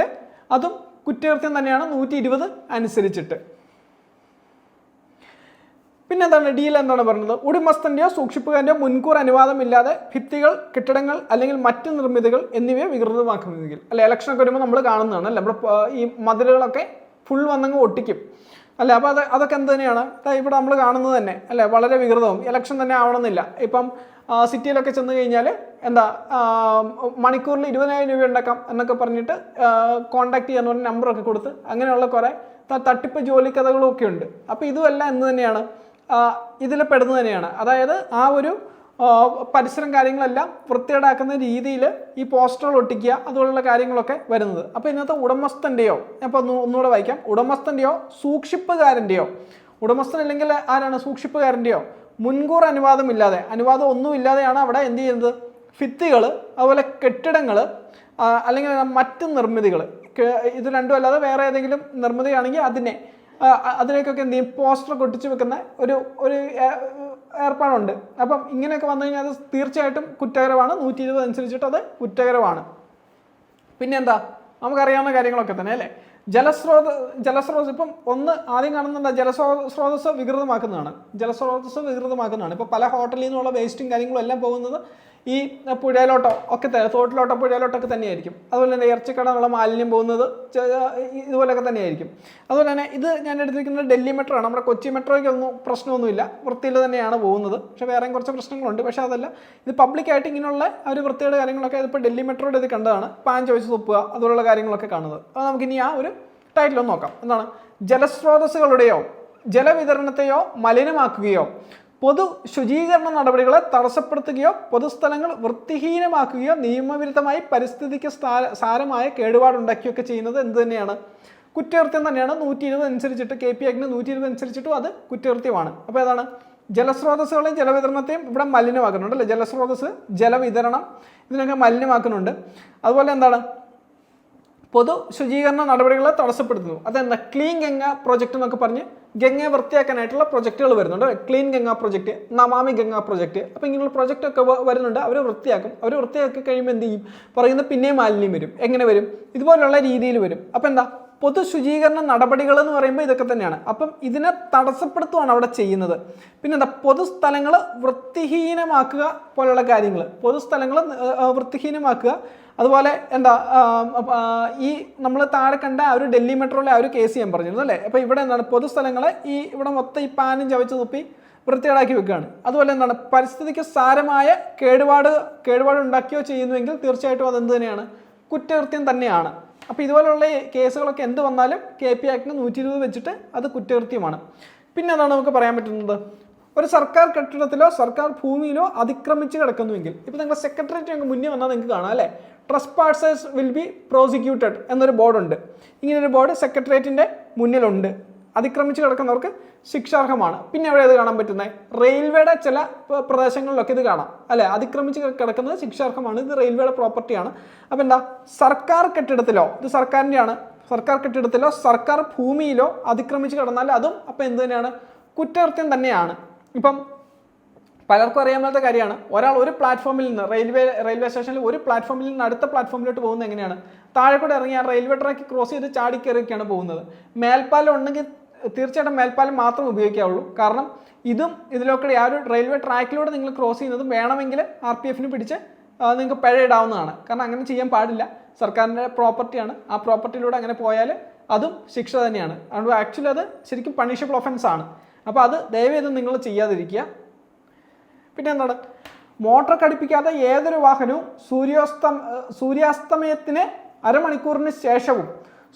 അതും കുറ്റകൃത്യം തന്നെയാണ് 120 അനുസരിച്ചിട്ട്. പിന്നെ എന്താണ് ഡിയിൽ എന്താണ് പറയുന്നത്? ഉടമസ്ഥൻ്റെയോ സൂക്ഷിപ്പുകാരൻ്റെയോ മുൻകൂർ അനുവാദമില്ലാതെ ഭിത്തികൾ, കെട്ടിടങ്ങൾ അല്ലെങ്കിൽ മറ്റ് നിർമ്മിതികൾ എന്നിവയെ വികൃതമാക്കുന്നെങ്കിൽ അല്ലെ, ഇലക്ഷനൊക്കെ വരുമ്പോൾ നമ്മൾ കാണുന്നതാണ് അല്ലേ, നമ്മൾ ഈ മതിലുകളൊക്കെ ഫുൾ വന്നങ്ങ് ഒട്ടിക്കും അല്ലേ. അപ്പോൾ അതൊക്കെ എന്ത് തന്നെയാണ് ഇവിടെ നമ്മൾ കാണുന്നത് തന്നെ അല്ലേ, വളരെ വികൃതവും. ഇലക്ഷൻ തന്നെ ആവണമെന്നില്ല. ഇപ്പം സിറ്റിയിലൊക്കെ ചെന്ന് കഴിഞ്ഞാൽ എന്താ മണിക്കൂറിൽ 20,000 രൂപ ഉണ്ടാക്കാം എന്നൊക്കെ പറഞ്ഞിട്ട് കോൺടാക്ട് ചെയ്യാന്ന് പറഞ്ഞ നമ്പറൊക്കെ കൊടുത്ത് അങ്ങനെയുള്ള കുറേ തട്ടിപ്പ് ജോലി കഥകളും ഒക്കെ ഉണ്ട്. അപ്പോൾ ഇതുമെല്ലാം എന്ത് തന്നെയാണ് ഇതിൽ പെടുന്നത് തന്നെയാണ്. അതായത് ആ ഒരു പരിസരം കാര്യങ്ങളെല്ലാം വൃത്തികേടാക്കുന്ന രീതിയിൽ ഈ പോസ്റ്ററുകൾ ഒട്ടിക്കുക അതുപോലുള്ള കാര്യങ്ങളൊക്കെ വരുന്നത്. അപ്പോൾ ഇന്നത്തെ ഉടമസ്ഥൻ്റെയോ, അപ്പോൾ ഒന്നുകൂടെ വായിക്കാം, ഉടമസ്ഥൻ്റെയോ സൂക്ഷിപ്പുകാരൻ്റെയോ, ഉടമസ്ഥൻ അല്ലെങ്കിൽ ആരാണ് സൂക്ഷിപ്പുകാരൻ്റെയോ മുൻകൂർ അനുവാദമില്ലാതെ, അനുവാദം ഒന്നുമില്ലാതെയാണ് അവിടെ എന്ത് ചെയ്യുന്നത്, ഭിത്തികൾ അതുപോലെ കെട്ടിടങ്ങൾ അല്ലെങ്കിൽ മറ്റ് നിർമ്മിതികൾ, ഇത് രണ്ടും അല്ലാതെ വേറെ ഏതെങ്കിലും നിർമ്മിതിയാണെങ്കിൽ അതിലേക്കൊക്കെ എന്ത് ചെയ്യും, പോസ്റ്റർ ഒട്ടിച്ച് വെക്കുന്ന ഒരു ഏർപ്പാടുണ്ട്. അപ്പം ഇങ്ങനെയൊക്കെ വന്നു കഴിഞ്ഞാൽ അത് തീർച്ചയായിട്ടും കുറ്റകരമാണ്. 120 അനുസരിച്ചിട്ട് അത് കുറ്റകരമാണ്. പിന്നെന്താ നമുക്കറിയാവുന്ന കാര്യങ്ങളൊക്കെ തന്നെ അല്ലേ. ജലസ്രോതസ് ഇപ്പം ആദ്യം കാണുന്നുണ്ട്, ജലസ്രോതസ് വികൃതമാക്കുന്നതാണ്. ഇപ്പോൾ പല ഹോട്ടലിൽ നിന്നുള്ള വേസ്റ്റും കാര്യങ്ങളും എല്ലാം പോകുന്നത് ഈ പുഴയിലോട്ടോ ഒക്കെ തന്നെ, തോട്ടിലോട്ടോ പുഴയിലോട്ടൊക്കെ തന്നെയായിരിക്കും. അതുപോലെ തന്നെ ഇറച്ചിക്കടന്നുള്ള മാലിന്യം പോകുന്നത് ഇതുപോലെയൊക്കെ തന്നെയായിരിക്കും. അതുപോലെ തന്നെ ഇത് ഞാൻ എടുത്തിരിക്കുന്നത് ഡൽഹി മെട്രോ ആണ്. നമ്മുടെ കൊച്ചി മെട്രോയ്ക്കൊന്നും പ്രശ്നമൊന്നുമില്ല, വൃത്തിയിൽ തന്നെയാണ് പോകുന്നത്. പക്ഷേ വേറെയും കുറച്ച് പ്രശ്നങ്ങളുണ്ട്. പക്ഷേ അതല്ല, ഇത് പബ്ലിക്കായിട്ട് ഇങ്ങനെയുള്ള ഒരു വൃത്തിയുടെ കാര്യങ്ങളൊക്കെ ഇതിപ്പോൾ ഡൽഹി മെട്രോയുടെ ഇത് കണ്ടതാണ്. പാൻ ചോദിച്ച് തുപ്പുക അതുപോലുള്ള കാര്യങ്ങളൊക്കെ കാണുന്നത്. അപ്പോൾ നമുക്കിനി ആ ഒരു ടൈറ്റിലൊന്ന് നോക്കാം. എന്താണ്? ജലസ്രോതസ്സുകളുടെയോ ജലവിതരണത്തെയോ മലിനമാക്കുകയോ പൊതു ശുചീകരണ നടപടികളെ തടസ്സപ്പെടുത്തുകയോ പൊതുസ്ഥലങ്ങൾ വൃത്തിഹീനമാക്കുകയോ നിയമവിരുദ്ധമായി പരിസ്ഥിതിക്ക് സാരമായ കേടുപാടുണ്ടാക്കുകയൊക്കെ ചെയ്യുന്നത് എന്ത് തന്നെയാണ്? കുറ്റകൃത്യം തന്നെയാണ്. 120 അനുസരിച്ചിട്ട് KP ആക്ടിന് 120 അനുസരിച്ചിട്ടും അത് കുറ്റകൃത്യമാണ്. അപ്പോൾ ഏതാണ്? ജലസ്രോതസ്സുകളെയും ജലവിതരണത്തെയും ഇവിടെ മലിനമാക്കുന്നുണ്ട് അല്ലേ. ജലസ്രോതസ്, ജലവിതരണം ഇതിനൊക്കെ മലിനമാക്കുന്നുണ്ട്. അതുപോലെ എന്താണ്? പൊതു ശുചീകരണ നടപടികളെ തടസ്സപ്പെടുത്തുന്നു. അതെന്താ? ക്ലീൻ ഗംഗ പ്രൊജക്റ്റ് എന്നൊക്കെ പറഞ്ഞ് ഗംഗയെ വൃത്തിയാക്കാനായിട്ടുള്ള പ്രൊജക്റ്റുകൾ വരുന്നുണ്ട്. Clean Ganga project, Namami Ganga project. അപ്പോൾ ഇങ്ങനെയുള്ള പ്രൊജക്റ്റൊക്കെ വരുന്നുണ്ട്. അവർ വൃത്തിയാക്കി കഴിയുമ്പോൾ എന്ത് ചെയ്യും? പറയുന്നത് പിന്നെയും മാലിന്യം വരും. എങ്ങനെ വരും? ഇതുപോലുള്ള രീതിയിൽ വരും. അപ്പോൾ എന്താ? പൊതു ശുചീകരണ നടപടികൾ എന്ന് പറയുമ്പോൾ ഇതൊക്കെ തന്നെയാണ്. അപ്പം ഇതിനെ തടസ്സപ്പെടുത്തുകയാണ് അവിടെ ചെയ്യുന്നത്. പിന്നെന്താ? പൊതുസ്ഥലങ്ങൾ വൃത്തിഹീനമാക്കുക പോലുള്ള കാര്യങ്ങൾ, പൊതുസ്ഥലങ്ങൾ വൃത്തിഹീനമാക്കുക. അതുപോലെ എന്താ ഈ നമ്മൾ താഴെ കണ്ട ആ ഒരു ഡൽഹി മെട്രോയിലെ ആ ഒരു കേസ് ഞാൻ പറഞ്ഞിരുന്നു അല്ലേ. അപ്പോൾ ഇവിടെ എന്താണ്? പൊതുസ്ഥലങ്ങളെ ഇവിടെ മൊത്തം ഈ പാനും ചവച്ച് തുപ്പി വൃത്തികേടാക്കി വെക്കുകയാണ്. അതുപോലെ എന്താണ്? പരിസ്ഥിതിക്ക് സാരമായ കേടുപാട് ഉണ്ടാക്കുകയോ ചെയ്യുന്നുവെങ്കിൽ തീർച്ചയായിട്ടും അതെന്ത് തന്നെയാണ്? കുറ്റകൃത്യം തന്നെയാണ്. അപ്പോൾ ഇതുപോലുള്ള കേസുകളൊക്കെ എന്ത് വന്നാലും KP ആക്ടിന് 120 വെച്ചിട്ട് അത് കുറ്റകൃത്യമാണ്. പിന്നെ എന്താണ് നമുക്ക് പറയാൻ പറ്റുന്നത്? ഒരു സർക്കാർ കെട്ടിടത്തിലോ സർക്കാർ ഭൂമിയിലോ അതിക്രമിച്ച് കിടക്കുന്നുവെങ്കിൽ, ഇപ്പോൾ നിങ്ങളുടെ സെക്രട്ടേറിയറ്റ് ഞങ്ങൾക്ക് മുന്നേ വന്നാൽ നിങ്ങൾക്ക് കാണാം അല്ലേ, ട്രസ്പാസേഴ്സ് വിൽ ബി പ്രോസിക്യൂട്ടഡ് എന്നൊരു ബോർഡുണ്ട്. ഇങ്ങനൊരു ബോർഡ് സെക്രട്ടേറിയറ്റിൻ്റെ മുന്നിലുണ്ട്. അതിക്രമിച്ച് കിടക്കുന്നവർക്ക് ശിക്ഷാർഹമാണ്. പിന്നെ എവിടെ ഇത് കാണാൻ പറ്റുന്നത്? റെയിൽവേയുടെ ചില പ്രദേശങ്ങളിലൊക്കെ ഇത് കാണാം അല്ലേ. അതിക്രമിച്ച് കിടക്കുന്നത് ശിക്ഷാർഹമാണ്. ഇത് റെയിൽവേയുടെ പ്രോപ്പർട്ടിയാണ്. അപ്പോൾ എന്താ? സർക്കാർ കെട്ടിടത്തിലോ, ഇത് സർക്കാരിൻ്റെയാണ്, സർക്കാർ കെട്ടിടത്തിലോ സർക്കാർ ഭൂമിയിലോ അതിക്രമിച്ച് കിടന്നാൽ അതും അപ്പോൾ എന്ത് തന്നെയാണ്? കുറ്റകൃത്യം തന്നെയാണ്. ഇപ്പം പലർക്കും അറിയാൻ പറ്റാത്ത കാര്യമാണ്, ഒരാൾ ഒരു പ്ലാറ്റ്ഫോമിൽ നിന്ന് റെയിൽവേ സ്റ്റേഷനിൽ ഒരു പ്ലാറ്റ്ഫോമിൽ നിന്ന് അടുത്ത പ്ലാറ്റ്ഫോമിലോട്ട് പോകുന്നത് എങ്ങനെയാണ്? താഴെ കൂടെ ഇറങ്ങി ആ റെയിൽവേ ട്രാക്ക് ക്രോസ് ചെയ്ത് ചാടിക്കയറിയൊക്കെയാണ് പോകുന്നത്. മേൽപ്പാലം ഉണ്ടെങ്കിൽ തീർച്ചയായിട്ടും മേൽപ്പാലം മാത്രം ഉപയോഗിക്കാവുള്ളൂ. കാരണം ഇതിലൊക്കെ ആ ഒരു റെയിൽവേ ട്രാക്കിലൂടെ നിങ്ങൾ ക്രോസ് ചെയ്യുന്നത് വേണമെങ്കിൽ RPFന് പിടിച്ച് നിങ്ങൾക്ക് പിഴ ഇടാവുന്നതാണ്. കാരണം അങ്ങനെ ചെയ്യാൻ പാടില്ല. സർക്കാരിൻ്റെ പ്രോപ്പർട്ടിയാണ്. ആ പ്രോപ്പർട്ടിയിലൂടെ അങ്ങനെ പോയാൽ അതും ശിക്ഷ തന്നെയാണ്. അതുകൊണ്ട് ആക്ച്വലി അത് ശരിക്കും പണിഷബിൾ ഒഫൻസ് ആണ്. അപ്പോൾ അത് ദയവേത് നിങ്ങൾ ചെയ്യാതിരിക്കുക. പിന്നെ എന്താണ്? മോട്ടോർ ഘടിപ്പിക്കാതെ ഏതൊരു വാഹനവും സൂര്യാസ്തമയത്തിന് അരമണിക്കൂറിന് ശേഷവും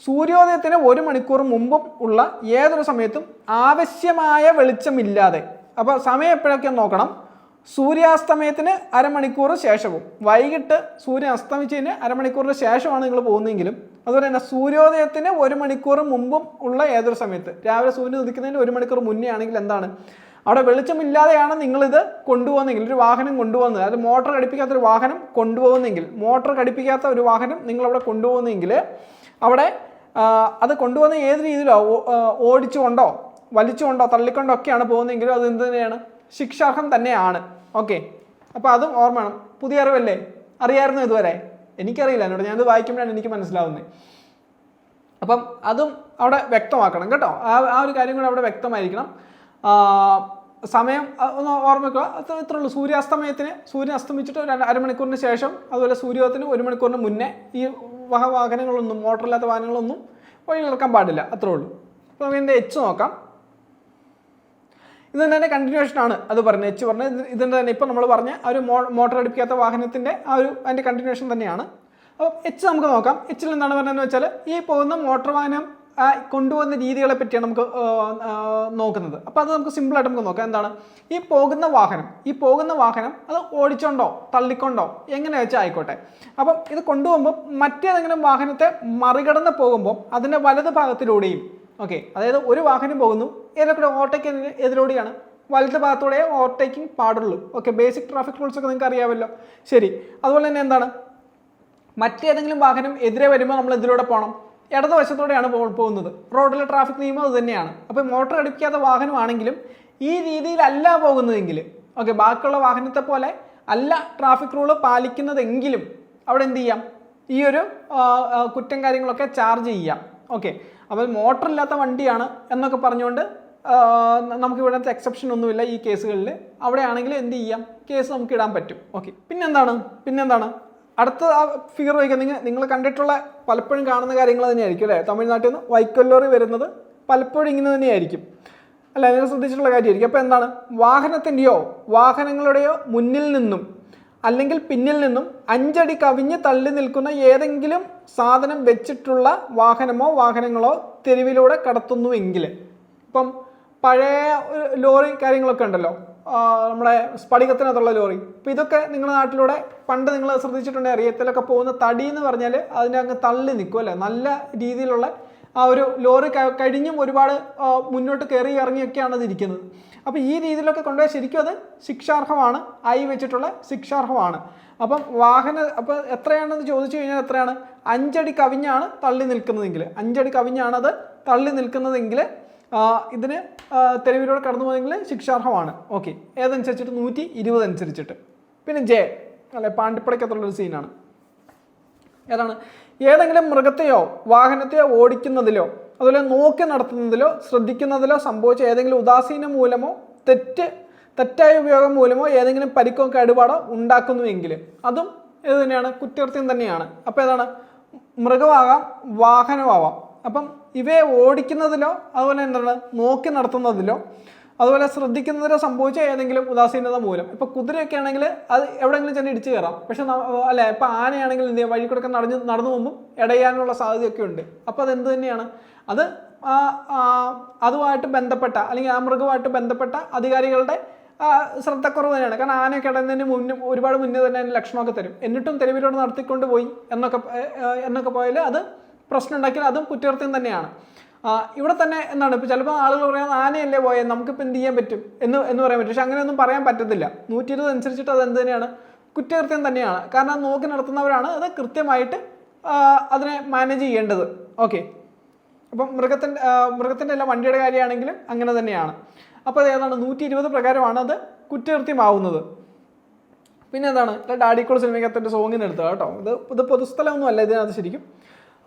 സൂര്യോദയത്തിന് 1 മണിക്കൂർ മുമ്പും ഉള്ള ഏതൊരു സമയത്തും ആവശ്യമായ വെളിച്ചമില്ലാതെ, അപ്പോൾ സമയം എപ്പോഴൊക്കെ നോക്കണം? സൂര്യാസ്തമയത്തിന് അരമണിക്കൂർ ശേഷവും, വൈകിട്ട് സൂര്യൻ അസ്തമിച്ചതിന് അരമണിക്കൂറിന് ശേഷമാണ് നിങ്ങൾ പോകുന്നതെങ്കിലും, അതുപോലെ തന്നെ സൂര്യോദയത്തിന് 1 മണിക്കൂർ മുമ്പും ഉള്ള ഏതൊരു സമയത്ത്, രാവിലെ സൂര്യൻ ഉദിക്കുന്നതിന് 1 മണിക്കൂർ മുന്നേ ആണെങ്കിൽ എന്താണ്? അവിടെ വെളിച്ചമില്ലാതെയാണ് നിങ്ങളിത് കൊണ്ടുപോകുന്നെങ്കിൽ, ഒരു വാഹനം കൊണ്ടുപോകുന്നത്, അത് മോട്ടോർ ഘടിപ്പിക്കാത്ത ഒരു വാഹനം കൊണ്ടുപോകുന്നെങ്കിൽ, മോട്ടോർ ഘടിപ്പിക്കാത്ത ഒരു വാഹനം നിങ്ങളവിടെ കൊണ്ടുപോകുന്നെങ്കിൽ അവിടെ അത് കൊണ്ടുപോകുന്ന ഏത് രീതിയിലോ, ഓടിച്ചുകൊണ്ടോ വലിച്ചുകൊണ്ടോ തള്ളിക്കൊണ്ടോ ഒക്കെയാണ് പോകുന്നതെങ്കിലും അത് എന്ത് തന്നെയാണ്, ശിക്ഷാർഹം തന്നെയാണ്. ഓക്കെ, അപ്പോൾ അതും ഓർമ്മ വേണം. പുതിയ അറിവല്ലേ, അറിയാമായിരുന്നു ഇതുവരെ? എനിക്കറിയില്ല, എന്നോട് ഞാനത് വായിക്കുമ്പോഴാണ് എനിക്ക് മനസ്സിലാവുന്നത്. അപ്പം അതും അവിടെ വ്യക്തമാക്കണം കേട്ടോ. ആ ഒരു കാര്യം കൂടെ അവിടെ വ്യക്തമായിരിക്കണം. സമയം ഒന്ന് ഓർമ്മിക്കുക, ഇത്രേ ഉള്ളൂ. സൂര്യൻ അസ്തമിച്ചിട്ട് ഒരു അരമണിക്കൂറിന് ശേഷം, അതുപോലെ സൂര്യോദയത്തിന് 1 മണിക്കൂറിന് മുന്നേ ഈ വാഹനങ്ങളൊന്നും, മോട്ടറില്ലാത്ത വാഹനങ്ങളൊന്നും വഴി നടക്കാൻ പാടില്ല. അത്രേ ഉള്ളൂ. അപ്പോൾ നമുക്ക് ഇതിൻ്റെ എച്ച് നോക്കാം. ഇത് തന്നെ കണ്ടിന്യൂഷനാണ് അത് പറഞ്ഞത്. എച്ച് പറഞ്ഞത് ഇതിൻ്റെ തന്നെ ഇപ്പം നമ്മൾ പറഞ്ഞ ആ ഒരു മോട്ടോർ ഘടിപ്പിക്കാത്ത വാഹനത്തിൻ്റെ അതിൻ്റെ കണ്ടിന്യൂഷൻ തന്നെയാണ്. അപ്പോൾ എച്ച് നമുക്ക് നോക്കാം. എച്ചിൽ എന്താണ് പറയുന്നതെന്ന് വെച്ചാൽ ഈ പോകുന്ന മോട്ടോർ വാഹനം കൊണ്ടുപോകുന്ന രീതികളെ പറ്റിയാണ് നമുക്ക് നോക്കുന്നത്. അപ്പോൾ അത് നമുക്ക് സിമ്പിളായിട്ട് നമുക്ക് നോക്കാം. എന്താണ് ഈ പോകുന്ന വാഹനം അത് ഓടിച്ചോണ്ടോ തള്ളിക്കൊണ്ടോ എങ്ങനെ വെച്ചാൽ ആയിക്കോട്ടെ. അപ്പം ഇത് കൊണ്ടുപോകുമ്പോൾ മറ്റേതെങ്കിലും വാഹനത്തെ മറികടന്ന് പോകുമ്പോൾ അതിൻ്റെ വലത് ഭാഗത്തിലൂടെയും, ഓക്കെ, അതായത് ഒരു വാഹനം പോകുന്നു, ഏതൊക്കെ ഓവർടേക്ക് എതിലൂടെയാണ്, വലത് ഭാഗത്തൂടെ ഓവർടേക്കിംഗ് പാടുള്ളൂ. ഓക്കെ, ബേസിക് ട്രാഫിക് റൂൾസ് ഒക്കെ നിങ്ങൾക്ക് അറിയാമല്ലോ. ശരി, അതുപോലെ തന്നെ എന്താണ്, മറ്റേതെങ്കിലും വാഹനം എതിരെ വരുമ്പോൾ നമ്മൾ ഇതിലൂടെ പോകണം, ഇടതുവശത്തോടെയാണ് പോകുന്നത്. റോഡിലെ ട്രാഫിക് നിയമം അത് തന്നെയാണ്. അപ്പോൾ മോട്ടോർ ഘടിപ്പിക്കാത്ത വാഹനമാണെങ്കിലും ഈ രീതിയിലല്ല പോകുന്നതെങ്കിൽ, ഓക്കെ, ബാക്കിയുള്ള വാഹനത്തെ പോലെ അല്ല ട്രാഫിക് റൂള് പാലിക്കുന്നതെങ്കിലും അവിടെ എന്ത് ചെയ്യാം, ഈ ഒരു കുറ്റം കാര്യങ്ങളൊക്കെ ചാർജ് ചെയ്യാം. ഓക്കെ, അപ്പോൾ മോട്ടർ ഇല്ലാത്ത വണ്ടിയാണ് എന്നൊക്കെ പറഞ്ഞുകൊണ്ട് നമുക്ക് ഇവിടുത്തെ എക്സെപ്ഷൻ ഒന്നുമില്ല ഈ കേസുകളിൽ. അവിടെ ആണെങ്കിൽ എന്ത് ചെയ്യാം, കേസ് നമുക്ക് ഇടാൻ പറ്റും. ഓക്കെ, പിന്നെന്താണ് അടുത്ത ഫിഗർ വയ്ക്കുക. നിങ്ങൾ കണ്ടിട്ടുള്ള പലപ്പോഴും കാണുന്ന കാര്യങ്ങൾ തന്നെയായിരിക്കും അല്ലേ. തമിഴ്നാട്ടിൽ നിന്ന് വൈക്കോൽ വരുന്നത് പലപ്പോഴും ഇങ്ങനെ തന്നെയായിരിക്കും അല്ല, നിങ്ങൾ ശ്രദ്ധിച്ചിട്ടുള്ള കാര്യമായിരിക്കും. അപ്പോൾ എന്താണ്, വാഹനങ്ങളുടെയോ മുന്നിൽ നിന്നും അല്ലെങ്കിൽ പിന്നിൽ നിന്നും 5 അടി കവിഞ്ഞ് തള്ളി നിൽക്കുന്ന ഏതെങ്കിലും സാധനം വെച്ചിട്ടുള്ള വാഹനങ്ങളോ തെരുവിലൂടെ കടത്തുന്നുവെങ്കിൽ, ഇപ്പം പഴയ ലോറി കാര്യങ്ങളൊക്കെ ഉണ്ടല്ലോ, നമ്മുടെ സ്ഫടികത്തിനകത്തുള്ള ലോറി. അപ്പോൾ ഇതൊക്കെ നിങ്ങളുടെ നാട്ടിലൂടെ പണ്ട് നിങ്ങൾ ശ്രദ്ധിച്ചിട്ടുണ്ടെങ്കിൽ അറിയത്തിലൊക്കെ പോകുന്ന തടി എന്ന് പറഞ്ഞാൽ അതിനെ അങ്ങ് തള്ളി നിൽക്കും അല്ലേ. നല്ല രീതിയിലുള്ള ആ ഒരു ലോറി കഴിഞ്ഞും ഒരുപാട് മുന്നോട്ട് കയറി ഇറങ്ങിയൊക്കെയാണ് അത് ഇരിക്കുന്നത്. അപ്പോൾ ഈ രീതിയിലൊക്കെ കൊണ്ടുപോയി ശരിക്കും അത് ശിക്ഷാർഹമാണ്, വെച്ചിട്ടുള്ള ശിക്ഷാർഹമാണ്. അപ്പം അപ്പോൾ എത്രയാണെന്ന് ചോദിച്ചു കഴിഞ്ഞാൽ എത്രയാണ്, 5 അടി കവിഞ്ഞാണ് തള്ളി നിൽക്കുന്നതെങ്കിൽ, 5 അടി കവിഞ്ഞാണ് അത് തള്ളി നിൽക്കുന്നതെങ്കിൽ ഇതിന് തെരുവിലൂടെ കടന്നു പോകുന്നെങ്കിൽ ശിക്ഷാർഹമാണ്. ഓക്കെ, ഏതനുസരിച്ചിട്ട് 120 അനുസരിച്ചിട്ട്. പിന്നെ ജെ അല്ലെ, പാണ്ടിപ്പടയ്ക്കകത്തുള്ളൊരു സീനാണ്. ഏതാണ്, ഏതെങ്കിലും മൃഗത്തെയോ വാഹനത്തെയോ ഓടിക്കുന്നതിലോ അതുപോലെ നോക്കി നടത്തുന്നതിലോ ശ്രദ്ധിക്കുന്നതിലോ സംഭവിച്ച ഏതെങ്കിലും ഉദാസീനം മൂലമോ തെറ്റായ ഉപയോഗം മൂലമോ ഏതെങ്കിലും പരിക്കോ കേടുപാടോ ഉണ്ടാക്കുന്നുവെങ്കിൽ അതും ഇത് തന്നെയാണ്, കുറ്റകൃത്യം തന്നെയാണ്. അപ്പോൾ ഏതാണ്, മൃഗമാകാം വാഹനമാവാം. അപ്പം ഇവയെ ഓടിക്കുന്നതിലോ അതുപോലെ എന്താണ് നോക്കി നടത്തുന്നതിലോ അതുപോലെ ശ്രദ്ധിക്കുന്നതിലോ സംഭവിച്ച ഏതെങ്കിലും ഉദാസീനത മൂലം, ഇപ്പോൾ കുതിരയൊക്കെ ആണെങ്കിൽ അത് എവിടെയെങ്കിലും ചെന്ന് ഇടിച്ചു കയറാം. പക്ഷെ അല്ലെ, ഇപ്പോൾ ആനയാണെങ്കിൽ എന്ത് ചെയ്യാം, വഴി കൂടെ നടന്നു പോകുമ്പോൾ ഇടയാനുള്ള സാധ്യതയൊക്കെ ഉണ്ട്. അപ്പോൾ അതെന്ത് തന്നെയാണ്, അത് അതുമായിട്ട് ബന്ധപ്പെട്ട അല്ലെങ്കിൽ ആ മൃഗവുമായിട്ട് ബന്ധപ്പെട്ട അധികാരികളുടെ ശ്രദ്ധക്കുറവ് തന്നെയാണ്. കാരണം ആനയൊക്കെ ഇടുന്നതിന് ഒരുപാട് മുന്നേ തന്നെ അതിന് ലക്ഷണമൊക്കെ തരും. എന്നിട്ടും തെരുവിലൂടെ നടത്തിക്കൊണ്ട് പോയി എന്നൊക്കെ പോയാൽ അത് പ്രശ്നം ഉണ്ടാക്കിയാൽ അതും കുറ്റകൃത്യം തന്നെയാണ്. ഇവിടെ തന്നെ എന്താണ്, ഇപ്പോൾ ചിലപ്പോൾ ആളുകൾ പറയാൻ ആനയല്ലേ പോയത്, നമുക്കിപ്പോൾ എന്ത് ചെയ്യാൻ പറ്റും എന്ന് പറയാൻ പറ്റും. പക്ഷെ അങ്ങനെയൊന്നും പറയാൻ പറ്റത്തില്ല. 120 അനുസരിച്ചിട്ട് അത് എന്ത് തന്നെയാണ്, കുറ്റകൃത്യം തന്നെയാണ്. കാരണം അത് നോക്കി നടത്തുന്നവരാണ് അത് കൃത്യമായിട്ട് അതിനെ മാനേജ് ചെയ്യേണ്ടത്. ഓക്കെ, അപ്പം മൃഗത്തിൻ്റെ അല്ല വണ്ടിയുടെ കാര്യമാണെങ്കിലും അങ്ങനെ തന്നെയാണ്. അപ്പോൾ ഏതാണ്, 120 പ്രകാരമാണ് അത് കുറ്റകൃത്യമാവുന്നത്. പിന്നെ എന്താണ്, ഡാഡിക്കോൾ സിനിമയ്ക്കകത്തിൻ്റെ സോങ്ങിന് എടുത്തത് കേട്ടോ. ഇത് പൊതുസ്ഥലമൊന്നും അല്ല ഇതിനകത്ത് ശരിക്കും.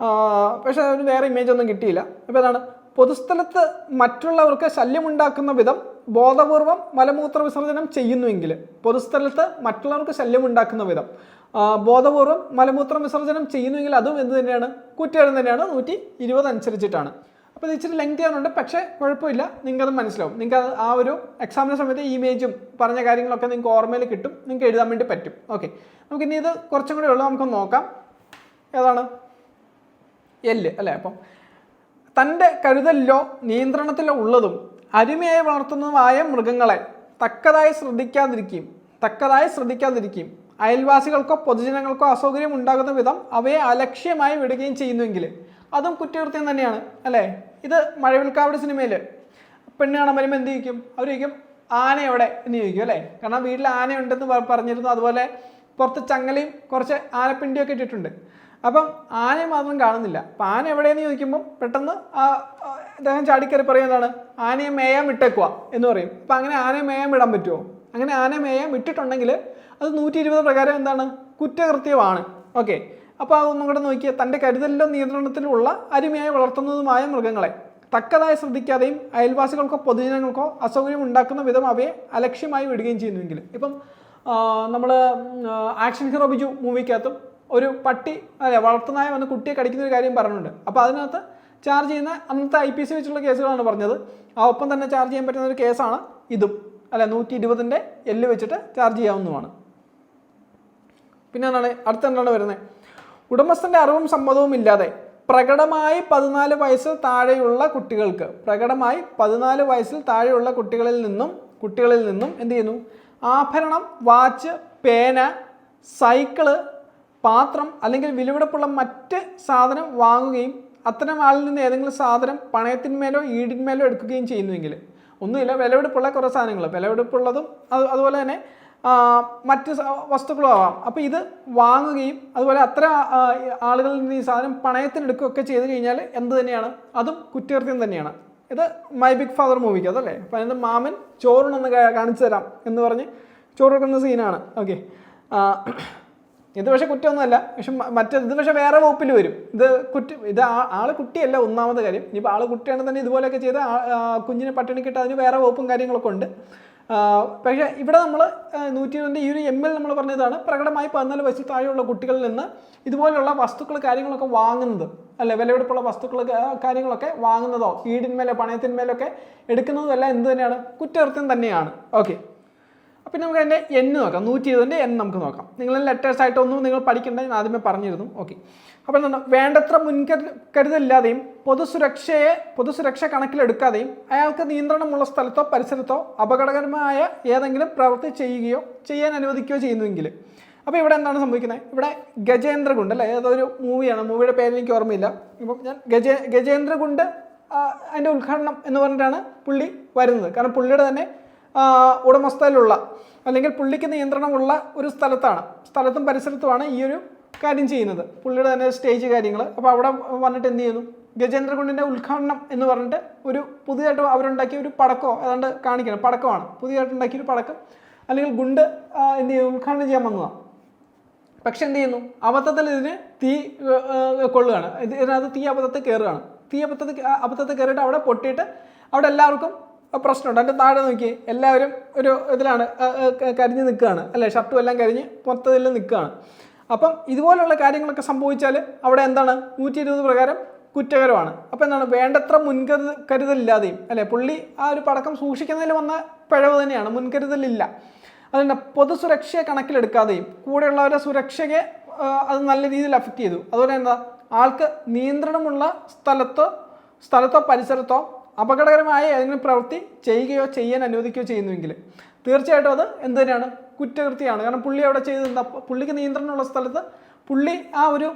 പക്ഷെ അതിന് വേറെ ഇമേജ് ഒന്നും കിട്ടിയില്ല. അപ്പോൾ ഏതാണ്, പൊതുസ്ഥലത്ത് മറ്റുള്ളവർക്ക് ശല്യമുണ്ടാക്കുന്ന വിധം ബോധപൂർവം മലമൂത്ര വിസർജനം ചെയ്യുന്നുവെങ്കിൽ, പൊതുസ്ഥലത്ത് മറ്റുള്ളവർക്ക് ശല്യമുണ്ടാക്കുന്ന വിധം ബോധപൂർവം മലമൂത്ര വിസർജനം ചെയ്യുന്നുവെങ്കിൽ അതും എന്ത് തന്നെയാണ്, കുറ്റകൃത്യം തന്നെയാണ്. 120 അനുസരിച്ചിട്ടാണ്. അപ്പോൾ ഇത് ഇച്ചിരി ലെങ്ത് ചെയ്യാനുണ്ട്, പക്ഷേ കുഴപ്പമില്ല, നിങ്ങൾക്കത് മനസ്സിലാവും. നിങ്ങൾക്ക് ആ ഒരു എക്സാമിൻ്റെ സമയത്ത് ഇമേജും പറഞ്ഞ കാര്യങ്ങളൊക്കെ നിങ്ങൾക്ക് ഓർമ്മയിൽ കിട്ടും, നിങ്ങൾക്ക് എഴുതാൻ വേണ്ടി പറ്റും. ഓക്കെ, നമുക്കിനി ഇത് കുറച്ചും കൂടെ ഉള്ളൂ, നമുക്ക് നോക്കാം. ഏതാണ്, എല്ല് അല്ലേ. അപ്പം തൻ്റെ കരുതലിലോ നിയന്ത്രണത്തിലോ ഉള്ളതും അരുമയായി വളർത്തുന്നതുമായ മൃഗങ്ങളെ തക്കതായി ശ്രദ്ധിക്കാതിരിക്കുകയും അയൽവാസികൾക്കോ പൊതുജനങ്ങൾക്കോ അസൗകര്യം ഉണ്ടാകുന്ന വിധം അവയെ അലക്ഷ്യമായി വിടുകയും ചെയ്യുന്നുവെങ്കിൽ അതും കുറ്റകൃത്യം തന്നെയാണ് അല്ലേ. ഇത് മഴവിൽക്കാവടി സിനിമയിൽ പെണ്ണ് കാണാൻ വരുമ്പോൾ എന്ത് ചെയ്യും, അവർ ചോദിക്കും ആന എവിടെ എന്ന് ചോദിക്കും അല്ലേ? കാരണം വീട്ടിൽ ആനയുണ്ടെന്ന് പറഞ്ഞിരുന്നു. അതുപോലെ പുറത്ത് ചങ്ങലയും കുറച്ച് ആനപ്പിണ്ടിയൊക്കെ ഇട്ടിട്ടുണ്ട്. അപ്പം ആനയെ മാത്രം കാണുന്നില്ല. അപ്പം ആന എവിടെയെന്ന് ചോദിക്കുമ്പം പെട്ടെന്ന് അദ്ദേഹം ചാടിക്കറി പറയുന്നതാണ് ആനയെ മേയാൻ വിട്ടേക്കുക എന്ന് പറയും. അപ്പം അങ്ങനെ ആനയെ മേയാൻ വിടാൻ പറ്റുമോ? അങ്ങനെ ആനയെ മേയാൻ വിട്ടിട്ടുണ്ടെങ്കിൽ അത് 120 പ്രകാരം എന്താണ്? കുറ്റകൃത്യമാണ്. ഓക്കെ, അപ്പോൾ അതൊന്നും കൂടെ നോക്കിയാൽ തൻ്റെ കരുതലിലോ നിയന്ത്രണത്തിലുള്ള അരുമയായി വളർത്തുന്നതുമായ മൃഗങ്ങളെ തക്കതായി ശ്രദ്ധിക്കാതെയും അയൽവാസികൾക്കോ പൊതുജനങ്ങൾക്കോ അസൗകര്യം ഉണ്ടാക്കുന്ന വിധം അവയെ അലക്ഷ്യമായി വിടുകയും ചെയ്യുന്നുവെങ്കിൽ, ഇപ്പം നമ്മൾ ആക്ഷൻ ഹീറോ ബിജു മൂവിക്കകത്തും ഒരു പട്ടി അല്ലെ വളർത്തുനായ വന്ന് കുട്ടിയെ കടിക്കുന്ന ഒരു കാര്യം പറഞ്ഞിട്ടുണ്ട്. അപ്പോൾ അതിനകത്ത് ചാർജ് ചെയ്യുന്ന അന്നത്തെ IPC വെച്ചുള്ള കേസുകളാണ് പറഞ്ഞത്. ആ ഒപ്പം തന്നെ ചാർജ് ചെയ്യാൻ പറ്റുന്ന ഒരു കേസാണ് ഇതും അല്ലെ. 120ന്റെ L വെച്ചിട്ട് ചാർജ് ചെയ്യാവുന്നതാണ്. പിന്നെ എന്താണ് അടുത്തെന്താണ് വരുന്നത്? ഉടമസ്ഥന്റെ അറിവും സമ്മതവും ഇല്ലാതെ പ്രകടമായി 14 വയസ്സിൽ താഴെയുള്ള കുട്ടികൾക്ക് കുട്ടികളിൽ നിന്നും എന്ത് ചെയ്യുന്നു? ആഭരണം, വാച്ച്, പേന, സൈക്കിള്, പാത്രം അല്ലെങ്കിൽ വിലപിടിപ്പുള്ള മറ്റ് സാധനം വാങ്ങുകയും അത്തരം ആളിൽ നിന്ന് ഏതെങ്കിലും സാധനം പണയത്തിന്മേലോ ഈടിന്മേലോ എടുക്കുകയും ചെയ്യുന്നുവെങ്കിൽ, ഒന്നുമില്ല വിലപിടിപ്പുള്ള കുറേ സാധനങ്ങൾ, വിലപിടിപ്പുള്ളതും അതുപോലെ തന്നെ മറ്റ് വസ്തുക്കളും ആവാം. അപ്പോൾ ഇത് വാങ്ങുകയും അതുപോലെ അത്ര ആളുകളിൽ നിന്ന് ഈ സാധനം പണയത്തിനെടുക്കുകയൊക്കെ ചെയ്ത് കഴിഞ്ഞാൽ എന്ത് തന്നെയാണ്? അതും കുറ്റകൃത്യം തന്നെയാണ്. ഇത് മൈ ബിഗ് ഫാദർ മൂവിക്ക് അതല്ലേ. അപ്പം അതിൻ്റെ മാമൻ ചോറിനൊന്ന് കാണിച്ചു തരാം എന്ന് പറഞ്ഞ് ചോറ് കൊടുക്കുന്ന സീനാണ്. ഓക്കെ, ഇത് പക്ഷേ കുറ്റമൊന്നുമല്ല. പക്ഷെ ഇത് പക്ഷേ വേറെ വകുപ്പിൽ വരും. ഇത് ആള് കുട്ടിയല്ല ഒന്നാമത്തെ കാര്യം. ഇനിയിപ്പോൾ ആള് കുട്ടിയാണെങ്കിൽ തന്നെ ഇതുപോലെയൊക്കെ ചെയ്ത് കുഞ്ഞിനെ പട്ടിണിക്കിട്ട് അതിന് വേറെ വകുപ്പും കാര്യങ്ങളൊക്കെ ഉണ്ട്. പക്ഷേ ഇവിടെ നമ്മൾ 120ന്റെ ഈ ഒരു ML നമ്മൾ പറഞ്ഞതാണ് പ്രകടമായി 14 വയസ്സിൽ താഴെയുള്ള കുട്ടികളിൽ നിന്ന് ഇതുപോലുള്ള വസ്തുക്കൾ കാര്യങ്ങളൊക്കെ വാങ്ങുന്നത് അല്ലെ, വിലപിടിപ്പുള്ള വസ്തുക്കൾ കാര്യങ്ങളൊക്കെ വാങ്ങുന്നതോ ഈടിന്മേലോ പണയത്തിന്മേലൊക്കെ എടുക്കുന്നതും എല്ലാം എന്ത് തന്നെയാണ്? കുറ്റകൃത്യം തന്നെയാണ്. ഓക്കെ, അപ്പം നമുക്ക് അതിൻ്റെ N നോക്കാം. 120ന്റെ N നമുക്ക് നോക്കാം. നിങ്ങൾ ലെറ്റേഴ്സ് ആയിട്ടൊന്നും നിങ്ങൾ പഠിക്കേണ്ട, ഞാൻ ആദ്യമേ പറഞ്ഞിരുന്നു. ഓക്കെ, അപ്പോൾ എന്താണ്? വേണ്ടത്ര മുൻകരുതലില്ലാതെയും പൊതുസുരക്ഷ കണക്കിലെടുക്കാതെയും അയാൾക്ക് നിയന്ത്രണമുള്ള സ്ഥലത്തോ പരിസരത്തോ അപകടകരമായ ഏതെങ്കിലും പ്രവൃത്തി ചെയ്യുകയോ ചെയ്യാൻ അനുവദിക്കുകയോ ചെയ്യുന്നുവെങ്കിൽ, അപ്പോൾ ഇവിടെ എന്താണ് സംഭവിക്കുന്നത്? ഇവിടെ ഗജേന്ദ്രഗുണ്ട് അല്ലേ, ഏതൊരു മൂവിയാണ്, മൂവിയുടെ പേര് എനിക്ക് ഓർമ്മയില്ല. ഇപ്പം ഞാൻ ഗജേന്ദ്രഗുണ്ട് അതിൻ്റെ ഉദ്ഘാടനം എന്ന് പറഞ്ഞിട്ടാണ് പുള്ളി വരുന്നത്. കാരണം പുള്ളിയുടെ തന്നെ ഉടമസ്ഥയിലുള്ള അല്ലെങ്കിൽ പുള്ളിക്ക് നിയന്ത്രണമുള്ള ഒരു സ്ഥലത്തും പരിസരത്തുമാണ് ഈ ഒരു കാര്യം ചെയ്യുന്നത്. പുള്ളിയുടെ തന്നെ സ്റ്റേജ് കാര്യങ്ങൾ. അപ്പോൾ അവിടെ വന്നിട്ട് എന്ത് ചെയ്യുന്നു? ഗജേന്ദ്രഗുണ്ടിൻ്റെ ഉദ്ഘാടനം എന്ന് പറഞ്ഞിട്ട് ഒരു പുതിയതായിട്ട് അവരുണ്ടാക്കിയ ഒരു പടക്കോ ഏതാണ്ട് കാണിക്കണം, പടക്കമാണ് പുതിയതായിട്ട് ഉണ്ടാക്കിയൊരു പടക്കം അല്ലെങ്കിൽ ഗുണ്ട് എന്ത് ചെയ്യുന്നു? ഉദ്ഘാടനം ചെയ്യാൻ വന്നതാണ്. പക്ഷെ എന്ത് ചെയ്യുന്നു? അബദ്ധത്തിൽ ഇതിന് തീ കൊള്ളുകയാണ്. ഇതിനകത്ത് തീ അബദ്ധത്തിൽ കയറുകയാണ്. അബദ്ധത്തിൽ കയറിയിട്ട് അവിടെ പൊട്ടിയിട്ട് അവിടെ എല്ലാവർക്കും പ്രശ്നമുണ്ട്. അതിൻ്റെ താഴെ നോക്കി എല്ലാവരും ഒരു ഇതിലാണ് കരിഞ്ഞ് നിൽക്കുകയാണ് അല്ലേ, ഷർട്ടും എല്ലാം കരിഞ്ഞ് മൊത്തത്തിൽ നിൽക്കുകയാണ്. അപ്പം ഇതുപോലുള്ള കാര്യങ്ങളൊക്കെ സംഭവിച്ചാൽ അവിടെ എന്താണ്? 120 പ്രകാരം കുറ്റകരമാണ്. അപ്പോൾ എന്താണ്? വേണ്ടത്ര മുൻകരുതലില്ലാതെയും അല്ലേ, പുള്ളി ആ ഒരു പടക്കം സൂക്ഷിക്കുന്നതിൽ വന്ന പിഴവ് തന്നെയാണ്, മുൻകരുതലില്ല. അതുകൊണ്ട് പൊതുസുരക്ഷയെ കണക്കിലെടുക്കാതെയും കൂടെയുള്ളവരുടെ സുരക്ഷയെ അത് നല്ല രീതിയിൽ അഫക്റ്റ് ചെയ്തു. അതുപോലെ എന്താ? ആൾക്ക് നിയന്ത്രണമുള്ള സ്ഥലത്തോ പരിസരത്തോ അപകടകരമായ ഏതെങ്കിലും പ്രവൃത്തി ചെയ്യുകയോ ചെയ്യാൻ അനുവദിക്കുകയോ ചെയ്യുന്നുവെങ്കിൽ തീർച്ചയായിട്ടും അത് എന്ത് തന്നെയാണ്? കുറ്റകൃത്യമാണ്. കാരണം പുള്ളി അവിടെ ചെയ്തെന്താ? പുള്ളിക്ക് നിയന്ത്രണമുള്ള സ്ഥലത്ത് പുള്ളി ആ ഒരു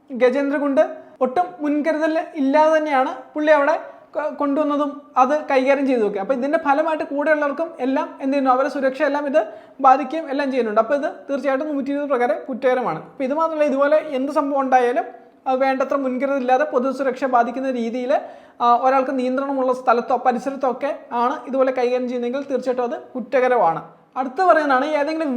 ഗജേന്ദ്രഗുണ്ട് ഒട്ടും മുൻകരുതൽ ഇല്ലാതെ തന്നെയാണ് പുള്ളി അവിടെ കൊണ്ടുവന്നതും അത് കൈകാര്യം ചെയ്തു നോക്കുക. അപ്പോൾ ഇതിൻ്റെ ഫലമായിട്ട് കൂടെയുള്ളവർക്കും എല്ലാം എന്ത് ചെയ്യുന്നു? അവരുടെ സുരക്ഷ എല്ലാം ഇത് ബാധിക്കുകയും എല്ലാം ചെയ്യുന്നുണ്ട്. അപ്പോൾ ഇത് തീർച്ചയായിട്ടും 120 പ്രകാരം കുറ്റകരമാണ്. അപ്പോൾ ഇത് മാത്രമല്ല, ഇതുപോലെ എന്ത് സംഭവം ഉണ്ടായാലും അത് വേണ്ടത്ര മുൻകരുതലില്ലാതെ പൊതുസുരക്ഷ ബാധിക്കുന്ന രീതിയിൽ ഒരാൾക്ക് നിയന്ത്രണമുള്ള സ്ഥലത്തോ പരിസരത്തോ ഒക്കെ ആണ് ഇതുപോലെ കൈകാര്യം ചെയ്യുന്നതെങ്കിൽ തീർച്ചയായിട്ടും അത് കുറ്റകരമാണ്. അടുത്ത് പറയുന്നതാണ് ഏതെങ്കിലും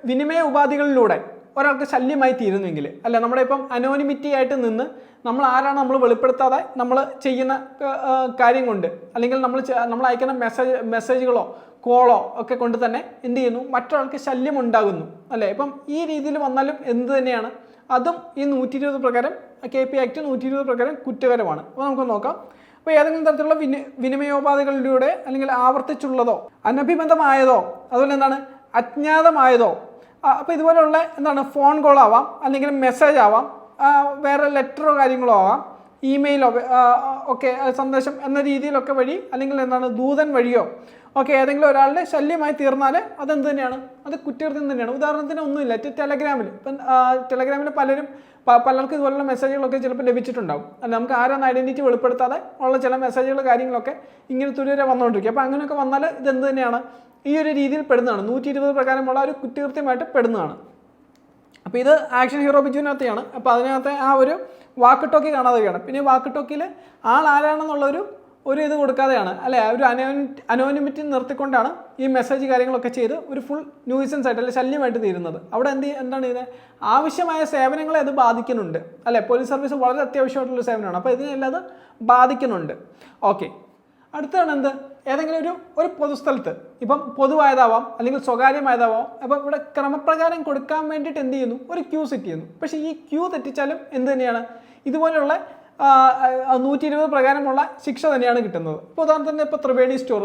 വിനിമയ ഉപാധികളിലൂടെ ഒരാൾക്ക് ശല്യമായി തീരുന്നെങ്കിൽ അല്ല, നമ്മുടെ ഇപ്പം അനോണിമിറ്റി ആയിട്ട് നിന്ന് നമ്മൾ ആരാണ് നമ്മൾ വെളിപ്പെടുത്താതെ നമ്മൾ ചെയ്യുന്ന കാര്യം കൊണ്ട് അല്ലെങ്കിൽ നമ്മൾ അയക്കുന്ന മെസ്സേജുകളോ കോളോ ഒക്കെ കൊണ്ട് തന്നെ എന്ത് ചെയ്യുന്നു? മറ്റൊരാൾക്ക് ശല്യം ഉണ്ടാകുന്നു അല്ലേ. ഇപ്പം ഈ രീതിയിൽ വന്നാലും എന്ത് തന്നെയാണ്? അതും ഈ 120 പ്രകാരം KP ആക്ട് 120 പ്രകാരം കുറ്റകരമാണ്. അപ്പോൾ നമുക്ക് നോക്കാം. അപ്പോൾ ഏതെങ്കിലും തരത്തിലുള്ള വിനിമയോപാധികളിലൂടെ അല്ലെങ്കിൽ ആവർത്തിച്ചുള്ളതോ അനഭിബന്ധമായതോ അതുപോലെ എന്താണ് അജ്ഞാതമായതോ, അപ്പോൾ ഇതുപോലെയുള്ള എന്താണ് ഫോൺ കോൾ ആവാം അല്ലെങ്കിൽ മെസ്സേജ് ആവാം, വേറെ ലെറ്ററോ കാര്യങ്ങളോ ആവാം. ഇമെയിലോ ഒക്കെ സന്ദേശം എന്ന രീതിയിലൊക്കെ വഴി അല്ലെങ്കിൽ എന്താണ് ദൂതൻ വഴിയോ ഒക്കെ ഏതെങ്കിലും ഒരാളുടെ ശല്യമായി തീർന്നാൽ അതെന്ത് തന്നെയാണ്, അത് കുറ്റകൃത്യം തന്നെയാണ്. ഉദാഹരണത്തിന് ഒന്നുമില്ല, ടെലഗ്രാമിൽ ഇപ്പം ടെലഗ്രാമിൽ പലർക്കും ഇതുപോലുള്ള മെസ്സേജുകളൊക്കെ ചിലപ്പോൾ ലഭിച്ചിട്ടുണ്ടാവും. അല്ല, നമുക്ക് ആരാണ് ഐഡൻറ്റിറ്റി വെളിപ്പെടുത്താതെ ഉള്ള ചില മെസ്സേജുകൾ കാര്യങ്ങളൊക്കെ ഇങ്ങനെ തുല്യരെ വന്നുകൊണ്ടിരിക്കും. അപ്പോൾ അങ്ങനെയൊക്കെ വന്നാൽ ഇതെന്ത് തന്നെയാണ്, ഈ ഒരു രീതിയിൽ പെടുന്നതാണ്, 120 പ്രകാരമുള്ള ഒരു കുറ്റകൃത്യമായിട്ട് പെടുന്നതാണ്. അപ്പോൾ ഇത് ആക്ഷൻ ഹീറോ ബിജുവിനകത്തെയാണ്. അപ്പോൾ അതിനകത്തെ ആ ഒരു വാക്ക് ടോക്കി കാണാതെയാണ്. പിന്നെ വാക്ക് ടോക്കിയിൽ ആൾ ആരാണെന്നുള്ളൊരു ഇത് കൊടുക്കാതെയാണ്, അല്ലെ, ഒരു അനോണിമിറ്റി നിർത്തിക്കൊണ്ടാണ് ഈ മെസ്സേജ് കാര്യങ്ങളൊക്കെ ചെയ്ത് ഒരു ഫുൾ ന്യൂസൻസ് ആയിട്ട് അല്ലെ ശല്യമായിട്ട് തീരുന്നത്. അവിടെ എന്താണ് ഇത്, ആവശ്യമായ സേവനങ്ങളെ അത് ബാധിക്കുന്നുണ്ട്, അല്ലെ, പോലീസ് സർവീസ് വളരെ അത്യാവശ്യമായിട്ടുള്ള സേവനമാണ്. അപ്പോൾ ഇതിനെല്ലാം അത് ബാധിക്കുന്നുണ്ട്. ഓക്കെ, അടുത്താണ് എന്ത്, ഏതെങ്കിലും ഒരു പൊതുസ്ഥലത്ത്, ഇപ്പം പൊതുവായതാവാം അല്ലെങ്കിൽ സ്വകാര്യമായതാവാം. അപ്പം ഇവിടെ ക്രമപ്രകാരം കൊടുക്കാൻ വേണ്ടിയിട്ട് എന്ത് ചെയ്യുന്നു, ഒരു ക്യൂ സെറ്റ് ചെയ്യുന്നു. പക്ഷേ ഈ ക്യൂ തെറ്റിച്ചാലും എന്ത് തന്നെയാണ്, ഇതുപോലെയുള്ള 120 പ്രകാരമുള്ള ശിക്ഷ തന്നെയാണ് കിട്ടുന്നത്. ഇപ്പോൾ ഉദാഹരണത്തിന് ഇപ്പോൾ ത്രിവേണി സ്റ്റോർ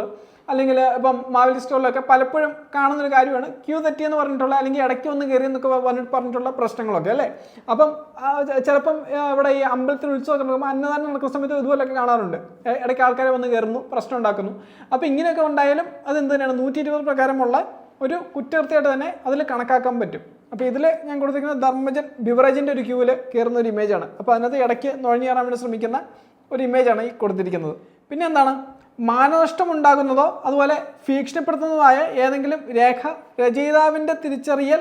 അല്ലെങ്കിൽ ഇപ്പം മാവേലി സ്റ്റോറിലൊക്കെ പലപ്പോഴും കാണുന്നൊരു കാര്യമാണ് ക്യൂ തെറ്റിയെന്ന് പറഞ്ഞിട്ടുള്ള, അല്ലെങ്കിൽ ഇടയ്ക്ക് ഒന്ന് കയറി എന്നൊക്കെ പറഞ്ഞിട്ടുള്ള പ്രശ്നങ്ങളൊക്കെ, അല്ലേ. അപ്പം ചിലപ്പം ഇവിടെ ഈ അമ്പലത്തിൽ ഉത്സവമൊക്കെ നടക്കുമ്പോൾ അന്നദാനം നടക്കുന്ന സമയത്ത് ഇതുപോലൊക്കെ കാണാറുണ്ട്, ഇടയ്ക്ക് ആൾക്കാരെ വന്ന് കയറുന്നു, പ്രശ്നം ഉണ്ടാക്കുന്നു. അപ്പോൾ ഇങ്ങനെയൊക്കെ ഉണ്ടായാലും അതെന്ത് തന്നെയാണ് 120 പ്രകാരമുള്ള ഒരു കുറ്റകൃത്യമായിട്ട് തന്നെ അതിൽ കണക്കാക്കാൻ പറ്റും. അപ്പോൾ ഇതിൽ ഞാൻ കൊടുത്തിരിക്കുന്നത് ധർമ്മജൻ ബിവറേജിൻ്റെ ഒരു ക്യൂവിൽ കയറുന്ന ഒരു ഇമേജാണ്. അപ്പോൾ അതിനകത്ത് ഇടയ്ക്ക് നുഴഞ്ഞു കയറാൻ വേണ്ടി ശ്രമിക്കുന്ന ഒരു ഇമേജാണ് ഈ കൊടുത്തിരിക്കുന്നത്. പിന്നെ എന്താണ്, മാനനഷ്ടം ഉണ്ടാകുന്നതോ അതുപോലെ ഭീഷണിപ്പെടുത്തുന്നതായ ഏതെങ്കിലും രേഖ രചയിതാവിൻ്റെ തിരിച്ചറിയൽ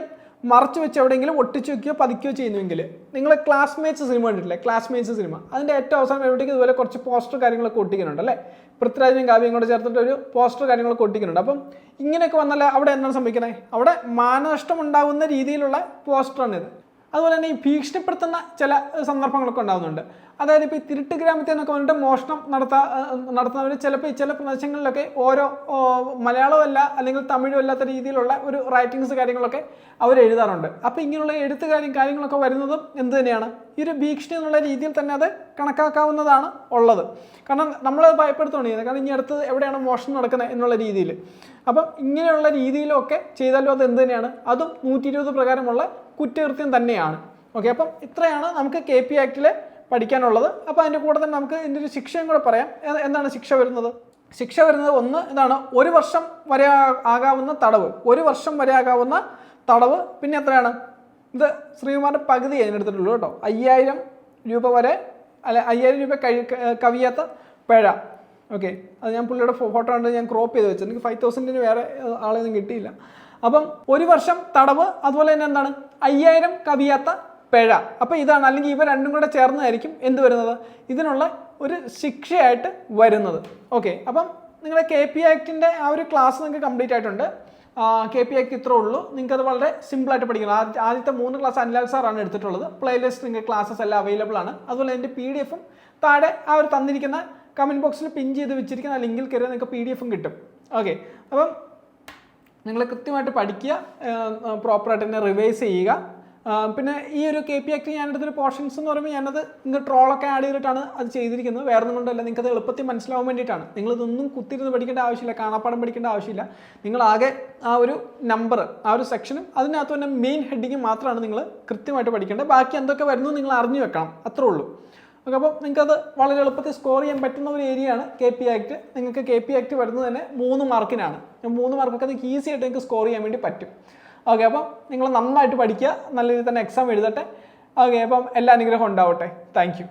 മറച്ചു വെച്ച് എവിടെയെങ്കിലും ഒട്ടിച്ചു വയ്ക്കുകയോ പതിക്കുകയോ ചെയ്യുന്നുവെങ്കിൽ, നിങ്ങൾ ക്ലാസ്മേറ്റ്സ് സിനിമ കണ്ടിട്ടില്ലേ, ക്ലാസ്മേറ്റ്സ് സിനിമ, അതിൻ്റെ ഏറ്റവും അവസാനം എവിടേക്ക് ഇതുപോലെ കുറച്ച് പോസ്റ്റർ കാര്യങ്ങളൊക്കെ ഒട്ടിക്കുന്നുണ്ട്, അല്ലേ. പൃഥ്വിരാജും കാവ്യം കൂടെ ചേർത്തിട്ട് ഒരു പോസ്റ്റർ കാര്യങ്ങളൊക്കെ ഒട്ടിക്കുന്നുണ്ട്. അപ്പം ഇങ്ങനെയൊക്കെ വന്നാൽ അവിടെ എന്താണ് സംഭവിക്കുന്നത്, അവിടെ മാനനഷ്ടം ഉണ്ടാകുന്ന രീതിയിലുള്ള പോസ്റ്ററാണിത്. അതുപോലെ തന്നെ ഈ ഭീഷണിപ്പെടുത്തുന്ന ചില സന്ദർഭങ്ങളൊക്കെ ഉണ്ടാകുന്നുണ്ട്. അതായത് ഇപ്പോൾ ഈ തിരുട്ട് ഗ്രാമത്തിൽ നിന്നൊക്കെ വന്നിട്ട് മോഷണം നടത്തുന്നവർ ചിലപ്പോൾ ചില പ്രദേശങ്ങളിലൊക്കെ ഓരോ മലയാളമല്ല അല്ലെങ്കിൽ തമിഴും അല്ലാത്ത രീതിയിലുള്ള ഒരു റൈറ്റിങ്സ് കാര്യങ്ങളൊക്കെ അവർ എഴുതാറുണ്ട്. അപ്പോൾ ഇങ്ങനെയുള്ള എഴുത്ത് കാര്യങ്ങളൊക്കെ വരുന്നതും എന്ത് തന്നെയാണ്, ഈ ഒരു ഭീഷണി എന്നുള്ള രീതിയിൽ തന്നെ അത് കണക്കാക്കാവുന്നതാണ് ഉള്ളത്. കാരണം നമ്മളത് ഭയപ്പെടുത്തുകയാണ് ചെയ്യുന്നത്, കാരണം ഇനി അടുത്ത് എവിടെയാണ് മോഷണം നടക്കുന്നത് എന്നുള്ള രീതിയിൽ. അപ്പം ഇങ്ങനെയുള്ള രീതിയിലൊക്കെ ചെയ്താലും അത് എന്ത് തന്നെയാണ്, അതും 120 പ്രകാരമുള്ള കുറ്റകൃത്യം തന്നെയാണ്. ഓക്കെ, അപ്പം ഇത്രയാണ് നമുക്ക് KP ആക്ടിൽ പഠിക്കാനുള്ളത്. അപ്പോൾ അതിൻ്റെ കൂടെ തന്നെ നമുക്ക് ഇതിൻ്റെ ഒരു ശിക്ഷയും കൂടെ പറയാം. എന്താണ് ശിക്ഷ വരുന്നത്? ശിക്ഷ വരുന്നത് ഒന്ന് ഇതാണ്, 1 വർഷം വരെ ആകാവുന്ന തടവ്, 1 വർഷം വരെ ആകാവുന്ന തടവ്. പിന്നെ എത്രയാണ്, ഇത് ശ്രീകുമാറിൻ്റെ പകുതി അതിനെടുത്തിട്ടുള്ളൂ കേട്ടോ, 5000 രൂപ വരെ, അല്ല 5000 രൂപ കവിയാത്ത പിഴ. ഓക്കെ, അത് ഞാൻ പുള്ളിയുടെ ഫോട്ടോ കണ്ട് ഞാൻ ക്രോപ്പ് ചെയ്ത് വെച്ചത്, എനിക്ക് 5000 വേറെ ആളെയൊന്നും കിട്ടിയില്ല. അപ്പം 1 വർഷം തടവ്, അതുപോലെ തന്നെ എന്താണ് 5000 കവിയാത്ത പിഴ. അപ്പോൾ ഇതാണ്, അല്ലെങ്കിൽ ഇവ രണ്ടും കൂടെ ചേർന്നതായിരിക്കും എന്ത് വരുന്നത്, ഇതിനുള്ള ഒരു ശിക്ഷയായിട്ട് വരുന്നത്. ഓക്കെ, അപ്പം നിങ്ങളുടെ KP ആക്ടിൻ്റെ ആ ഒരു ക്ലാസ് നിങ്ങൾക്ക് കംപ്ലീറ്റ് ആയിട്ടുണ്ട്. KP ആക്ട് ഇത്രേ ഉള്ളൂ, നിങ്ങൾക്കത് വളരെ സിമ്പിളായിട്ട് പഠിക്കണം. ആദ്യത്തെ 3 ക്ലാസ് അനിലാൽ സാറാണ് എടുത്തിട്ടുള്ളത്. പ്ലേലിസ്റ്റ് നിങ്ങൾക്ക് ക്ലാസ്സസ് എല്ലാം അവൈലബിൾ ആണ്. അതുപോലെ എൻ്റെ PDF-ഉം താഴെ ആ ഒരു തന്നിരിക്കുന്ന കമൻറ്റ് ബോക്സിൽ പിൻ ചെയ്ത് വെച്ചിരിക്കുന്ന ലിങ്കിൽ കയറി നിങ്ങൾക്ക് PDF-ഉം കിട്ടും. ഓക്കെ, അപ്പം നിങ്ങൾ കൃത്യമായിട്ട് പഠിക്കുക, പ്രോപ്പറായിട്ട് തന്നെ റിവൈസ് ചെയ്യുക. പിന്നെ ഈ ഒരു KP ആക്ട് ഞാനെടുത്തൊരു പോർഷൻസ് എന്ന് പറയുമ്പോൾ ഞാനത് നിങ്ങൾ ട്രോളൊക്കെ ആഡ് ചെയ്തിട്ടാണ് അത് ചെയ്തിരിക്കുന്നത്. വേറെ ഒന്നും കൊണ്ടല്ല, നിങ്ങൾക്കത് എളുപ്പത്തിൽ മനസ്സിലാവാൻ വേണ്ടിയിട്ടാണ്. നിങ്ങളിതൊന്നും കുത്തിരുന്ന് പഠിക്കേണ്ട ആവശ്യമില്ല, കാണാപ്പാടം പഠിക്കേണ്ട ആവശ്യമില്ല. നിങ്ങളാകെ ആ ഒരു നമ്പർ, ആ ഒരു സെക്ഷനും അതിനകത്ത് തന്നെ മെയിൻ ഹെഡിങ് മാത്രമാണ് നിങ്ങൾ കൃത്യമായിട്ട് പഠിക്കേണ്ടത്. ബാക്കി എന്തൊക്കെ വരുന്നു നിങ്ങൾ അറിഞ്ഞു വെക്കണം, അത്രേ ഉള്ളൂ. ഓക്കെ, അപ്പം നിങ്ങൾക്കത് വളരെ എളുപ്പത്തിൽ സ്കോർ ചെയ്യാൻ പറ്റുന്ന ഒരു ഏരിയയാണ് KP ആക്ട്. നിങ്ങൾക്ക് KP ആക്ട് വരുന്നത് തന്നെ 3 മാർക്കിനാണ്. 3 മാർക്കൊക്കെ നിങ്ങൾക്ക് ഈസി ആയിട്ട് നിങ്ങൾക്ക് സ്കോർ ചെയ്യാൻ വേണ്ടി പറ്റും. ഓക്കെ, അപ്പം നിങ്ങൾ നന്നായിട്ട് പഠിക്കുക, നല്ല രീതിയിൽ തന്നെ എക്സാം എഴുതട്ടെ. ഓക്കെ, അപ്പം എല്ലാ അനുഗ്രഹം ഉണ്ടാവട്ടെ. Thank you.